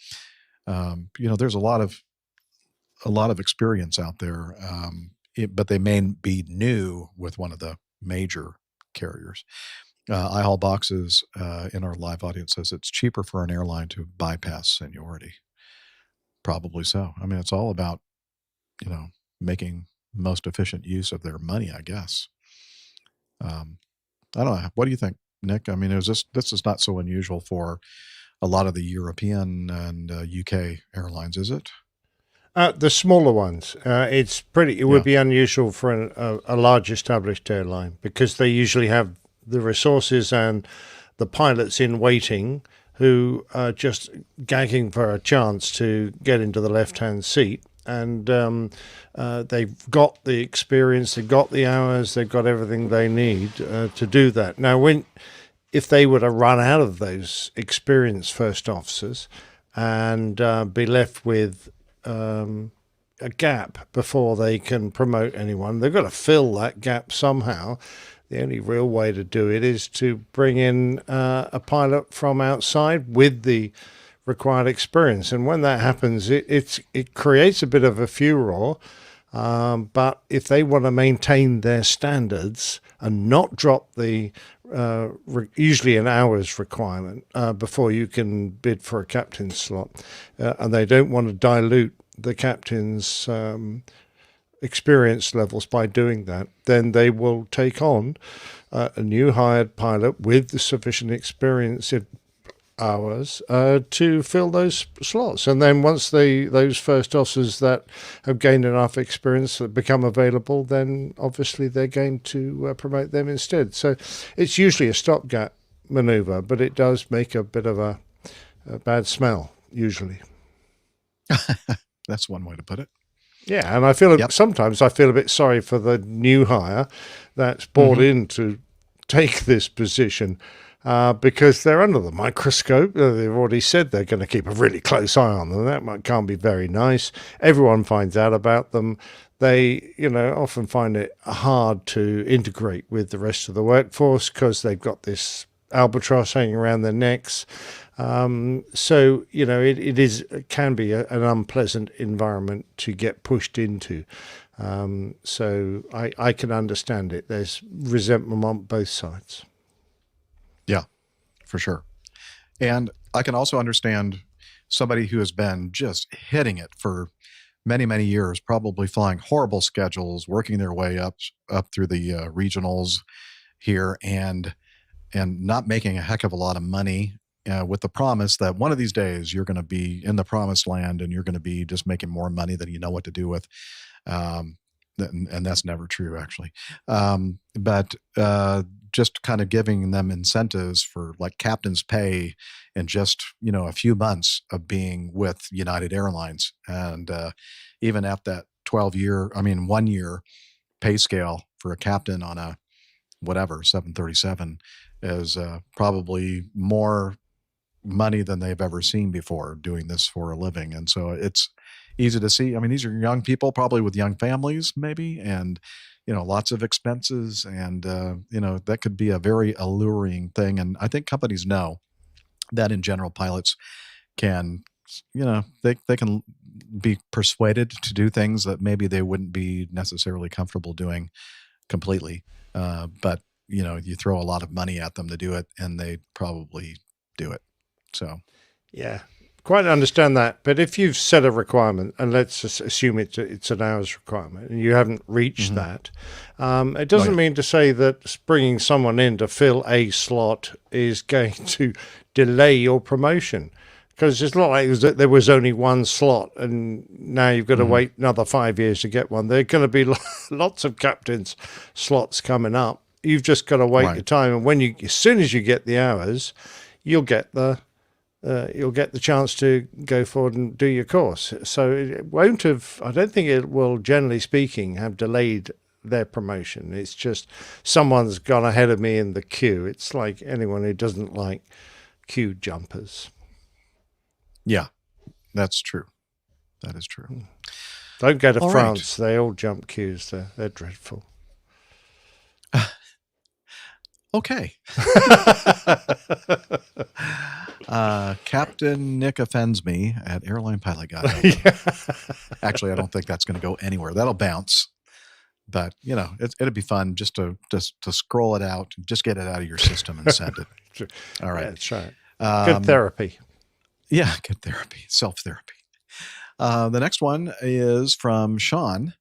there's a lot of experience out there, but they may be new with one of the major carriers. iHall Boxes in our live audience says it's cheaper for an airline to bypass seniority. Probably so. I mean, it's all about, making most efficient use of their money, I guess. I don't know. What do you think, Nick? I mean, this is not so unusual for a lot of the European and UK airlines, is it? The smaller ones, it would be unusual for a large established airline because they usually have the resources and the pilots in waiting who are just gagging for a chance to get into the left-hand seat. And they've got the experience, they've got the hours, they've got everything they need to do that. Now, if they were to run out of those experienced first officers and be left with a gap before they can promote anyone, they've got to fill that gap somehow. The only real way to do it is to bring in a pilot from outside with the required experience. And when that happens, it creates a bit of a furor. But if they want to maintain their standards and not drop the usually an hour's requirement before you can bid for a captain's slot, and they don't want to dilute the captain's experience levels by doing that, then they will take on a new hired pilot with the sufficient experience in hours to fill those slots. And then once those first officers that have gained enough experience become available, then obviously they're going to promote them instead. So it's usually a stopgap maneuver, but it does make a bit of a bad smell usually. That's one way to put it. Yeah, and I feel sometimes I feel a bit sorry for the new hire that's brought in to take this position because they're under the microscope. They've already said they're going to keep a really close eye on them. That can't be very nice. Everyone finds out about them. They, often find it hard to integrate with the rest of the workforce because they've got this albatross hanging around their necks. So, it can be an unpleasant environment to get pushed into. So I can understand it. There's resentment on both sides. Yeah, for sure. And I can also understand somebody who has been just hitting it for many, many years, probably flying horrible schedules, working their way up through the regionals here and not making a heck of a lot of money with the promise that one of these days you're going to be in the promised land and you're going to be just making more money than you know what to do with. And that's never true, actually. But just kind of giving them incentives for like captain's pay in just, a few months of being with United Airlines. And even at that 1 year pay scale for a captain on a 737 is probably more money than they've ever seen before doing this for a living. And so it's easy to see. I mean, these are young people, probably with young families, maybe, and, lots of expenses. And, that could be a very alluring thing. And I think companies know that in general, pilots can, they can be persuaded to do things that maybe they wouldn't be necessarily comfortable doing completely. But, you throw a lot of money at them to do it and they probably do it. So, yeah, quite understand that. But if you've set a requirement, and let's just assume it's an hour's requirement, and you haven't reached that, it doesn't mean to say that bringing someone in to fill a slot is going to delay your promotion. Because it's not like there was only one slot, and now you've got to wait another 5 years to get one. There are going to be lots of captains' slots coming up. You've just got to wait your time, and as soon as you get the hours, you'll get the chance to go forward and do your course. So it won't have. I don't think it will, generally speaking, have delayed their promotion. It's just someone's gone ahead of me in the queue. It's like anyone who doesn't like queue jumpers. Yeah, that's true. That is true. Don't go to France. Right. They all jump queues. They're dreadful. Okay. Captain Nick offends me at Airline Pilot Guy. Actually, I don't think that's going to go anywhere. That'll bounce. But it'd be fun just to scroll it out, just get it out of your system and send it. All right, that's right. Good therapy. Yeah, good therapy, self-therapy. The next one is from Sean,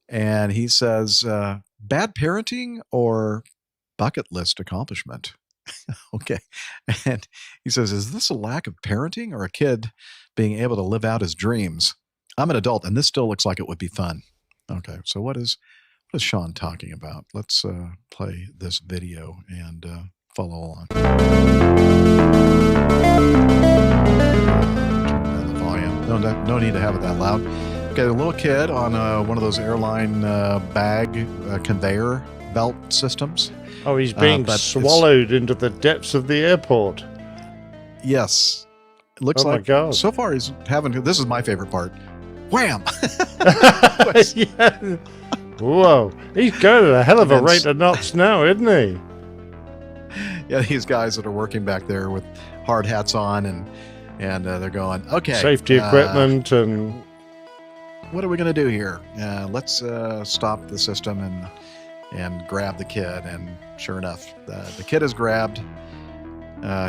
and he says, bad parenting or bucket list accomplishment? Okay. And he says, is this a lack of parenting or a kid being able to live out his dreams? I'm an adult, and this still looks like it would be fun. Okay, so what is Sean talking about? Let's play this video and follow along. Turn down the volume. No need to have it that loud. Okay, a little kid on one of those airline bag conveyor belt systems. Oh, he's being swallowed into the depths of the airport. Yes. It looks like, God. So far he's having, this is my favorite part. Wham! Yeah. Whoa. He's going at a hell of a rate of knots now, isn't he? Yeah, these guys that are working back there with hard hats on and they're going, okay. Safety equipment and... What are we going to do here? Let's stop the system and grab the kid. And sure enough, the kid is grabbed.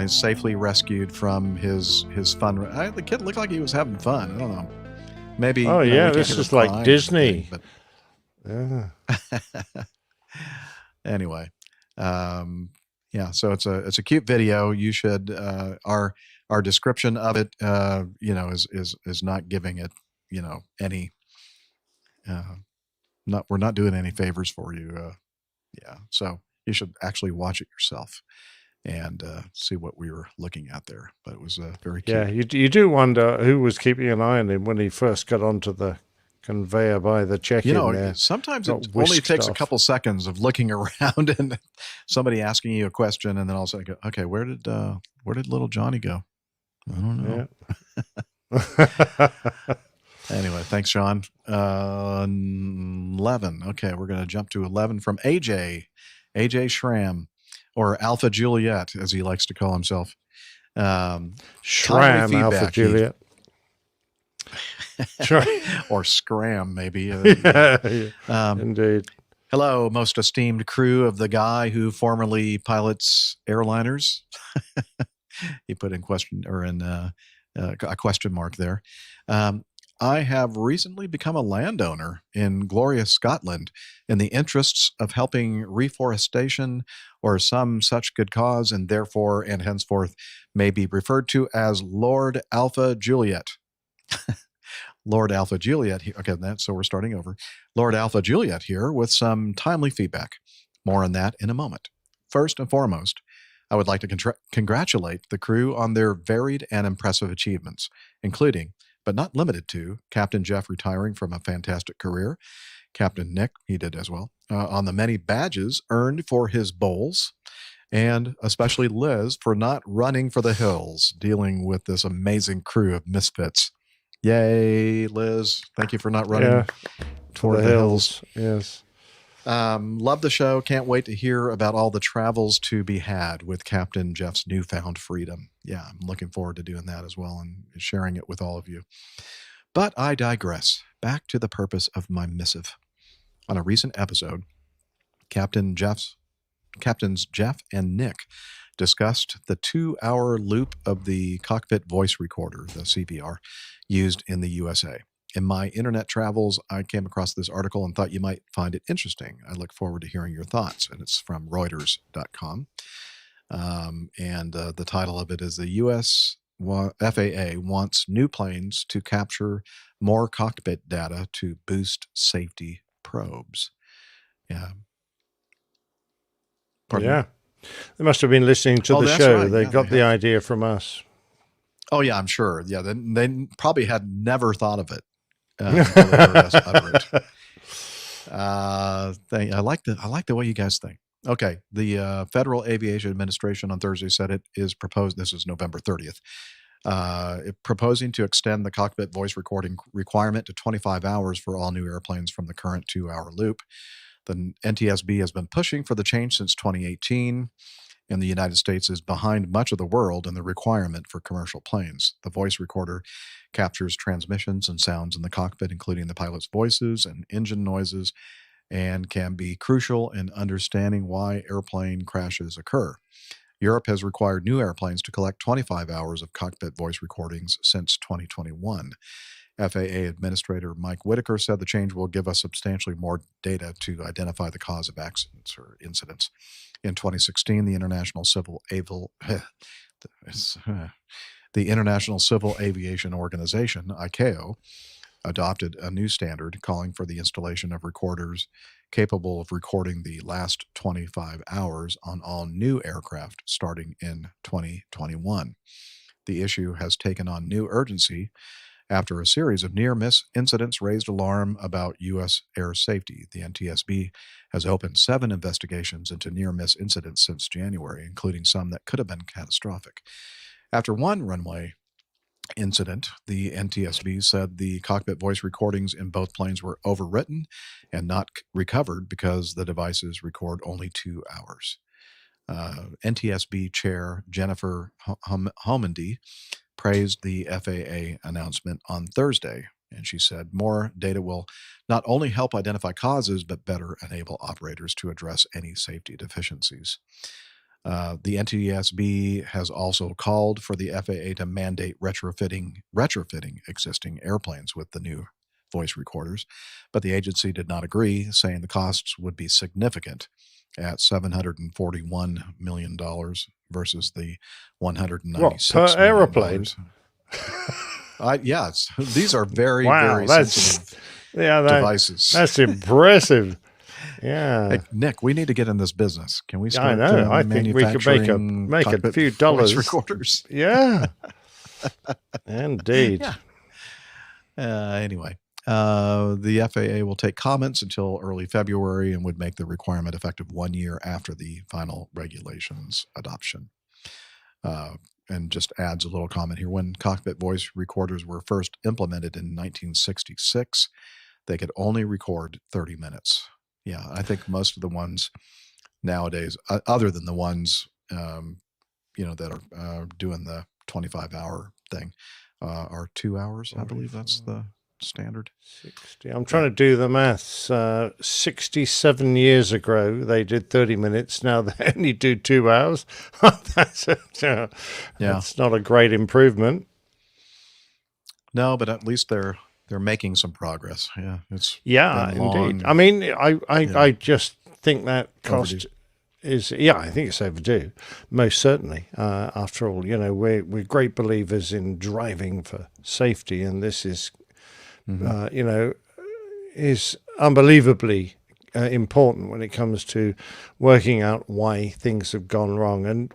He's safely rescued from his fun. The kid looked like he was having fun. I don't know. Maybe. Oh yeah, this is like Disney. But yeah. Anyway, yeah. So it's a cute video. You should our description of it, is not giving it, any. We're not doing any favors for you. Yeah. So you should actually watch it yourself and see what we were looking at there. But it was very cute. Yeah, you do wonder who was keeping an eye on him when he first got onto the conveyor by the check-in there. Sometimes it only takes a couple seconds of looking around and somebody asking you a question, and then all of a sudden, okay, where did little Johnny go? I don't know. Yeah. Anyway, thanks, Sean. 11. Okay, we're going to jump to 11 from AJ Schramm, or Alpha Juliet, as he likes to call himself. Schramm, Alpha Juliet. Or Scram, maybe. Indeed. Hello, most esteemed crew of the guy who formerly pilots airliners. He put in question, or in a question mark there. I have recently become a landowner in glorious Scotland in the interests of helping reforestation or some such good cause, and therefore and henceforth may be referred to as Lord Alpha Juliet. Lord Alpha Juliet. Okay, so we're starting over. Lord Alpha Juliet here with some timely feedback. More on that in a moment. First and foremost, I would like to congratulate the crew on their varied and impressive achievements, including, but not limited to, Captain Jeff retiring from a fantastic career, Captain Nick, he did as well, on the many badges earned for his bowls, and especially Liz for not running for the hills, dealing with this amazing crew of misfits. Yay, Liz. Thank you for not running toward the hills. Yes. Love the show. Can't wait to hear about all the travels to be had with Captain Jeff's newfound freedom. Yeah, I'm looking forward to doing that as well and sharing it with all of you. But I digress. Back to the purpose of my missive. On a recent episode, Captains Jeff and Nick discussed the 2-hour loop of the cockpit voice recorder, the CVR, used in the USA. In my internet travels, I came across this article and thought you might find it interesting. I look forward to hearing your thoughts, and it's from Reuters.com. And the title of it is the U.S. FAA wants new planes to capture more cockpit data to boost safety probes. Yeah. Pardon me? They must have been listening to the show. Right. They got the idea from us. Oh, yeah, I'm sure. Yeah, they probably had never thought of it. I like the way you guys think. Okay, the Federal Aviation Administration on Thursday said it is proposed. This is November 30th. Proposing to extend the cockpit voice recording requirement to 25 hours for all new airplanes from the current 2-hour loop. The NTSB has been pushing for the change since 2018. And the United States is behind much of the world in the requirement for commercial planes. The voice recorder captures transmissions and sounds in the cockpit, including the pilot's voices and engine noises, and can be crucial in understanding why airplane crashes occur. Europe has required new airplanes to collect 25 hours of cockpit voice recordings since 2021. FAA Administrator Mike Whitaker said the change will give us substantially more data to identify the cause of accidents or incidents. In 2016, the International Civil Aviation Organization, ICAO, adopted a new standard calling for the installation of recorders capable of recording the last 25 hours on all new aircraft starting in 2021. The issue has taken on new urgency after a series of near-miss incidents raised alarm about U.S. air safety. The NTSB has opened 7 investigations into near-miss incidents since January, including some that could have been catastrophic. After one runway incident, the NTSB said the cockpit voice recordings in both planes were overwritten and not recovered because the devices record only 2 hours. NTSB Chair Jennifer Homendy praised the FAA announcement on Thursday, and she said more data will not only help identify causes, but better enable operators to address any safety deficiencies. The NTSB has also called for the FAA to mandate retrofitting existing airplanes with the new voice recorders, but the agency did not agree, saying the costs would be significant at $741 million versus the $196 per aeroplane. Yes, these are very, wow, very sensitive devices. That's impressive. Yeah, hey, Nick, we need to get in this business. Can we start? I know. I think we could make a few dollars. Recorders. Yeah, indeed. Yeah. Anyway, the FAA will take comments until early February and would make the requirement effective 1 year after the final regulations adoption. And just adds a little comment here. When cockpit voice recorders were first implemented in 1966, they could only record 30 minutes. Yeah, I think most of the ones nowadays, other than the ones, that are doing the 25-hour thing, are 2 hours. I believe that's the standard. 60. I'm trying to do the maths. 67 years ago, they did 30 minutes. Now they only do 2 hours. That's not a great improvement. No, but at least they're making some progress. Yeah, indeed. I mean, I just think that cost overdue. Is I think it's overdue, most certainly. After all, we're great believers in driving for safety, and this is, is unbelievably important when it comes to working out why things have gone wrong. And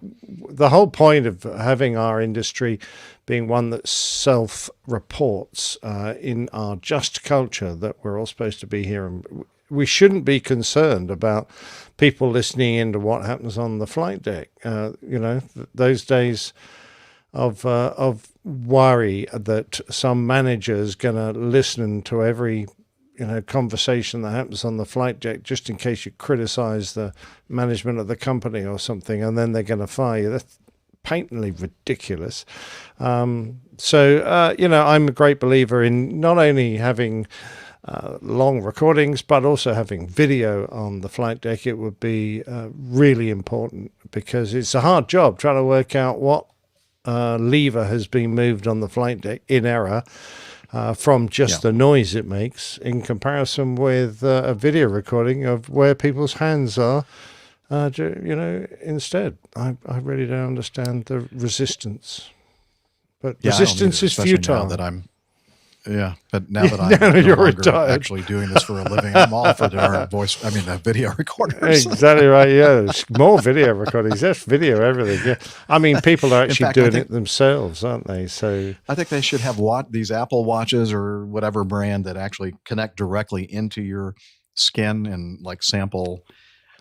the whole point of having our industry being one that self-reports in our just culture that we're all supposed to be here, and we shouldn't be concerned about people listening into what happens on the flight deck. Those days of worry that some manager's going to listen to every conversation that happens on the flight deck just in case you criticize the management of the company or something, and then they're going to fire you. That's patently ridiculous. I'm a great believer in not only having long recordings, but also having video on the flight deck. It would be really important, because it's a hard job trying to work out what lever has been moved on the flight deck in error from just the noise it makes, in comparison with a video recording of where people's hands are. Instead, I really don't understand the resistance. But resistance is futile. Now that I'm but now that I'm you're no longer retired, actually doing this for a living, I'm all for the video recorders. Exactly right. Yeah, there's more video recordings. That's video everything. Yeah, I mean, people are actually doing it themselves, aren't they? So I think they should have these Apple Watches or whatever brand that actually connect directly into your skin and like sample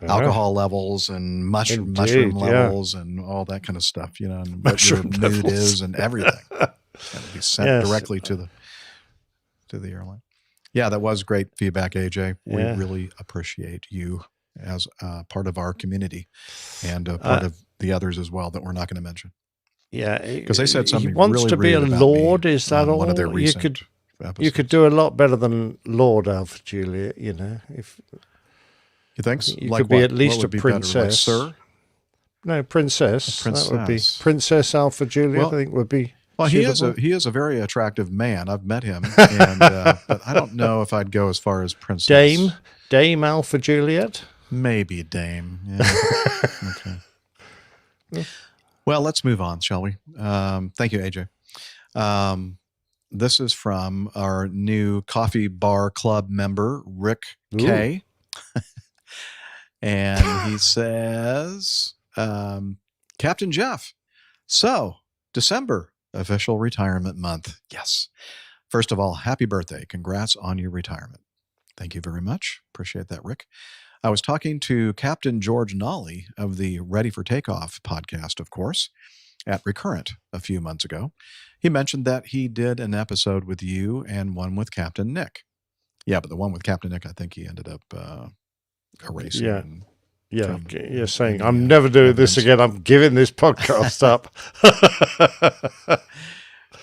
alcohol levels and mushroom levels and all that kind of stuff. And what your mood is and everything. That'll be sent directly to the airline. Yeah, that was great feedback, AJ. We really appreciate you as part of our community and part of the others as well that we're not going to mention. Yeah, because they said something. He wants really to be a lord. Is that all? One of their recent you could do a lot better than Lord Alpha Juliet. You think so? You Like could be what? at least What a would be better? Like princess. sir? No, princess. A That would be princess. Princess Alpha Juliet. Well- I think would be. Well, suitable. he is a very attractive man. I've met him, and but I don't know if I'd go as far as princess. Dame Alpha Juliet. Maybe Dame. Yeah. Okay. Well, let's move on, shall we? Thank you, AJ. This is from our new Coffee Bar Club member, Rick K. And he says, Captain Jeff, so December, official retirement month. Yes. First of all, happy birthday. Congrats on your retirement. Thank you very much. Appreciate that, Rick. I was talking to Captain George Nolly of the Ready for Takeoff podcast, of course, at Recurrent a few months ago. He mentioned that he did an episode with you and one with Captain Nick. Yeah, but the one with Captain Nick, I think he ended up erasing. Yeah. and Yeah, from you're saying, any, I'm never doing this evidence. again. I'm giving this podcast up.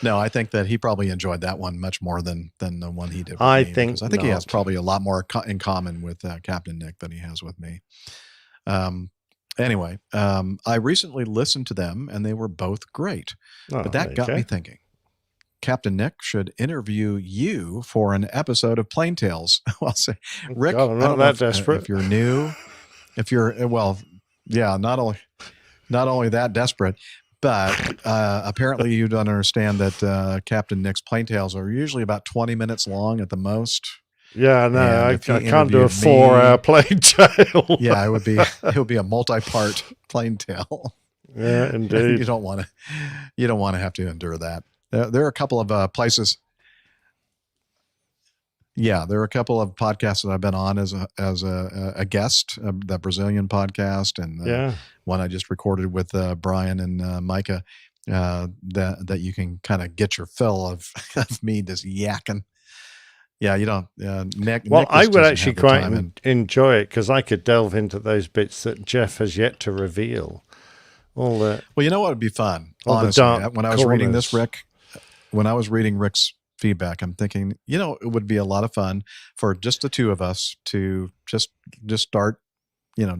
No, I think that he probably enjoyed that one much more than the one he did with I me, think because I think he has not. probably a lot more in common with Captain Nick than he has with me. Anyway, I recently listened to them, and they were both great. Oh, but that got okay. me thinking. Captain Nick should interview you for an episode of Plain Tales. Well, say, Rick, God, I'm I not don't know that if, desperate. if you're new, if you're well, yeah, not only that desperate, but apparently you don't understand that Captain Nick's Plain Tales are usually about 20 minutes long at the most. Yeah, no, And I if he can't do a interviewed 4-hour me- plain tale. Yeah, it would be a multi-part Plain Tale. Yeah, indeed. You don't want to have to endure that. There are a couple of places. Yeah, there are a couple of podcasts that I've been on as a guest, the Brazilian podcast, and Yeah. one I just recorded with Brian and Micah. That you can kind of get your fill of me just yakking. Yeah, you don't. Nick. Well, Nick I just would doesn't actually have the quite time, and- enjoy it because I could delve into those bits that Jeff has yet to reveal. All the Well, you know what would be fun? All the Honestly, dark when I was reading this, corners. Rick, when I was reading Rick's feedback, I'm thinking, it would be a lot of fun for just the two of us to just start,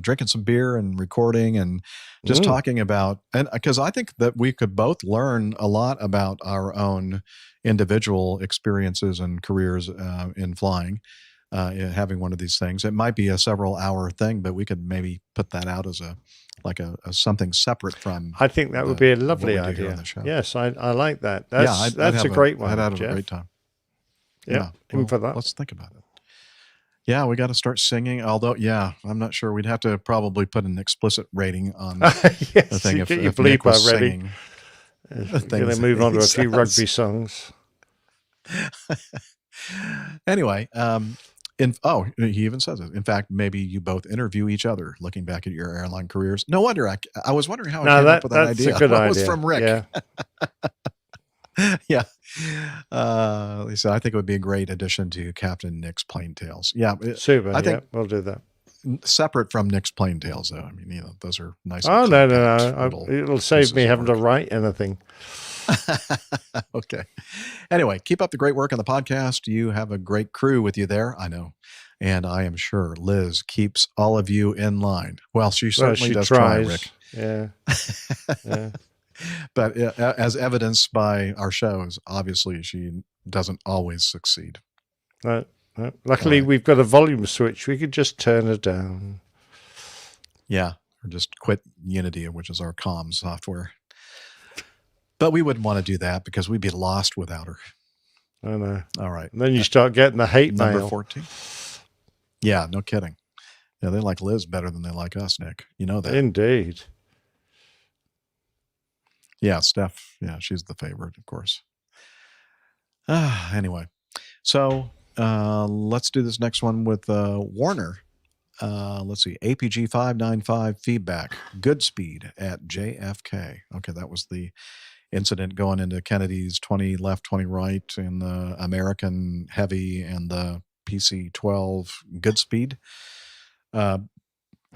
drinking some beer and recording and just talking about, and because I think that we could both learn a lot about our own individual experiences and careers in flying. Having one of these things, it might be a several hour thing, but we could maybe put that out as a something separate from. I think that would be a lovely what we do here on idea. the show. Yes, I like that. I'd That's have a great one. I'd have Jeff. a great time. Yeah, in for that. Let's think about it. Yeah, we got to start singing. Although, I'm not sure. We'd have to probably put an explicit rating on Yes, the thing you if, get your if Nick was bleeper ready. singing. We're the going things to move on to a he few says. rugby songs. Anyway, he even says it. In fact, maybe you both interview each other, looking back at your airline careers. No wonder I was wondering how I came up with that that's idea. a good That idea. was from Rick. Yeah. Yeah. So I think it would be a great addition to Captain Nick's Plain Tales. Yeah. Super. I think we'll do that. separate from Nick's Plain Tales, though. I mean, those are nice. Oh, and no. compact little It'll save me pieces of having to work. write anything. Okay. Anyway, keep up the great work on the podcast. You have a great crew with you there. I know. And I am sure Liz keeps all of you in line. Well, she certainly she does tries. try, Rick. Yeah. Yeah. But as evidenced by our shows, obviously she doesn't always succeed. No. Luckily, Right. we've got a volume switch. We could just turn her down. Yeah. Or just quit Unity, which is our comms software. But we wouldn't want to do that because we'd be lost without her. I know. All right. And then you start getting the hate Number mail. 14. Yeah, no kidding. Yeah, they like Liz better than they like us, Nick. You know that. Indeed. Yeah, Steph. Yeah, she's the favorite, of course. Anyway, so let's do this next one with Warner. Let's see, APG 595 feedback. Good speed at JFK. Okay, that was the incident going into Kennedy's 20 left, 20 right in the American Heavy and the PC-12 good speed.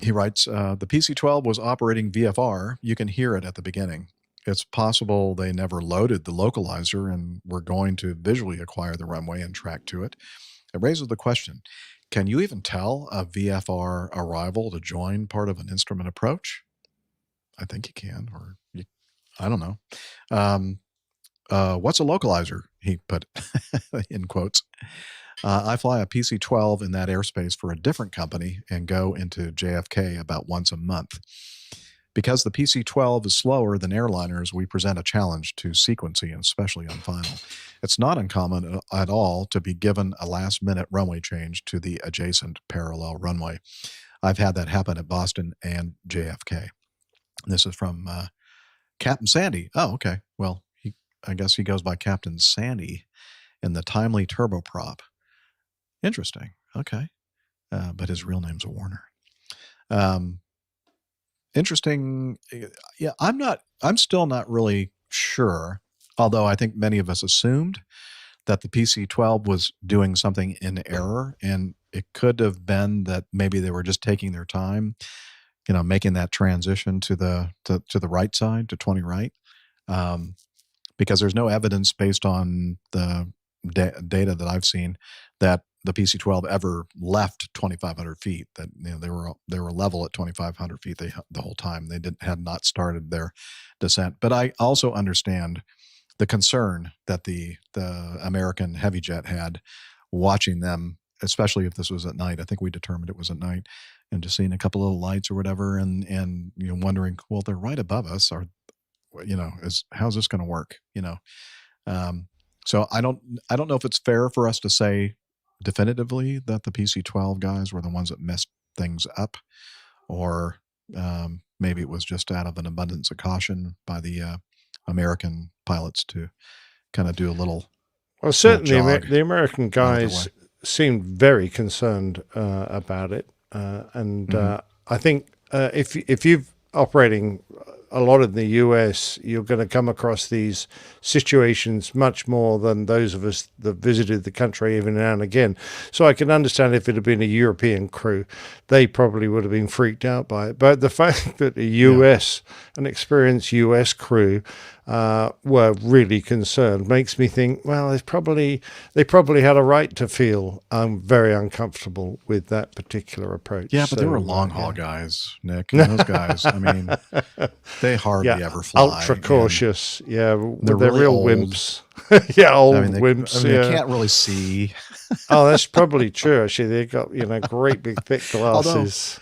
He writes, the PC-12 was operating VFR. You can hear it at the beginning. It's possible they never loaded the localizer and were going to visually acquire the runway and track to it. It raises the question, Can you even tell a VFR arrival to join part of an instrument approach? I think you can, or I don't know. What's a localizer? He put in quotes. I fly a PC-12 in that airspace for a different company and go into JFK about once a month. Because the PC-12 is slower than airliners, we present a challenge to sequencing, especially on final. It's not uncommon at all to be given a last-minute runway change to the adjacent parallel runway. I've had that happen at Boston and JFK. This is from Captain Sandy. Oh, okay. Well, I guess he goes by Captain Sandy in the Timely Turboprop. Interesting. Okay. But his real name's Warner. Interesting. Yeah, I'm still not really sure, although I think many of us assumed that the PC-12 was doing something in error, and it could have been that maybe they were just taking their time, making that transition to the right side, to 20 right, because there's no evidence based on the data that I've seen that the PC-12 ever left 2,500 feet. That they were level at 2,500 feet the whole time. They had not started their descent. But I also understand the concern that the American heavy jet had watching them, especially if this was at night. I think we determined it was at night, and just seeing a couple of little lights or whatever, and wondering, well, they're right above us, or how's this going to work? So I don't know if it's fair for us to say definitively that the PC-12 guys were the ones that messed things up, or maybe it was just out of an abundance of caution by the American pilots to kind of do a little. Well, certainly the American guys seemed very concerned about it, and I think if you've operating a lot in the US, you're going to come across these situations much more than those of us that visited the country even now and again. So I can understand if it had been a European crew, they probably would have been freaked out by it. But the fact that an experienced US crew were really concerned makes me think, well, they probably had a right to feel very uncomfortable with that particular approach. Yeah, but they were long haul guys, Nick. And those guys, I mean, they hardly ever fly. Ultra cautious. Yeah, they're really real old. wimps. Yeah, old wimps. They can't really see. Oh, that's probably true. Actually, they got great big thick glasses.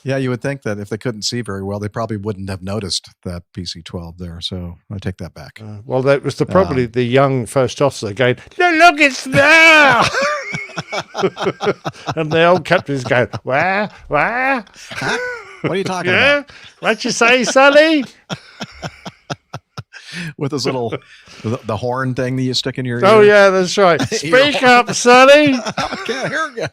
Yeah, you would think that if they couldn't see very well, they probably wouldn't have noticed that PC-12 there. So I take that back. Well, that was probably the young first officer going, "No, look, it's there!" And the old captain's going, "Where? Where? What are you talking about? What'd you say, Sonny?" With this little, the horn thing that you stick in your ear. Oh, yeah, that's right. Speak up, Sonny. I can't hear you.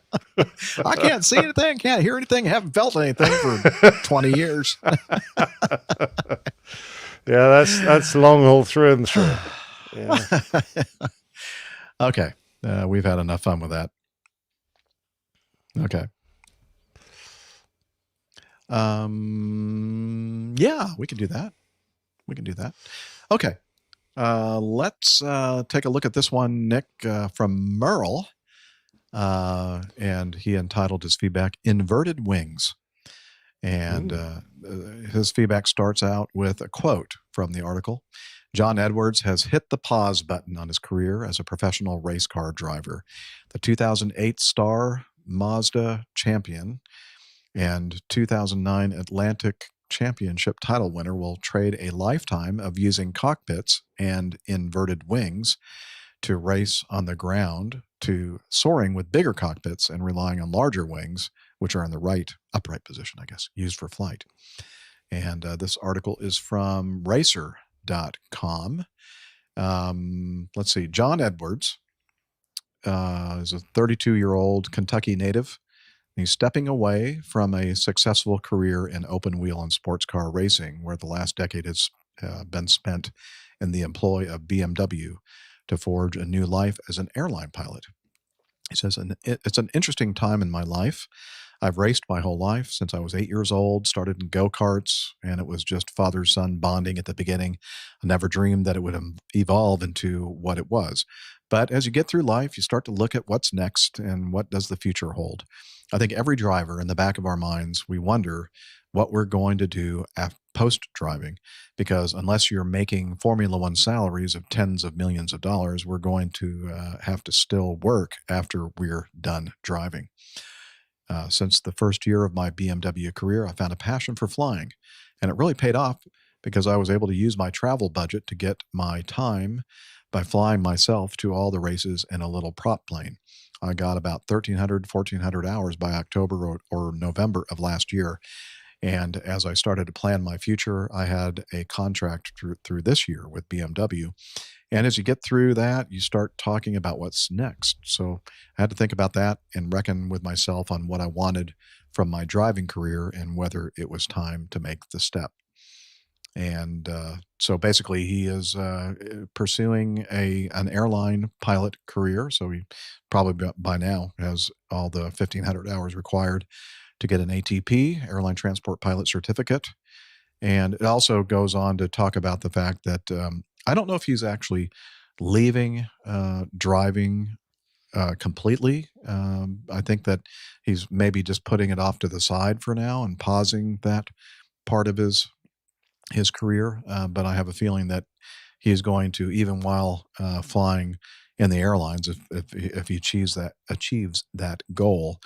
I can't see anything, can't hear anything, haven't felt anything for 20 years. Yeah, that's long haul through and through. Yeah. Okay. We've had enough fun with that. Okay. Yeah, we can do that. Okay. Let's take a look at this one, Nick, from Merle. And he entitled his feedback, Inverted Wings. And his feedback starts out with a quote from the article. John Edwards has hit the pause button on his career as a professional race car driver. The 2008 Star Mazda champion and 2009 Atlantic Championship title winner will trade a lifetime of using cockpits and inverted wings to race on the ground to soaring with bigger cockpits and relying on larger wings, which are in the right upright position, I guess, used for flight. And this article is from racer.com. Let's see. John Edwards is a 32-year-old Kentucky native. He's stepping away from a successful career in open wheel and sports car racing, where the last decade has been spent in the employ of BMW to forge a new life as an airline pilot. He says, it's an interesting time in my life. I've raced my whole life since I was 8 years old, started in go-karts, and it was just father-son bonding at the beginning. I never dreamed that it would evolve into what it was. But as you get through life, you start to look at what's next and what does the future hold. I think every driver, in the back of our minds, we wonder what we're going to do post-driving, because unless you're making Formula One salaries of tens of millions of dollars, we're going to have to still work after we're done driving. Since the first year of my BMW career, I found a passion for flying, and it really paid off because I was able to use my travel budget to get my time by flying myself to all the races in a little prop plane. I got about 1,400 hours by October or November of last year. And as I started to plan my future, I had a contract through this year with BMW. And as you get through that, you start talking about what's next. So I had to think about that and reckon with myself on what I wanted from my driving career and whether it was time to make the step. And so basically, he is pursuing an airline pilot career. So he probably by now has all the 1,500 hours required to get an ATP, Airline Transport Pilot Certificate. And it also goes on to talk about the fact that I don't know if he's actually leaving driving completely. I think that he's maybe just putting it off to the side for now and pausing that part of his career. But I have a feeling that he's going to, even while flying in the airlines, if he achieves that goal,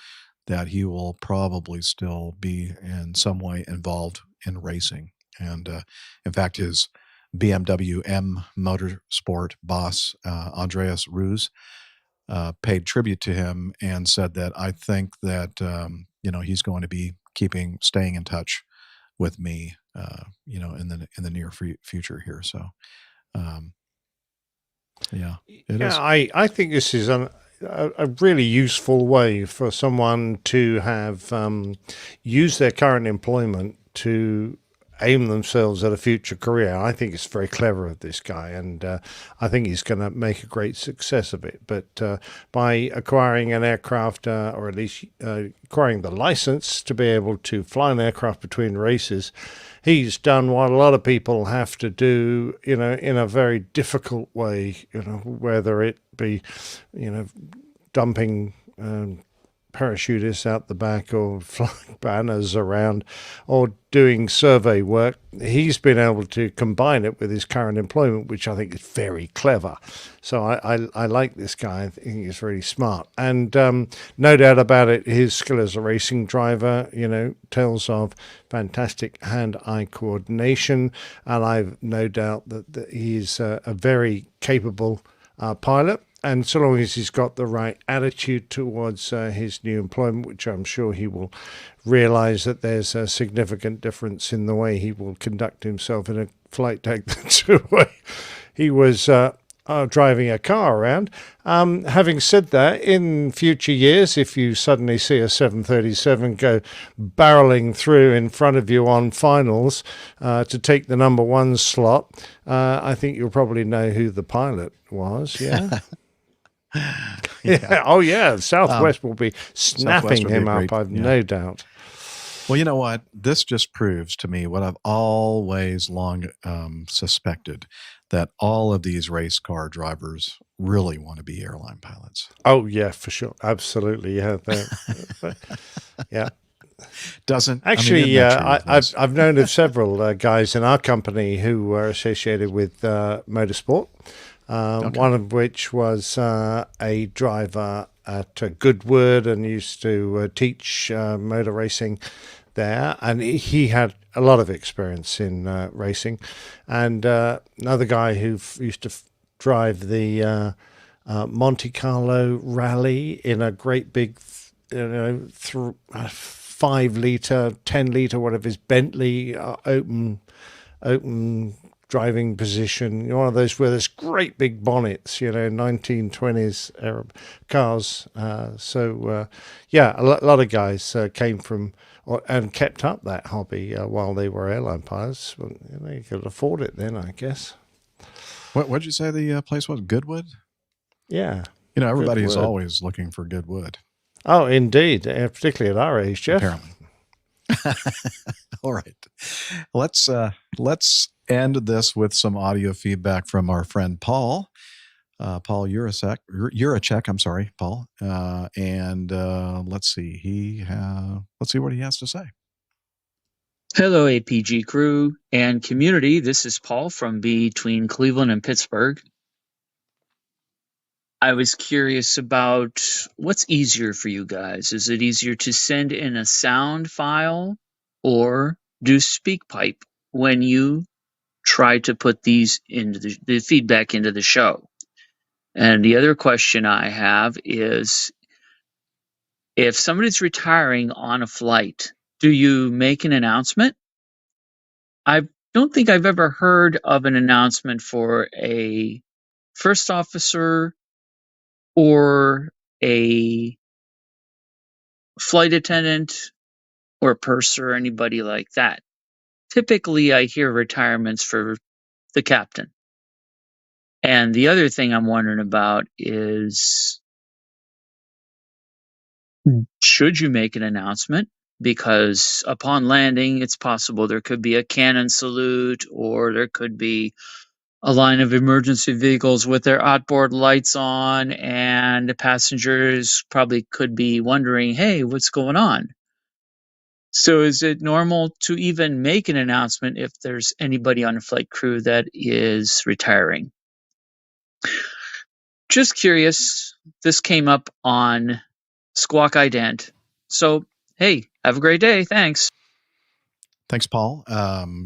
that he will probably still be in some way involved in racing. And in fact, his BMW M Motorsport boss, Andreas Ruse, paid tribute to him and said that I think that he's going to be staying in touch with me, in the near future here. So, yeah, it is. I think this is a really useful way for someone to have used their current employment to aim themselves at a future career. I think it's very clever of this guy, and I think he's going to make a great success of it. But by acquiring an aircraft, or at least acquiring the license to be able to fly an aircraft between races, he's done what a lot of people have to do, in a very difficult way, whether it be, dumping parachutists out the back or flying banners around or doing survey work. He's been able to combine it with his current employment, which I think is very clever. So I like this guy. I think he's really smart. And no doubt about it, his skill as a racing driver, tells of fantastic hand-eye coordination. And I've no doubt that he's a very capable pilot. And so long as he's got the right attitude towards his new employment, which I'm sure he will realize that there's a significant difference in the way he will conduct himself in a flight deck to the way he was driving a car around. Having said that, in future years, if you suddenly see a 737 go barreling through in front of you on finals to take the number one slot, I think you'll probably know who the pilot was, yeah? Yeah. Oh, yeah. Southwest will be snapping him up, I've no doubt. Well, you know what? This just proves to me what I've always long suspected, that all of these race car drivers really want to be airline pilots. Oh, yeah, for sure. Absolutely. Yeah. Yeah. Doesn't actually? I've known of several guys in our company who were associated with motorsport. Okay. One of which was a driver at Goodwood and used to teach motor racing there, and he had a lot of experience in racing. And another guy who used to drive the Monte Carlo rally in a great big 5-liter, 10-liter, whatever his Bentley open driving position, one of those where there's great big bonnets, 1920s Arab cars. Yeah, a lot of guys came from and kept up that hobby while they were airline pilots. Well, they could afford it then, I guess. What did you say the place was? Goodwood? Yeah. Everybody's always looking for good wood. Oh, indeed, particularly at our age, Jeff. Apparently. All right. Let's end this with some audio feedback from our friend Paul. Paul Urachek, I'm sorry, Paul. And let's see. Let's see what he has to say. Hello, APG crew and community. This is Paul from between Cleveland and Pittsburgh. I was curious about what's easier for you guys. Is it easier to send in a sound file or do SpeakPipe when you try to put these into the feedback into the show? And the other question I have is, if somebody's retiring on a flight, do you make an announcement? I don't think I've ever heard of an announcement for a first officer or a flight attendant or purser or anybody like that. Typically, I hear retirements for the captain. And the other thing I'm wondering about is, should you make an announcement? Because upon landing, it's possible there could be a cannon salute, or there could be a line of emergency vehicles with their outboard lights on, and the passengers probably could be wondering, hey, what's going on? So is it normal to even make an announcement if there's anybody on the flight crew that is retiring? Just curious. This came up on Squawk Ident. So, hey, have a great day. Thanks. Thanks, Paul.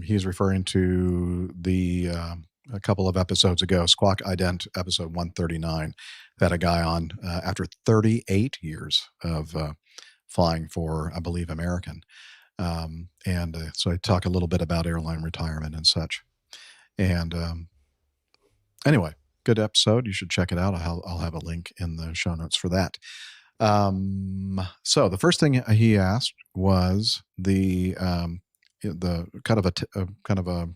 He's referring to a couple of episodes ago, Squawk Ident episode 139, that a guy on after 38 years of flying for, I believe, American. So I talk a little bit about airline retirement and such. And anyway, good episode. You should check it out. I'll have a link in the show notes for that. So the first thing he asked was the kind of a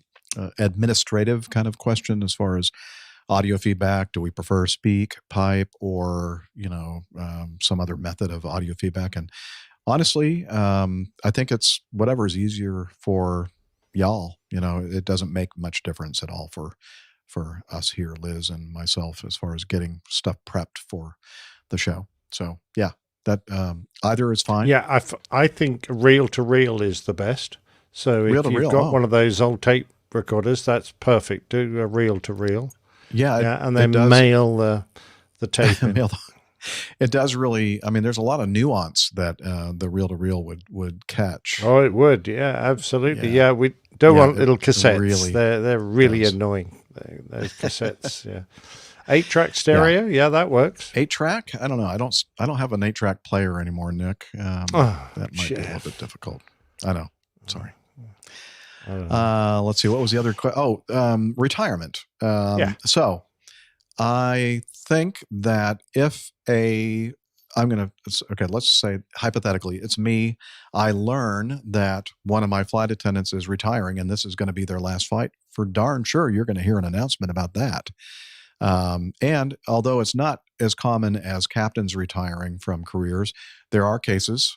administrative kind of question as far as audio feedback. Do we prefer SpeakPipe or some other method of audio feedback? And honestly, I think it's whatever is easier for y'all. It doesn't make much difference at all for us here, Liz and myself, as far as getting stuff prepped for the show. So yeah, that either is fine. Yeah, I think reel to reel is the best. So if you've got one of those old tape recorders, that's perfect. Do a reel to reel. Yeah, and then mail the tape in. It does really. I mean, there's a lot of nuance that the reel to reel would catch. Oh, it would. Yeah, absolutely. Yeah, we don't want little cassettes. Really they're really annoying. Those cassettes. Yeah. 8-track stereo. Yeah, that works. 8-track. I don't know. I don't have an 8-track player anymore, Nick. That might be a little bit difficult. I know. Sorry. Let's see. What was the other question? Retirement. So I think that let's say hypothetically, it's me. I learn that one of my flight attendants is retiring and this is going to be their last flight. For darn sure, you're going to hear an announcement about that. And although it's not as common as captains retiring from careers, there are cases,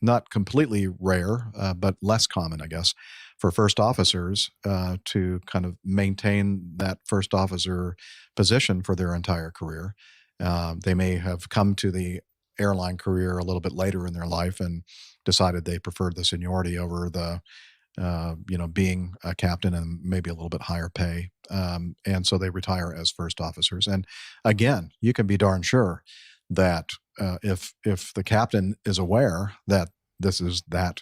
not completely rare, but less common, I guess, for first officers to kind of maintain that first officer position for their entire career. They may have come to the airline career a little bit later in their life and decided they preferred the seniority over the being a captain and maybe a little bit higher pay. And so they retire as first officers. And again, you can be darn sure that if the captain is aware that this is that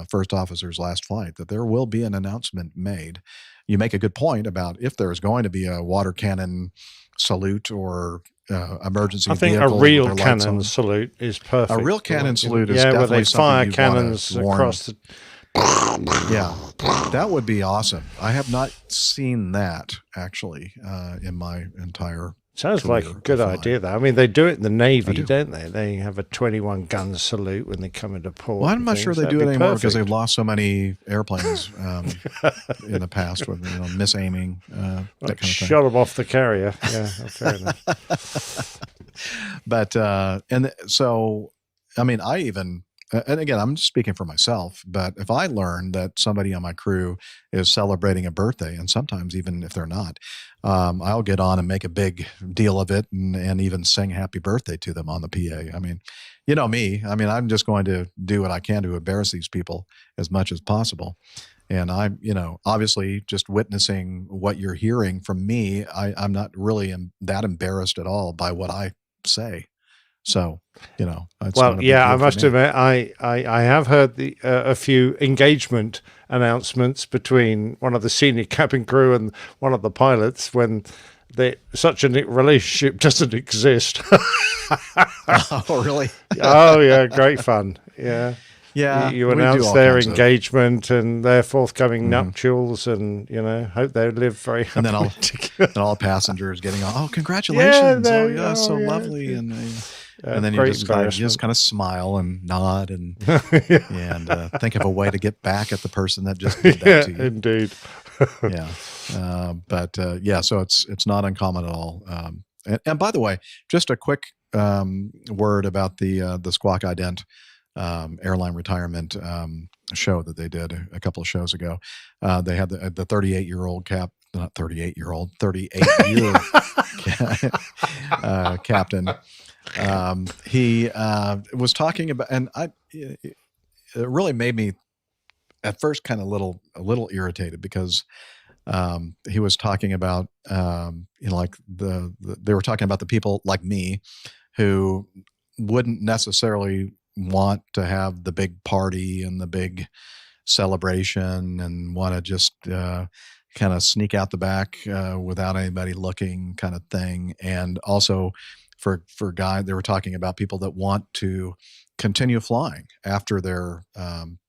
first officer's last flight, that there will be an announcement made. You make a good point about if there's going to be a water cannon salute or emergency vehicle. I think a real cannon salute is perfect. A real cannon salute is definitely where they fire something cannons across the... Yeah, that would be awesome. I have not seen that actually in my entire Sounds like a good idea, though. I mean, they do it in the Navy, don't they? They have a 21-gun salute when they come into port. Well, I'm not sure they do it anymore because they've lost so many airplanes in the past with misaiming, that kind of thing. Shot them off the carrier. Yeah, fair enough. But so, I mean, I even, and again, I'm just speaking for myself, but if I learn that somebody on my crew is celebrating a birthday, and sometimes even if they're not, I'll get on and make a big deal of it and even sing happy birthday to them on the PA. I mean, you know me, I mean, I'm just going to do what I can to embarrass these people as much as possible. And I'm, obviously just witnessing what you're hearing from me, I'm not really that embarrassed at all by what I say. So, it's well, not a big yeah, I deal for must me. admit, I have heard a few engagement announcements between one of the senior cabin crew and one of the pilots when such a relationship doesn't exist. Oh, really? Oh, yeah, great fun. Yeah. Yeah, You we do announce all their kinds of- engagement and their forthcoming nuptials, and hope they live very happily. And then all passengers getting, oh, congratulations! So yeah. lovely, and then you great just embarrassment. kind of smile and nod and think of a way to get back at the person that just did that to you. Indeed. So it's not uncommon at all. And by the way, just a quick word about the Squawk Ident airline retirement show that they did a couple of shows ago. They had the 38-year-old not 38-year-old, 38-year captain. He was talking about, and it really made me at first kind of a little irritated because he was talking about like they were talking about the people like me who wouldn't necessarily want to have the big party and the big celebration and want to just kind of sneak out the back without anybody looking, kind of thing. And also for guys, they were talking about people that want to continue flying after their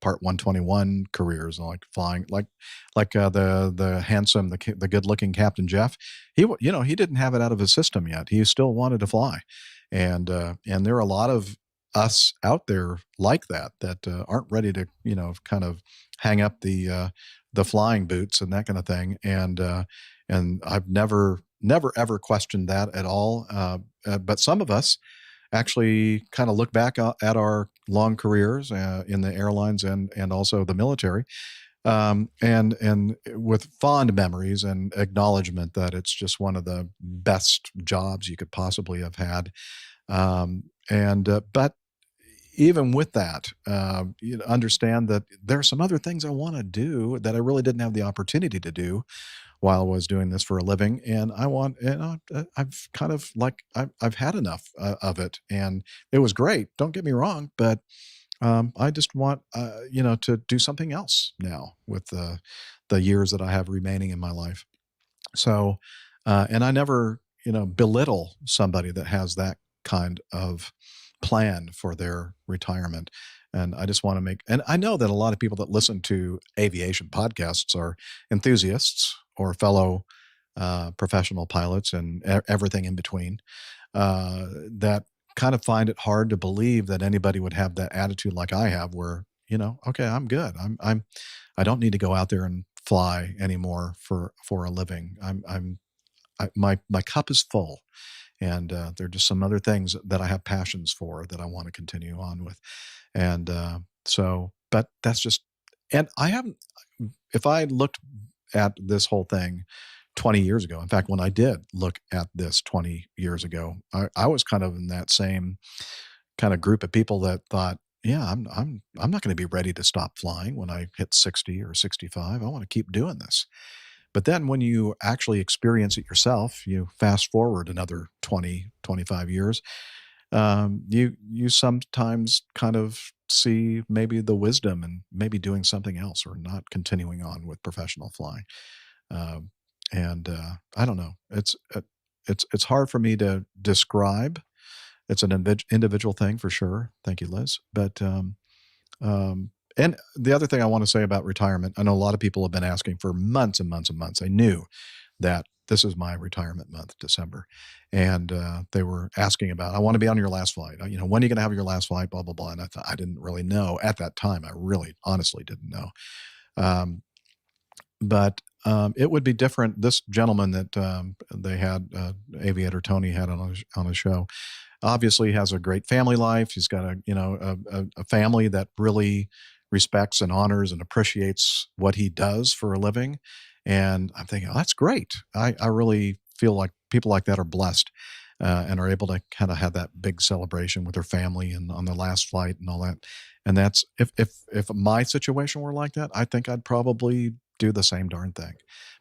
Part 121 careers, like flying, like the handsome, the good looking Captain Jeff. He didn't have it out of his system yet. He still wanted to fly, and there are a lot of us out there like that aren't ready to kind of hang up the flying boots and that kind of thing. And I've never ever questioned that at all. But some of us actually kind of look back at our long careers in the airlines and also the military, and with fond memories and acknowledgement that it's just one of the best jobs you could possibly have had. But even with that, you understand that there are some other things I want to do that I really didn't have the opportunity to do while I was doing this for a living. And I've kind of like, I've had enough of it, and it was great. Don't get me wrong, but I just want, to do something else now with the years that I have remaining in my life. So, and I never, belittle somebody that has that kind of plan for their retirement. And I just want to and I know that a lot of people that listen to aviation podcasts are enthusiasts or fellow professional pilots and everything in between, that kind of find it hard to believe that anybody would have that attitude like I have, where, okay, I'm good. I don't need to go out there and fly anymore for a living. My cup is full. And there are just some other things that I have passions for that I want to continue on with. And but that's just, and I haven't, if I looked at this whole thing 20 years ago, in fact, when I did look at this 20 years ago, I was kind of in that same kind of group of people that thought, yeah, I'm not going to be ready to stop flying when I hit 60 or 65. I want to keep doing this. But then when you actually experience it yourself, you fast forward another 20, 25 years, you sometimes kind of see maybe the wisdom and maybe doing something else or not continuing on with professional flying. I don't know. It's hard for me to describe. It's an individual thing for sure. Thank you, Liz. But and the other thing I want to say about retirement, I know a lot of people have been asking for months and months and months. I knew that this is my retirement month, December. And they were asking about, I want to be on your last flight. When are you going to have your last flight? Blah, blah, blah. And I thought, I didn't really know at that time. I really honestly didn't know. But it would be different. This gentleman that they had, Aviator Tony had on a show, obviously has a great family life. He's got a family that really respects and honors and appreciates what he does for a living. And I'm thinking, oh, that's great. I really feel like people like that are blessed and are able to kind of have that big celebration with their family and on their last flight and all that. And that's if my situation were like that, I think I'd probably do the same darn thing.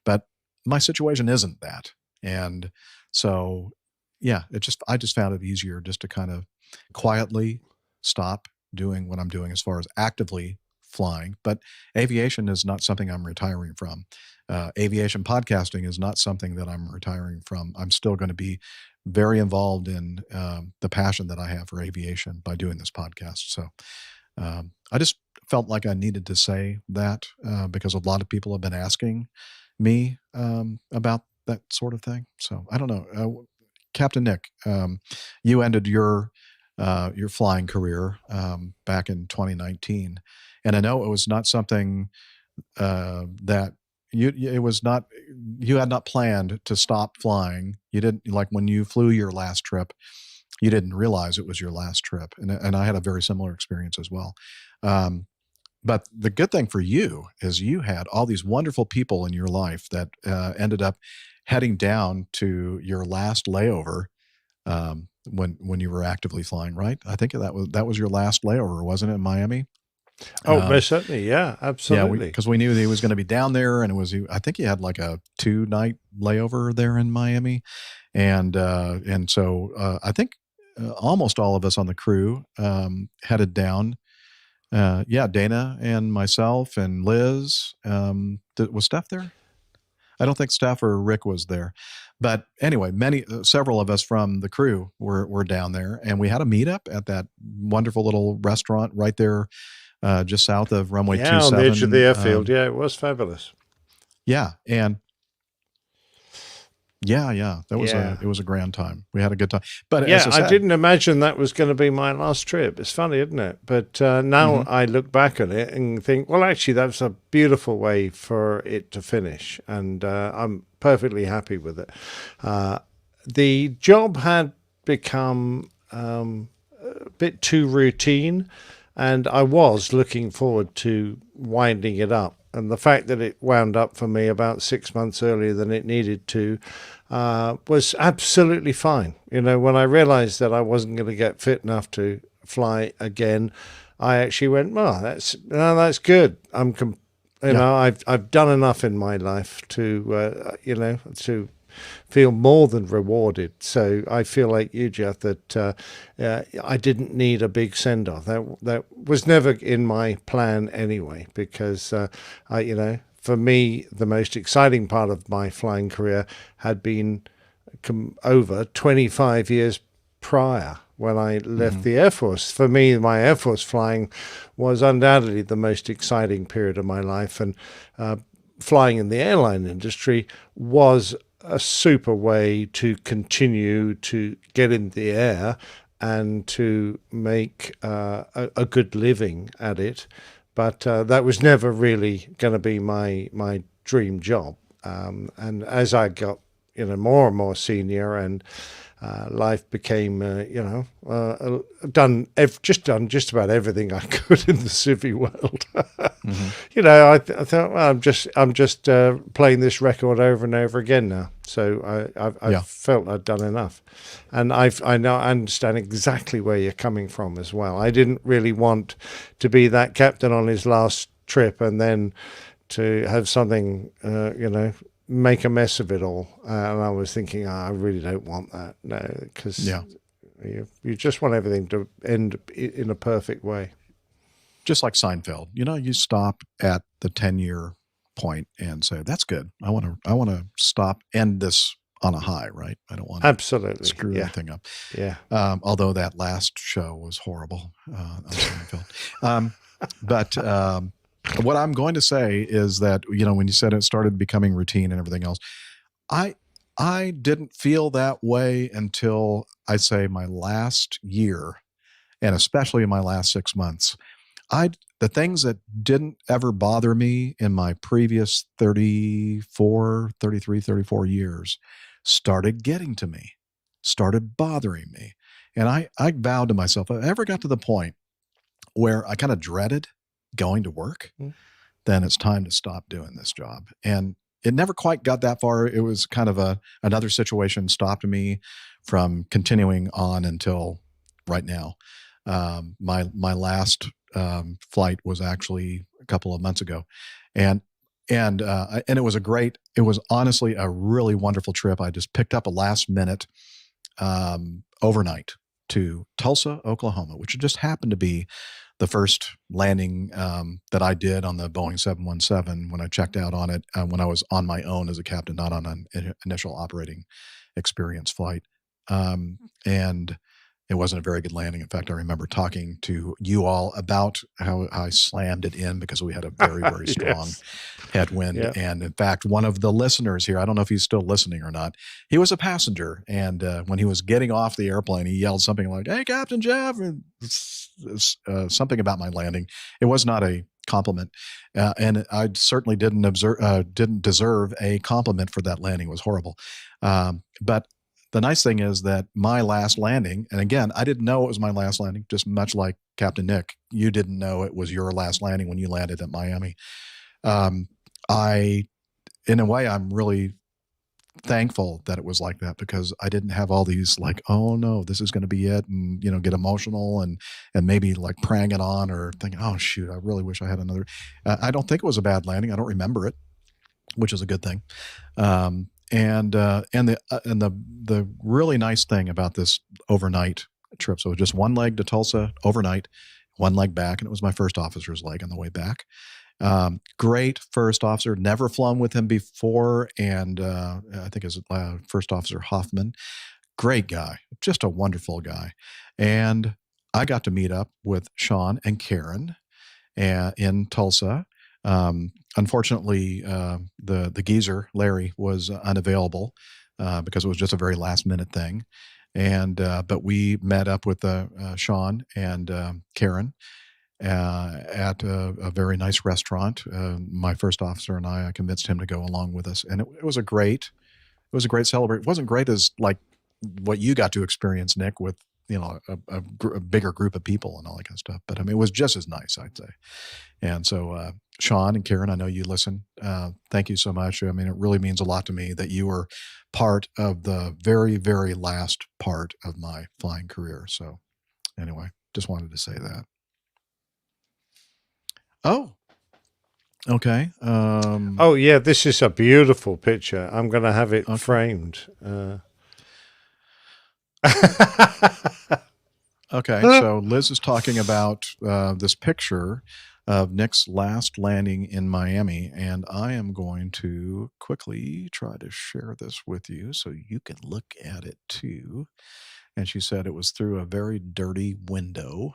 But my situation isn't that. And so, yeah, I just found it easier just to kind of quietly stop doing what I'm doing as far as actively flying. But aviation is not something I'm retiring from. Aviation podcasting is not something that I'm retiring from. I'm still going to be very involved in the passion that I have for aviation by doing this podcast. So I just felt like I needed to say that because a lot of people have been asking me about that sort of thing. So I don't know. Captain Nick, you ended your flying career back in 2019, and I know it was not something that you had not planned to stop flying. You didn't, like when you flew your last trip, you didn't realize it was your last trip, and I had a very similar experience as well. But the good thing for you is you had all these wonderful people in your life that ended up heading down to your last layover when you were actively flying, right? I think that was your last layover, wasn't it, in Miami? Oh, most certainly. Yeah, absolutely. Yeah, because we knew that he was going to be down there, and I think he had like a 2-night layover there in Miami. And so I think almost all of us on the crew headed down. Dana and myself and Liz. Was Steph there? I don't think Steph or Rick was there. But anyway, several of us from the crew were down there, and we had a meetup at that wonderful little restaurant right there just south of runway 27. On the edge of the airfield. Yeah, it was fabulous. Yeah, and it was a grand time. We had a good time. But yeah, as I didn't imagine that was going to be my last trip. It's funny, isn't it? But now I look back at it and think, well, actually, that was a beautiful way for it to finish, and I'm perfectly happy with it. The job had become a bit too routine, and I was looking forward to winding it up. And the fact that it wound up for me about 6 months earlier than it needed to was absolutely fine. You know, when I realized that I wasn't going to get fit enough to fly again, I actually went, that's good. I've done enough in my life to feel more than rewarded. So I feel like you, Jeff, that I didn't need a big send-off. That was never in my plan anyway, because for me, the most exciting part of my flying career had been over 25 years prior, when I left the Air Force. For me, my Air Force flying was undoubtedly the most exciting period of my life, and flying in the airline industry was a super way to continue to get in the air and to make a good living at it. But that was never really going to be my dream job. And as I got more and more senior, and life became done just about everything I could in the civvy world. I thought, well, I'm just playing this record over and over again now. So I felt I'd done enough, and I understand exactly where you're coming from as well. I didn't really want to be that captain on his last trip and then to have something make a mess of it all. And I was thinking, I really don't want that. No, because you just want everything to end in a perfect way. Just like Seinfeld, you stop at the 10-year point and say, that's good. I want to end this on a high, right? I don't want to absolutely screw anything up. Yeah. Although that last show was horrible on Seinfeld. But what I'm going to say is that, when you said it started becoming routine and everything else, I didn't feel that way until I'd say my last year, and especially in my last 6 months. the things that didn't ever bother me in my previous 34 years started getting to me, started bothering me. And I vowed to myself, if I ever got to the point where I kind of dreaded going to work, then it's time to stop doing this job. And it never quite got that far. It was kind of another situation stopped me from continuing on until right now. My last flight was actually a couple of months ago, and it was honestly a really wonderful trip. I just picked up a last minute overnight to Tulsa, Oklahoma, which just happened to be the first landing that I did on the Boeing 717 when I checked out on it, when I was on my own as a captain, not on an initial operating experience flight. And it wasn't a very good landing. In fact, I remember talking to you all about how I slammed it in because we had a very, very strong headwind. Yeah. And in fact, one of the listeners here, I don't know if he's still listening or not, he was a passenger. And when he was getting off the airplane, he yelled something like, "Hey, Captain Jeff," something about my landing. It was not a compliment. And I certainly didn't deserve a compliment for that landing. It was horrible. But the nice thing is that my last landing, and again, I didn't know it was my last landing, just much like Captain Nick, you didn't know it was your last landing when you landed at Miami. In a way, I'm really thankful that it was like that because I didn't have all these like, oh no, this is going to be it, and get emotional and maybe like praying it on or thinking, oh shoot, I really wish I had another. I don't think it was a bad landing. I don't remember it, which is a good thing. And the really nice thing about this overnight trip, so it was just one leg to Tulsa overnight, one leg back, and it was my first officer's leg on the way back. Great first officer, never flown with him before, and I think it was First Officer Hoffman. Great guy, just a wonderful guy. And I got to meet up with Sean and Karen in Tulsa. Unfortunately, the geezer, Larry, was unavailable because it was just a very last minute thing. And but we met up with Sean and Karen at a very nice restaurant. My first officer and I convinced him to go along with us. And it was a great celebration. It wasn't great as like what you got to experience, Nick, with a bigger group of people and all that kind of stuff. But I mean, it was just as nice, I'd say. And so Sean and Karen, I know you listen. Thank you so much. I mean, it really means a lot to me that you were part of the very, very last part of my flying career. So anyway, just wanted to say that. Oh, okay. Oh yeah, this is a beautiful picture. I'm going to have it framed. Okay, so Liz is talking about this picture of Nick's last landing in Miami, and I am going to quickly try to share this with you so you can look at it too. And she said it was through a very dirty window,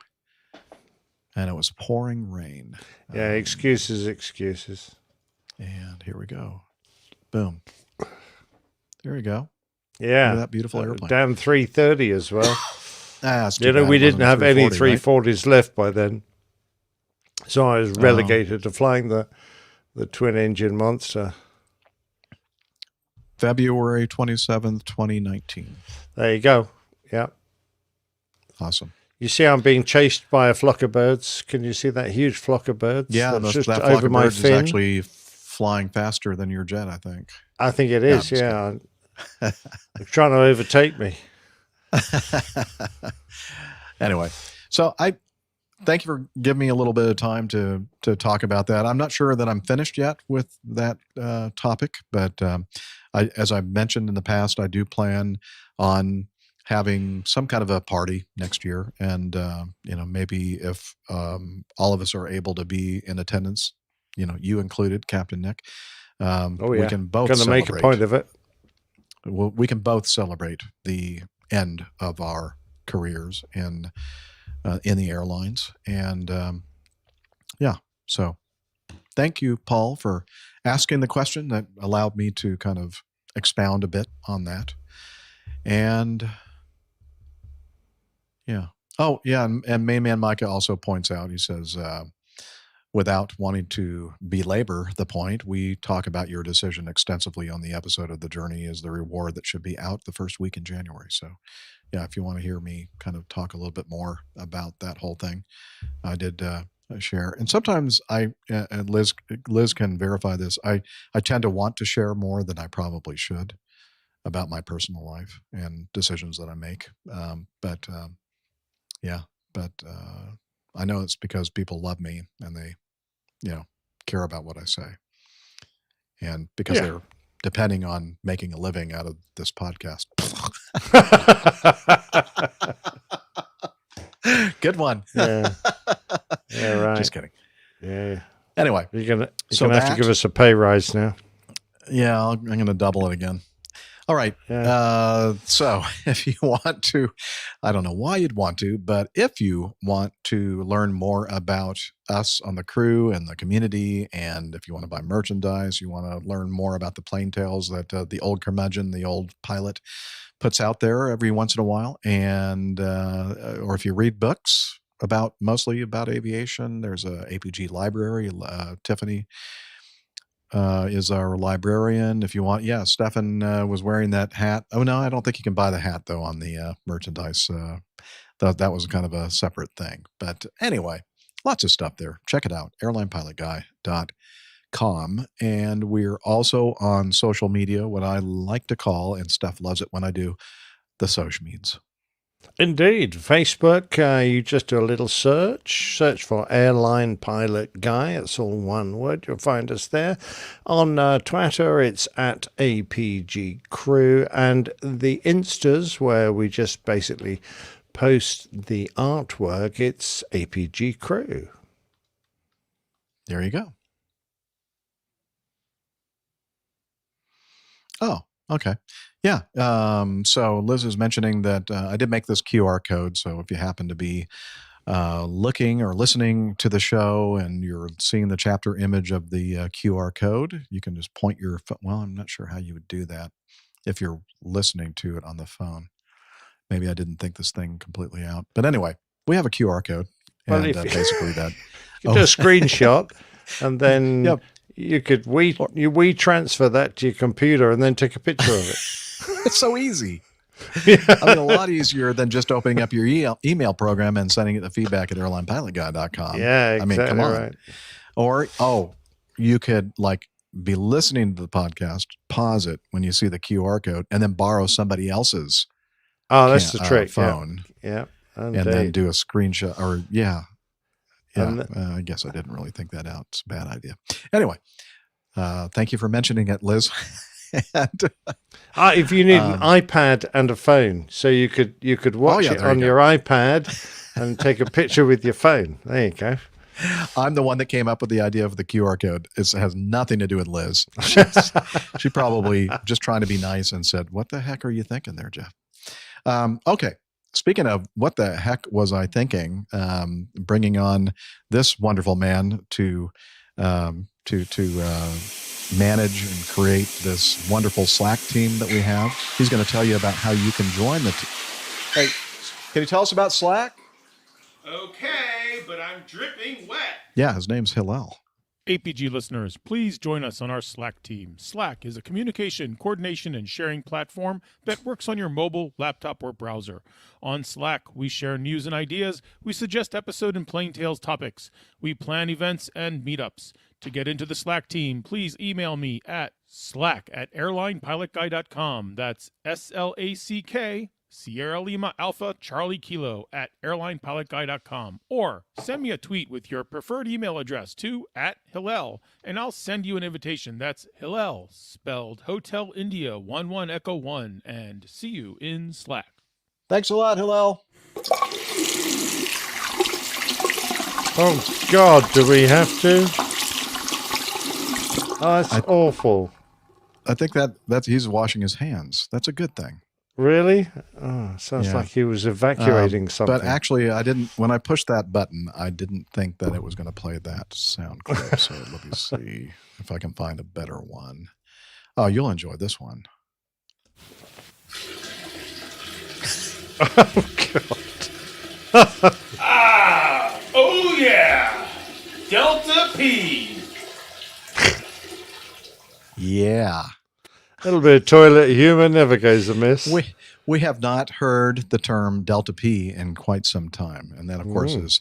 and it was pouring rain. Yeah, excuses. And here we go. Boom. There we go. Yeah, that beautiful airplane. Damn 330 as well. We didn't have any 340s right? left by then, so I was relegated to flying the twin-engine monster. February 27th, 2019. There you go. Yeah. Awesome. You see, I'm being chased by a flock of birds. Can you see that huge flock of birds? Yeah, that flock of birds is actually flying faster than your jet, I think. I think it is. Yeah. They're trying to overtake me. Anyway, so I thank you for giving me a little bit of time to talk about that. I'm not sure that I'm finished yet with that topic, but as I mentioned in the past, I do plan on having some kind of a party next year, and maybe if all of us are able to be in attendance, you included, Captain Nick, we can both going to make a point of it. We can both celebrate the end of our careers in the airlines, and so thank you, Paul, for asking the question that allowed me to kind of expound a bit on that. And Oh, yeah. And Main Man Micah also points out, he says, without wanting to belabor the point, we talk about your decision extensively on the episode of The Journey is the Reward that should be out the first week in January. So, yeah, if you want to hear me kind of talk a little bit more about that whole thing, I did share. And sometimes and Liz can verify this, I tend to want to share more than I probably should about my personal life and decisions that I make. But I know it's because people love me and they, care about what I say. And because they're depending on making a living out of this podcast. Good one. Yeah. Yeah, right. Just kidding. Yeah. Anyway. You're gonna have to give us a pay rise now. Yeah, I'm going to double it again. All right. Yeah. So if you want to, I don't know why you'd want to, but if you want to learn more about us on the crew and the community, and if you want to buy merchandise, you want to learn more about the plain tales that the old curmudgeon, the old pilot, puts out there every once in a while, and or if you read books mostly about aviation, there's a APG library. Tiffany is our librarian. If you want, Stefan was wearing that hat. Oh no, I don't think you can buy the hat though on the merchandise. That was kind of a separate thing. But anyway, lots of stuff there. Check it out, airlinepilotguy.com. And we're also on social media, what I like to call, and Steph loves it when I do, the social medias. Indeed. Facebook, you just do a little search for Airline Pilot Guy. It's all one word. You'll find us there. On Twitter, it's at APG Crew. And the Instas, where we just basically post the artwork, it's APG Crew. There you go. Oh, okay. Yeah. So Liz is mentioning that I did make this QR code. So if you happen to be looking or listening to the show and you're seeing the chapter image of the QR code, you can just point your phone. Well, I'm not sure how you would do that if you're listening to it on the phone. Maybe I didn't think this thing completely out. But anyway, we have a QR code. Well, and basically that. You do a screenshot and then you could we transfer that to your computer and then take a picture of it. It's so easy. I mean, a lot easier than just opening up your email program and sending it the feedback at airlinepilotguy.com. Yeah, exactly. I mean, come on. Right. Or, you could be listening to the podcast, pause it when you see the QR code, and then borrow somebody else's that's the trick. phone. Yeah. And then do a screenshot or I guess I didn't really think that out. It's a bad idea. Anyway, thank you for mentioning it, Liz. And, if you need an iPad and a phone, so you could watch it on your iPad and take a picture with your phone. There you go. I'm the one that came up with the idea of the QR code. It has nothing to do with Liz. She probably just trying to be nice and said, "What the heck are you thinking there, Jeff?" Okay. Speaking of what the heck was I thinking, bringing on this wonderful man to manage and create this wonderful Slack team that we have. He's going to tell you about how you can join the team. Hey, can you tell us about Slack? Okay, but I'm dripping wet. Yeah, his name's Hillel. APG listeners, please join us on our Slack team. Slack is a communication, coordination, and sharing platform that works on your mobile, laptop, or browser. On Slack, we share news and ideas. We suggest episode and plain tales topics. We plan events and meetups. To get into the Slack team, please email me at slack@airlinepilotguy.com. That's SLACK, Sierra Lima Alpha Charlie Kilo @airlinepilotguy.com. Or send me a tweet with your preferred email address to @Hillel, and I'll send you an invitation. That's Hillel, spelled Hotel India 11 Echo 1, and see you in Slack. Thanks a lot, Hillel. Oh, God, do we have to? Oh, that's awful. I think that's he's washing his hands. That's a good thing. Really? Oh, sounds like he was evacuating something. But actually, I didn't. When I pushed that button, I didn't think that it was going to play that sound clip. So let me see if I can find a better one. Oh, you'll enjoy this one. Oh, God. Oh yeah, Delta P. Yeah. A little bit of toilet humor never goes amiss. We have not heard the term Delta P in quite some time, and that, of course, is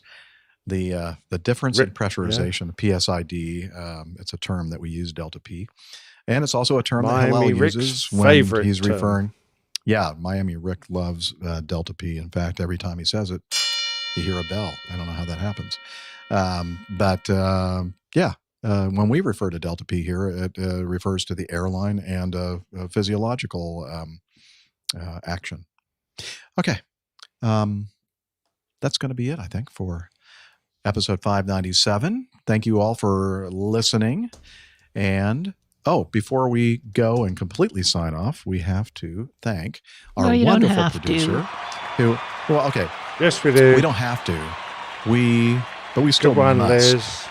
the difference in pressurization, the PSID. It's a term that we use, Delta P, and it's also a term that Hillel uses when he's referring. Yeah, Miami Rick loves Delta P. In fact, every time he says it, you hear a bell. I don't know how that happens, when we refer to Delta P here, it refers to the airline and physiological action. Okay. That's going to be it, I think, for episode 597. Thank you all for listening. And, before we go and completely sign off, we have to thank our wonderful producer Yes, we do. We don't have to. But we still must. Liz.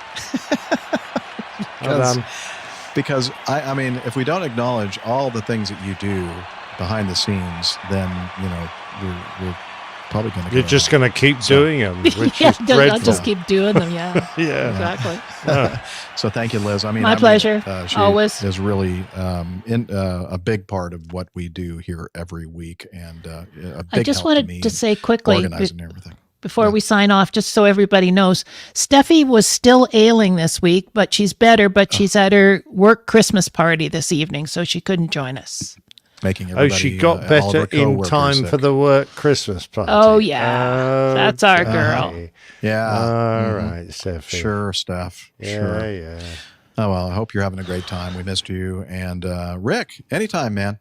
Because I mean, if we don't acknowledge all the things that you do behind the scenes, then we're probably going to. You're just going to keep doing them, which is dreadful. I'll just keep doing them. Yeah. Yeah. Exactly. So thank you, Liz. I mean, my pleasure. She always is really a big part of what we do here every week, and a big I just help wanted to me to say quickly organizing everything. Before we sign off, just so everybody knows, Steffi was still ailing this week, but she's better. But she's at her work Christmas party this evening, so she couldn't join us. Making everybody, she got better in time for the work Christmas party. Oh yeah, that's our girl. Yeah. All right, Steffi. Sure, Steph. Yeah, sure. yeah. Oh well, I hope you're having a great time. We missed you, and Rick, anytime, man.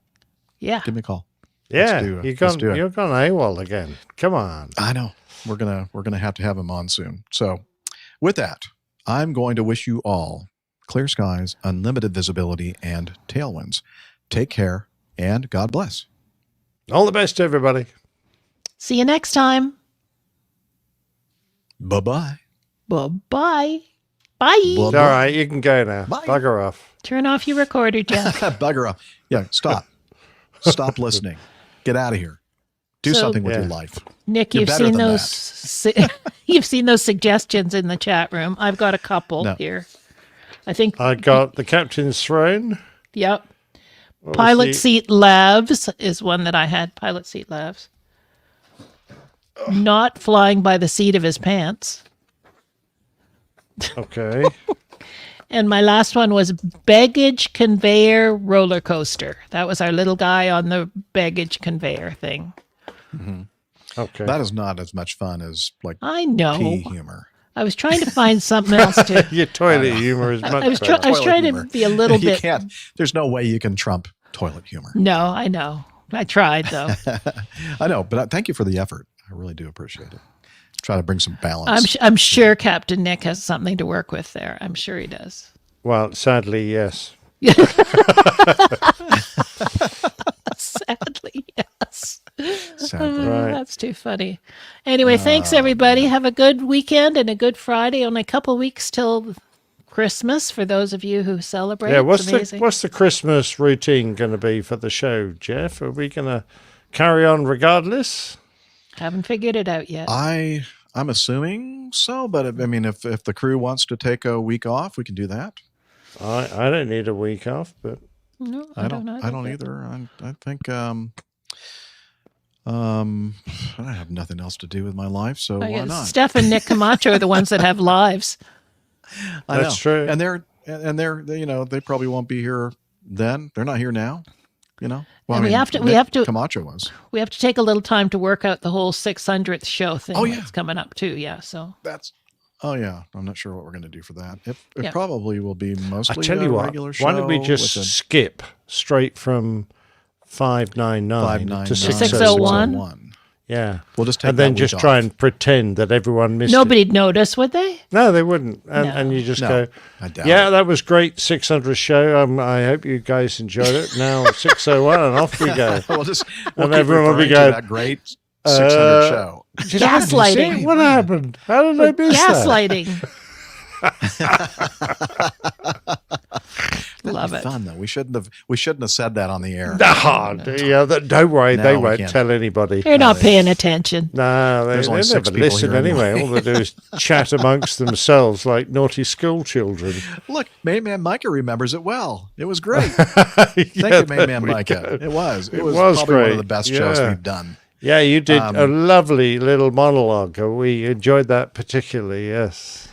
Yeah. Give me a call. Yeah, you're gone AWOL again. Come on. I know. We're gonna have to have him on soon. So, with that, I'm going to wish you all clear skies, unlimited visibility, and tailwinds. Take care, and God bless. All the best, everybody. See you next time. Bye-bye. Bye-bye. Bye. All right, you can go now. Bye. Bugger off. Turn off your recorder, Jeff. Bugger off. Yeah, stop. Stop listening. Get out of here. Do something with your life. Nick, you've seen those suggestions in the chat room. I've got a couple here. I think I got the Captain's Throne. Yep. Pilot Seat Labs is one that I had. Pilot Seat Labs. Not flying by the seat of his pants. Okay. And my last one was baggage conveyor roller coaster. That was our little guy on the baggage conveyor thing. Mm-hmm. Okay. That is not as much fun as I know. pea humor. I was trying to find something else to. Your toilet humor is much better. I was trying to be a little bit. Can't. There's no way you can trump toilet humor. No, I know. I tried though. I know, but thank you for the effort. I really do appreciate it. Try to bring some balance. I'm sure Captain Nick has something to work with there. I'm sure he does. Well, sadly, yes. Sadly, yes. Sadly. Right. That's too funny. Anyway, thanks everybody. Have a good weekend and a good Friday. Only a couple weeks till Christmas for those of you who celebrate. Yeah, what's the Christmas routine going to be for the show, Jeff? Are we going to carry on regardless? Haven't figured it out yet. I'm assuming so, but I mean, if the crew wants to take a week off, we can do that. I don't need a week off, but no, I don't either. I think I have nothing else to do with my life, so why not? Steph and Nick Camacho are the ones that have lives. That's true, and they're they probably won't be here then. They're not here now. Well, and we have to. Camacho was. We have to take a little time to work out the whole 600th show thing. Oh, yeah. That's coming up too. Yeah. So Oh yeah, I'm not sure what we're going to do for that. It probably will be mostly I tell you what, regular show. why don't we just skip straight from 599 to 601? Yeah, we'll just take and then that just week try off. and pretend that everyone missed Nobody'd it. notice, would they? No, they wouldn't. And you just go, I doubt yeah, it. that was great, 600 show. I hope you guys enjoyed it. Now 601, and off we go. we'll and everyone will be going, that great 600 show. Gaslighting. What happened? How did I miss Gaslighting. That'd Love be it. fun though. We shouldn't have said that on the air. Don't worry, they Now we won't can. tell anybody. You're not paying attention. No, There's they only never 6 people listen here anyway. All they do is chat amongst themselves like naughty school children. Look, Main Man Micah remembers it well. It was great. Thank you, Main Man Micah. It was probably great. one of the best shows we've done. Yeah, you did a lovely little monologue. We enjoyed that particularly. Yes.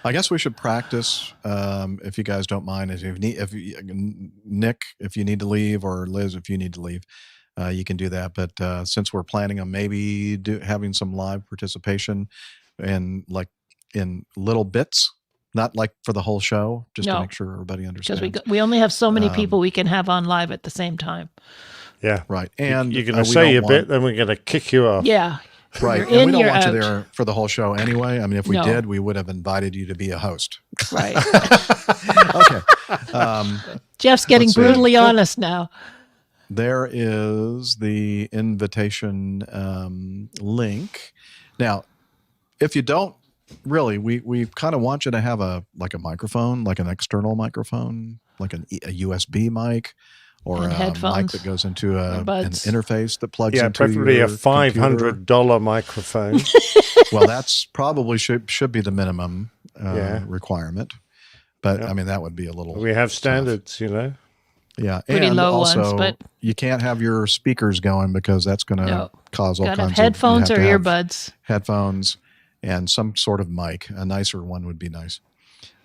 I guess we should practice, if you guys don't mind. Nick, if you need to leave, or Liz, if you need to leave, you can do that. But since we're planning on maybe having some live participation in little bits, not like for the whole show, just to make sure everybody understands. Because we only have so many people we can have on live at the same time. Yeah, right. And you're going to say your bit, then we're going to kick you off. Yeah. Right. You're And we don't want out. you there for the whole show anyway. I mean, if we No. did, we would have invited you to be a host. Right. Okay. Jeff's getting let's see. brutally honest now. There is the invitation link. Now, if you don't really, we kind of want you to have a microphone, like an external microphone, like a USB mic, or And a mic headphones. that goes into an buds. interface that plugs into preferably your a $500 microphone. Well, that's probably should be the minimum Yeah. requirement. But I mean, that would be a little. We have standards, you know. Yeah, Pretty and low also, ones, but you can't have your speakers going because that's going to No. cause all Gotta kinds have headphones of. or you have to have earbuds. Headphones and some sort of mic. A nicer one would be nice.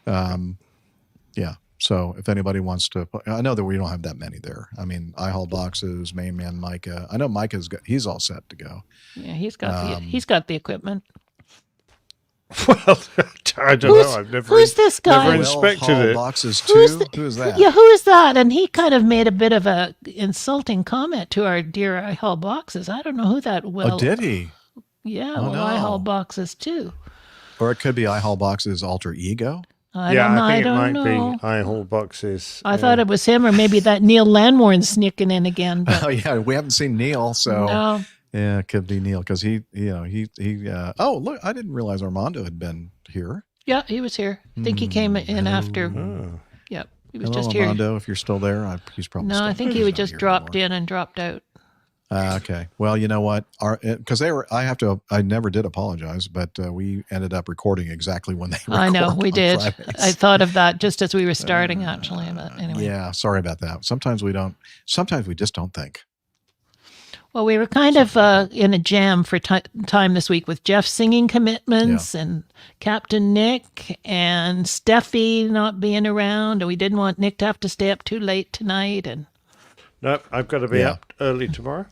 Yeah. So if anybody wants to, I know that we don't have that many there. I mean, iHall boxes, Main Man Micah. I know he's all set to go. Yeah, he's got the equipment. Well, I don't know. I've never. Who's this guy? Never inspected it. Boxes too. Who is that? Yeah, who is that? And he kind of made a bit of a insulting comment to our dear iHall boxes. I don't know who that will. Oh, did he? Yeah, Oh, well, no. iHall boxes too. Or it could be iHall boxes alter ego. I don't know. I think I it might don't know. be iHall boxes. I thought it was him, or maybe that Neil Landmore sneaking in again. But Oh yeah, we haven't seen Neil, so no. yeah, it could be Neil because he. Oh look, I didn't realize Armando had been here. Yeah, he was here. I think he came in after. Yep, he was Hello, just here. Armando, if you're still there, he's probably. No, still, I think he he's was not just here dropped anymore. in and dropped out. Okay. Well, you know what? Because I never did apologize, but we ended up recording exactly when they recorded. I know we on did. Fridays. I thought of that just as we were starting, actually. But anyway. Yeah, sorry about that. Sometimes we don't. Sometimes we just don't think. Well, we were kind of in a jam for time this week with Jeff singing commitments and Captain Nick and Steffi not being around, and we didn't want Nick to have to stay up too late tonight. And No, I've got to be up early tomorrow.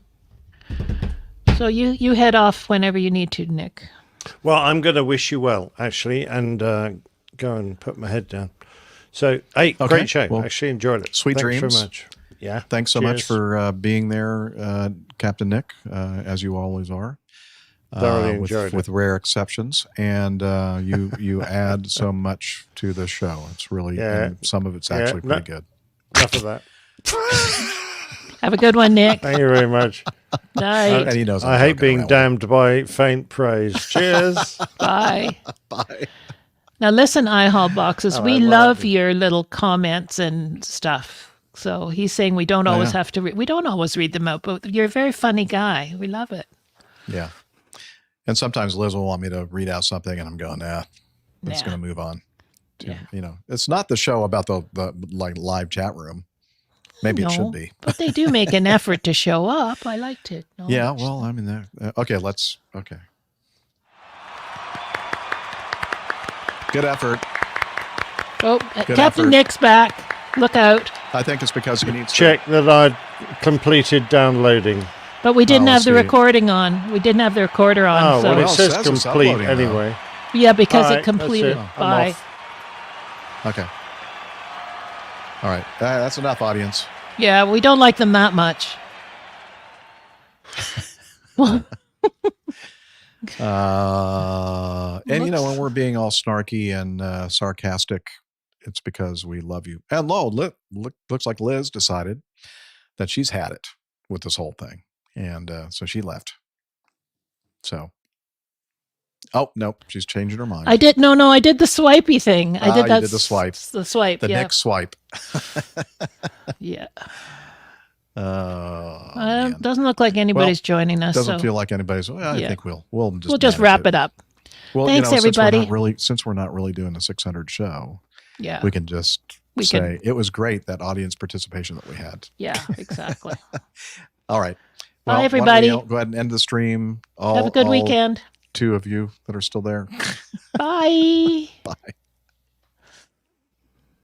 so you head off whenever you need to, Nick. Well, I'm going to wish you well, actually, and go and put my head down. So, hey, Okay. great show. Well, Actually enjoyed it. Sweet Thanks dreams. very much. Yeah. Thanks so much Cheers. for being there, Captain Nick, as you always are. Thoroughly enjoyed it. With rare exceptions, and you add so much to the show. It's really, and some of it's actually pretty good. Enough of that. Have a good one, Nick. Thank you very much. Night. And he knows I hate being damned by faint praise. Cheers. Bye. Bye. Now listen, iHall boxes, All we right, well, love your little comments and stuff. So he's saying we don't always yeah. have to we don't always read them out, but you're a very funny guy. We love it. Yeah. And sometimes Liz will want me to read out something, and I'm going, nah, it's going to move on. It's not the show about the like live chat room. Maybe it should be. But they do make an effort to show up. I liked it. No, Yeah. Well, I mean, okay. Okay. Good effort. Oh, Good Captain effort. Nick's back. Look out. I think it's because he needs Check that I'd completed downloading. But we didn't have the see. recording on. We didn't have the recorder on. Oh, so. well, it says says it's complete uploading, though. anyway. Yeah, because All right, it completed. that's it. I'm Bye. off. Okay. All right. That's enough, audience. Yeah, we don't like them that much. And when we're being all snarky and sarcastic, it's because we love you. And looks like Liz decided that she's had it with this whole thing, and so she left. So Oh, nope. She's changing her mind. I did. No, I did the swipey thing. I did that. You did the swipe. The swipe. The yeah. Nick swipe. Yeah. Man. Doesn't look like anybody's joining us. Doesn't so. feel like anybody's. Well, I think we'll just wrap it up. Well, thanks, everybody. Since we're not really doing the 600 show, yeah, we can just say it was great, that audience participation that we had. Yeah, exactly. All right. Well, bye, everybody. Go ahead and end the stream. Have a good weekend. 2 of you that are still there. Bye. Bye.